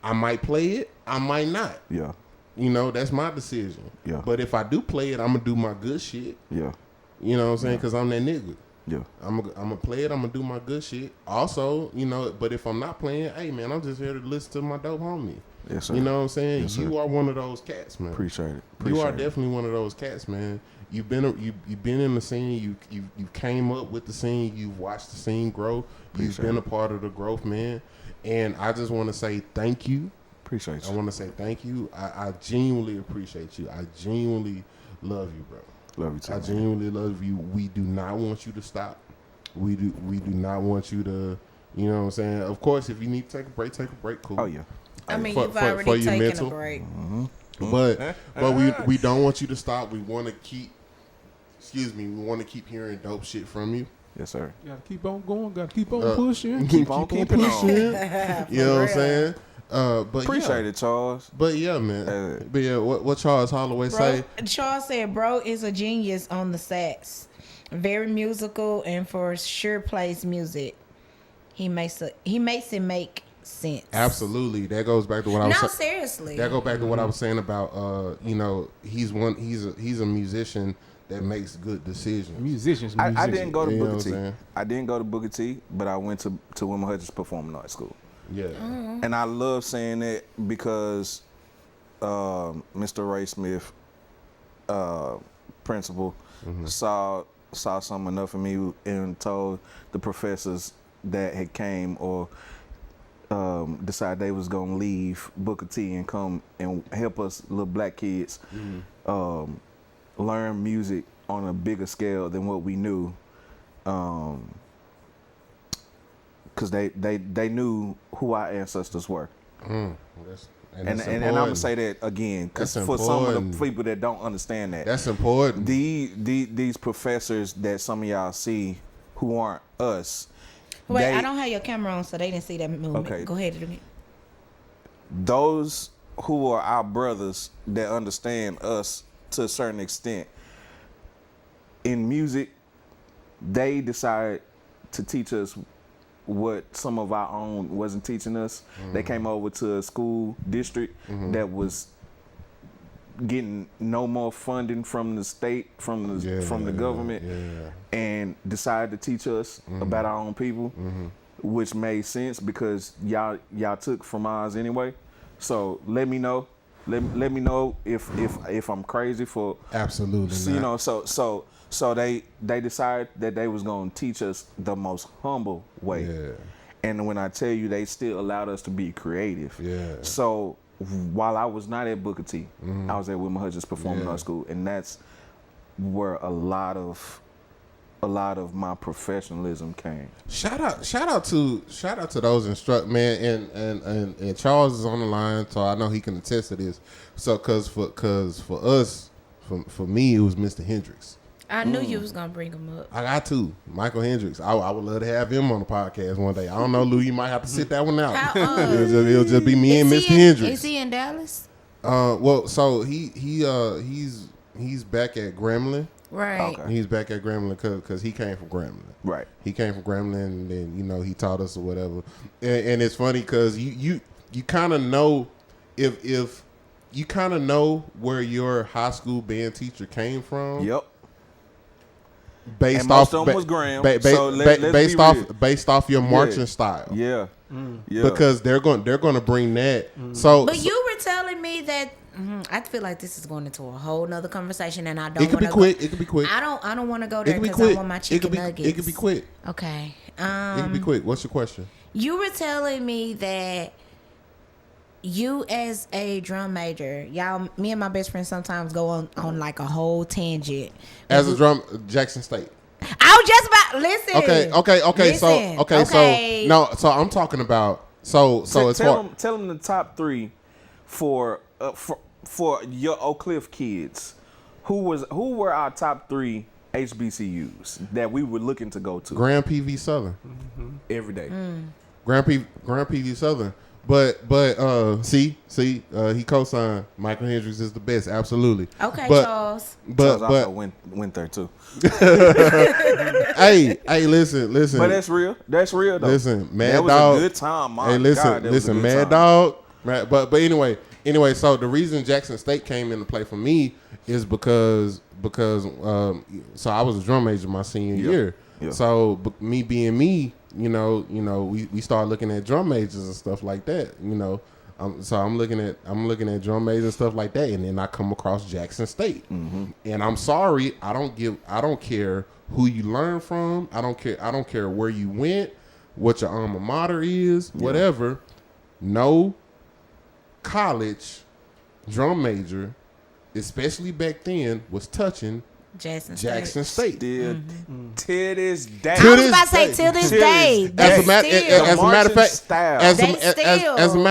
I might play it. I might not. Yeah. You know, that's my decision. Yeah. But if I do play it, I'm gonna do my good shit. Yeah. You know what I'm saying? Because I'm that nigga. Yeah. I'm gonna play it. I'm gonna do my good shit. Also, you know, but if I'm not playing, hey man, I'm just here to listen to my dope homie. Yes, sir. You know what I'm saying? Yes, you are one of those cats, man. Appreciate it. You are definitely one of those cats, man. You've been in the scene. You came up with the scene. You've watched the scene grow. You've been a part of the growth, man. And I just want to say thank you. Appreciate you. I want to say thank you. I genuinely appreciate you. I genuinely love you, bro. Love you too. I genuinely love you. We do not want you to stop. We do not want you to. You know what I'm saying? Of course, if you need to take a break, cool. Oh yeah. I mean, you've already taken a break. Mm-hmm. But we don't want you to stop. We want to keep. Excuse me. We want to keep hearing dope shit from you. Yes, sir. You gotta keep on going. Gotta keep on pushing. Keep on pushing. You know what I'm saying? But appreciate it, Charles. But yeah, man. But yeah, what Charles Holloway say? Charles said, "Bro is a genius on the sax, very musical, and for sure plays music. He makes it make sense." Absolutely. That goes back to what I was saying. No, seriously. That goes back to what I was saying about you know, he's a musician that makes good decisions. Musicians. I didn't go to Booker T. I didn't go to Booker T, but I went to Wilma Hutchins Performing Arts School. Yeah. Mm-hmm. And I love saying that because Mr. Ray Smith, principal, saw something enough in me and told the professors that had came or decided they was gonna leave Booker T and come and help us little black kids learn music on a bigger scale than what we knew, because they knew who our ancestors were. And I'm gonna say that again, because for some of the people that don't understand that, that's important. These professors that some of y'all see who aren't us. Wait, I don't have your camera on, so they didn't see that movement. Okay. Go ahead again. Those who are our brothers that understand us to a certain extent in music, they decided to teach us what some of our own wasn't teaching us. They came over to a school district that was getting no more funding from the state, from the government, and decided to teach us about our own people, which made sense because y'all took from ours anyway. So let me know. Let me know if I'm crazy for absolutely. You know, so they decided that they was gonna teach us the most humble way. Yeah. And when I tell you, they still allowed us to be creative. Yeah. So while I was not at Booker T, I was at Wilma Hutchins Performing Arts School, and that's where a lot of my professionalism came. Shout out to those instructors, man, and Charles is on the line, so I know he can attest to this. So, cause for us, for me, it was Mr. Hendricks. I knew you was gonna bring him up. I got to Michael Hendricks. I would love to have him on the podcast one day. I don't know, Lou. You might have to sit that one out. It'll just be me and Mr. Hendricks. Is he in Dallas? Well, so he's back at Gremlin. Right. Okay. He's back at Grambling because he came from Grambling. Right. He came from Grambling, and then he taught us or whatever. And it's funny because you kind of know if you kind of know where your high school band teacher came from. Yep. Based and off most of them was Graham. so based off your marching style. Yeah. Yeah. Because they're going to bring that. So But you were telling me that I feel like this is going into a whole nother conversation, and I don't. It could be quick. It could be quick. I don't want to go there because I want my chicken nuggets. It could be quick. Okay. It could be quick. What's your question? You were telling me that you, as a drum major, me and my best friend sometimes go on like a whole tangent. As a drum, Jackson State. I was just about listen. Okay. Listen, So I'm talking about so it's tell them the top 3 for your Oak Cliff kids. Who were our top 3 HBCUs that we were looking to go to? Grand PV Southern. Every day. Grand PV Southern. But he co-signed Michael Hendricks is the best, absolutely. Okay, Charles. Charles also went there too. hey, listen. But that's real. That's real though. Listen, Mad that was Dog. a good time. My hey, listen, God, that was a good Mad time. Dog. Right, but anyway, so the reason Jackson State came into play for me is because so I was a drum major my senior year. Yeah. So me being me, we started looking at drum majors and stuff like that. So I'm looking at drum majors and stuff like that, and then I come across Jackson State, and I'm sorry, I don't care who you learn from, I don't care where you went, what your alma mater is, whatever. No college drum major, especially back then, was touching Jackson State. Still, to this day. I was about to say till this day. As a matter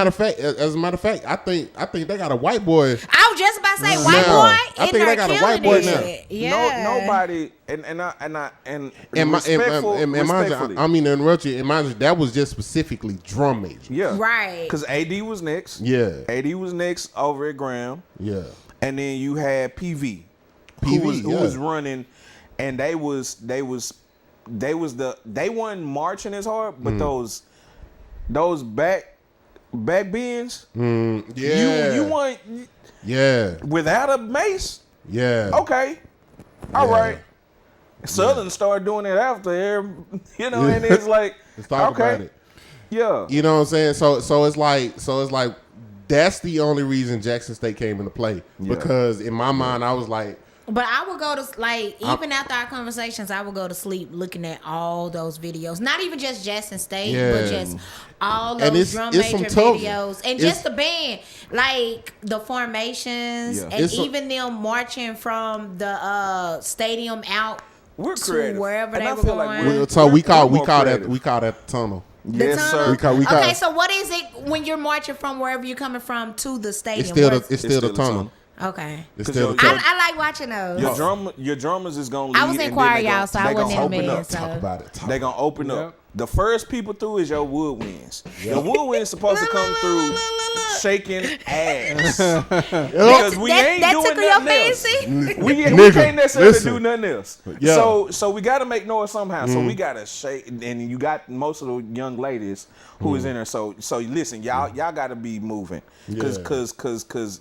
of fact, I think they got a white boy. I was just about to say white boy. I think they got a white boy now. Yeah. Nobody respectfully. I mean, to interrupt you. Imagine that was just specifically drum major. Yeah, right. Because AD was next. Yeah, AD was next over at Graham. Yeah, and then you had PV. Who was running, and they wasn't marching as hard, but those back bends, you want without a mace, okay, all right. Southern started doing it after, and it's like let's talk about it. Yeah, you know what I'm saying. So it's like that's the only reason Jackson State came into play because in my mind I was like. But I would go to even after our conversations, I would go to sleep looking at all those videos. Not even just Jackson State, but just all those drum major videos and just the band, like the formations and even them marching from the stadium out to wherever they were going. So we call that the tunnel. Yes, sir. Okay, so what is it when you're marching from wherever you're coming from to the stadium? It's still the tunnel. Okay. I like watching those. Your drummers is gonna lead. I was in choir, y'all, so I wasn't in the band. Talk about it. They're gonna open up. The first people through is your woodwinds. Your woodwinds supposed to come through shaking ass. Because we ain't doing nothing else. We can't necessarily do nothing else. So we got to make noise somehow. So we got to shake. And you got most of the young ladies who is in there. So listen, y'all got to be moving. Because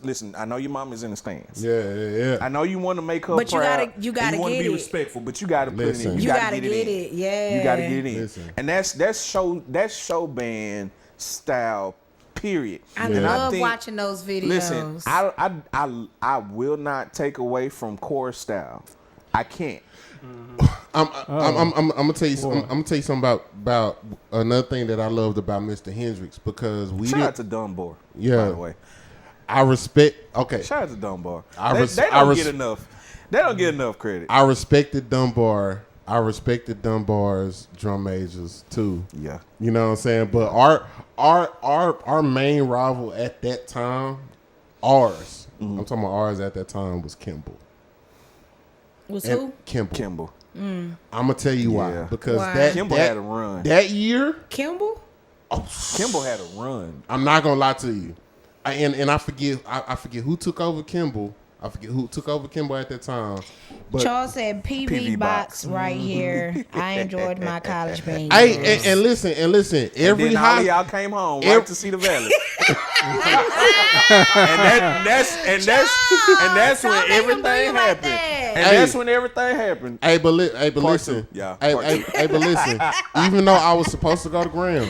listen, I know your mom is in the stands. Yeah. I know you want to make her proud. You gotta want to be it. respectful, but you got to put it in. You gotta get it. Yeah. You got to get it in. Listen. And that's show band style, period. I love watching those videos. Listen, I will not take away from core style. I can't. I'm gonna tell you. I'm gonna tell you something about another thing that I loved about Mr. Hendricks because shout out to Dunbar. Yeah, by the way, I respect. Okay, shout out to Dunbar. They don't get enough. They don't get enough credit. I respected Dunbar. I respected Dunbar's drum majors too. Yeah, you know what I'm saying. But our main rival at that time, ours. I'm talking about ours at that time was Kimball. Who? Kimball. I'm gonna tell you why. Because Kimball had a run that year. Kimball had a run. I'm not gonna lie to you, and I forget who took over Kimball. I forget who took over Kimbo at that time. But Charles said PV, PV box box. right here. I enjoyed my college band. hey, and listen, every then all high y'all came home right to see the valley. and that's when everything happened. And that's when everything happened. Hey, but listen. Yeah. Hey, but listen. Even though I was supposed to go to Graham,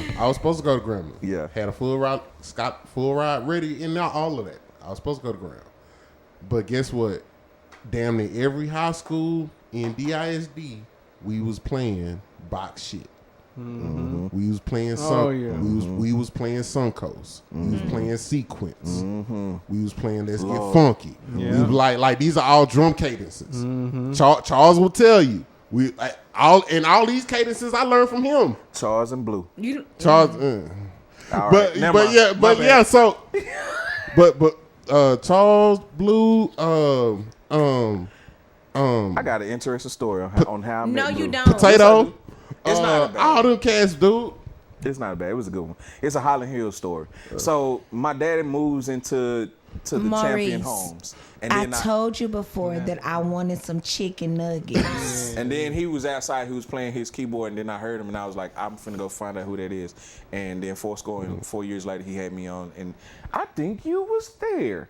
Yeah. Had a full ride ready, and not all of that. I was supposed to go to Graham. But guess what? Damn near every high school in DISD, we was playing box shit. Mm-hmm. We was playing we was playing Suncoast. We was playing Sequence. We was playing Let's Get Funky. We was like these are all drum cadences. Charles will tell you. All these cadences I learned from him. Charles and Blue. Charles All right. But Charles Blue I got an interesting story on how I met No, Blue. you don't. Potato. It's not bad. All them cats, dude. It's not bad. It was a good one. It's a Highland Hills story. So my daddy moves into the Maurice, Champion homes. And I then told you before that I wanted some chicken nuggets. And then he was outside, he was playing his keyboard, and then I heard him, and I was like, I'm finna go find out who that is. And then 4 years later, he had me on, and I think you was there.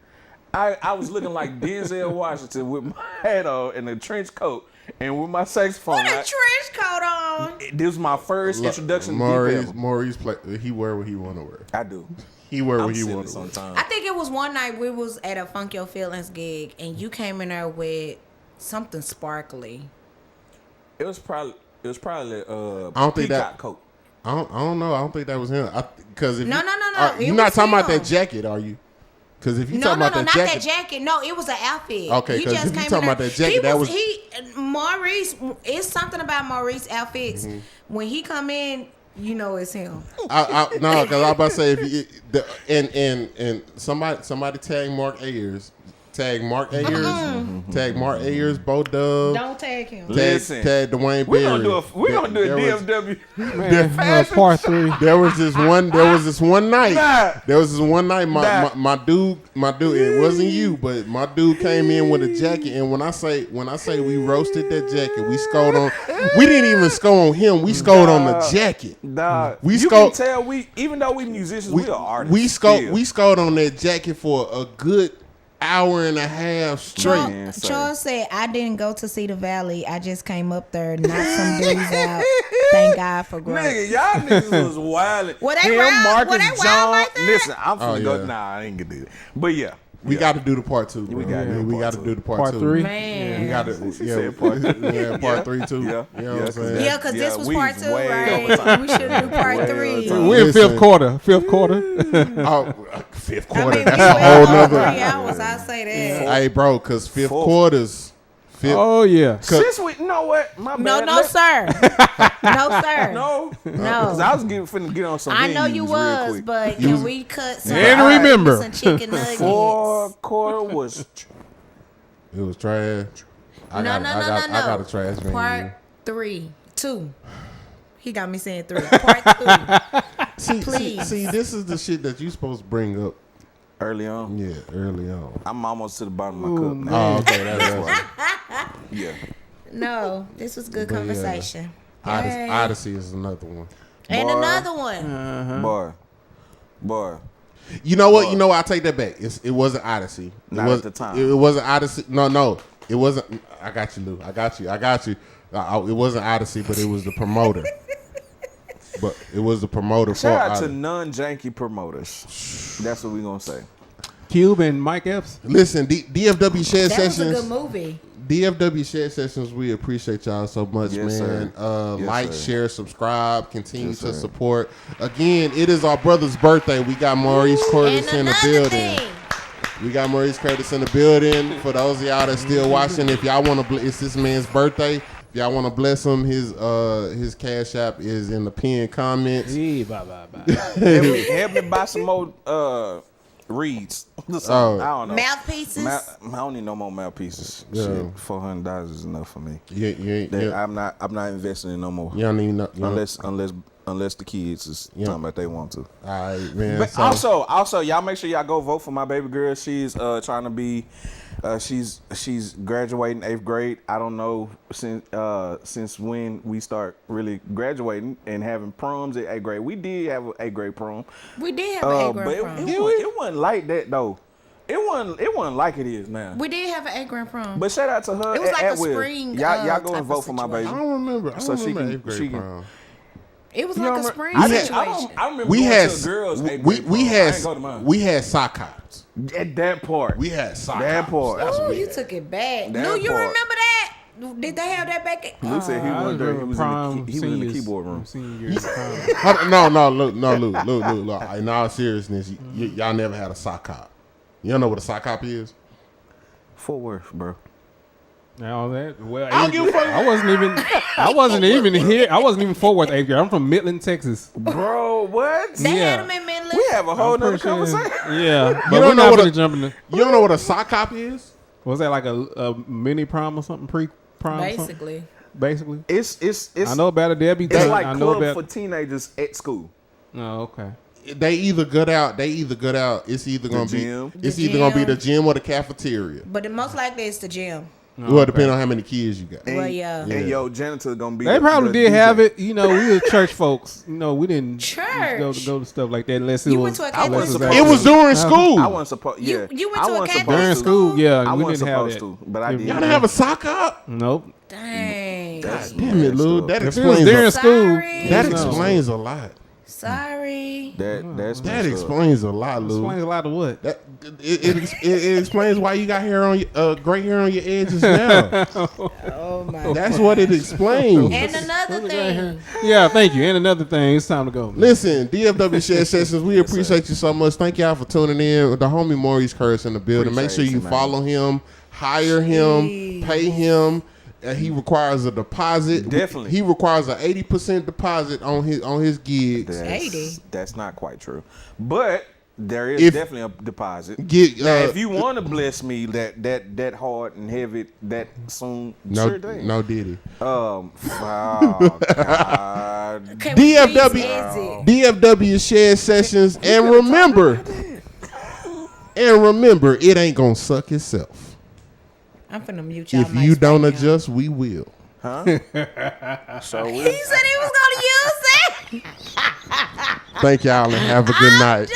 I was looking like Denzel Washington with my hat on and a trench coat, and with my saxophone. Put a trench coat on. This was my first introduction to Maurice he wear what he want to wear. I do. He wear I'm what he silly want to wear. sometimes. I think it was one night we was at a Funk Your Feelings gig, and you came in there with something sparkly. It was probably I don't think peacock coat. I don't know. I don't think that was him. Because if No. you're not talking about that jacket, are you? Because if you talking about that not jacket, that jacket. No, it was an outfit. Okay, he 'cause just if you came talking in about there. that jacket, Maurice. It's something about Maurice outfits. When he come in, you know it's him. No, because I was about to say and somebody tag Mark Ayers. Tag Mark Ayers, Bo Dub. Don't tag him. Tag Dwayne We're Berry. gonna do a DFW. Man, part 3. There was this one night. There was this one night. My dude. It wasn't you, but my dude came in with a jacket. And when I say we roasted that jacket, we scored on. We didn't even score on him. We scored on the jacket. You can tell even though we musicians, we are artists. We scored on that jacket for a good hour and a half straight. Charles said, I didn't go to see the Valley. I just came up there, knocked some dudes out. Thank God for growth. Nigga, y'all niggas was wild. Were they wild? Marcus, Were they wild John. like that? Listen, I'm finna go. Yeah. Nah, I ain't gonna do that. But yeah. We got to do the part 2. Bro. We got to do the part 2. 3. Man. We got to part 3 too. Yeah. You know what I'm saying? Yeah, because this was we part was 2, way right? overtime. We should do part Way 3. overtime. We're in Listen. fifth quarter. Fifth I quarter. mean, That's we a whole went over nother. 3 hours. I say that. Hey, bro, because fifth Fourth. quarters. Oh, yeah. Since we, you know what? My bad. No, sir. No, sir. No. No. Because I was finna get on some I know venues you real was, quick. but can we cut some? And remember. some chicken nuggets? 4 quarter was. It was trash. I No. got a trash venue. Part 2. He got me saying 3. Part 2. Please. See, this is the shit that you supposed to bring up. Early on. Yeah, early on. I'm almost to the bottom of my cup now. Oh, okay, that's Yeah. No, this was good But yeah. conversation. Odyssey is another one. And Boy. another one. Boy. You know what? I take that back. It wasn't Odyssey. Not at the time. It wasn't Odyssey. No. It wasn't. I got you, Lou. I got you. It wasn't Odyssey, but it was the promoter. But it was the promoter Shout for out to Odyssey. non-janky promoters. That's what we gonna say. Cube and Mike Epps. Listen, DFW Shed That was a Sessions. good movie. DFW Shed Sessions, we appreciate y'all so much, Yes, man. sir. Yes, Like, sir. share, subscribe, continue Yes, to sir. support. Again, it is our brother's birthday. We got Maurice Curtis And in the another building. thing. We got Maurice Curtis in the building. For those of y'all that's still watching, if y'all want to, it's this man's birthday. If y'all want to bless him, his cash app is in the pinned comments. Help me buy some more reeds. Oh. I don't know. Mouthpieces. I don't need no more mouthpieces. Yeah. Shit, $400 is enough for me. Yeah. I'm not investing in no more. You don't even know. Unless the kids is talking about they want to. All right, man. But also, y'all make sure y'all go vote for my baby girl. She's trying to be She's graduating 8th grade. I don't know since when we start really graduating and having proms at 8th grade. We did have an 8th grade prom. We did have an 8th grade prom. It wasn't like that though. It wasn't like it is now. We did have an 8th grade prom. But shout out to her. It was like a Will. spring. Y'all go and vote for my baby. I don't remember. I don't remember 8th grade prom. It was like a spring situation. I remember going to girls' 8th grade prom. I ain't go to mine. We had sock hops. At that part. We had sock that hops. part. Oh, you took it back. Lou, you remember that? Did they have that back? Lou said he wasn't there. He was in the keyboard room. No, look. In all seriousness, y'all never had a sock hop. You don't know what a sock hop is? Fort Worth, bro. Now that I wasn't even here. I wasn't even Fort Worth 8th grade. I'm from Midland, Texas. Bro, what? They had them in Midland. We have a whole nother conversation. Yeah, but we're not gonna jump in there. You don't know what a sock hop is? Was that like a mini prom or something? Pre-prom? Basically. It's I know about it. Debbie. It's like I know club about for teenagers at school. Oh, okay. They either good out. It's either gonna be the gym or the cafeteria. But most likely it's the gym. Well, depending on how many kids you got. Well, yeah. And yo, janitor gonna be. They probably did have it. You know, we were church folks. You know, we didn't go to stuff like that unless it was. It was during school. I wasn't supposed. Yeah, you went to a Catholic during school. Yeah, I we wasn't didn't have supposed that. to, but I did. Y'all didn't have a sock hop? Nope. Dang. Damn it, Lou. That If it was explains. during school. That explains a lot. Sorry. That explains a lot, Lou. Explains a lot of what? It explains why you got hair on gray hair on your edges now. Oh my. That's what it explains. And another thing. Yeah, thank you. And another thing, it's time to go. Listen, DFW Shared Sessions, we appreciate you so much. Thank y'all for tuning in. The homie Maurice Curse in the building. Make sure you follow him, hire him, pay him. He requires a deposit. Definitely. He requires an 80% deposit on his gigs. 80. That's not quite true. But there is definitely a deposit. Now, if you want to bless me that hard and heavy that soon, sure thing. No diddy. Oh God. DFW Shared Sessions, and remember, it ain't gonna suck itself. I'm finna mute y'all. If you don't adjust, we will. Huh? So he said he was gonna use it. Thank y'all and have a good night.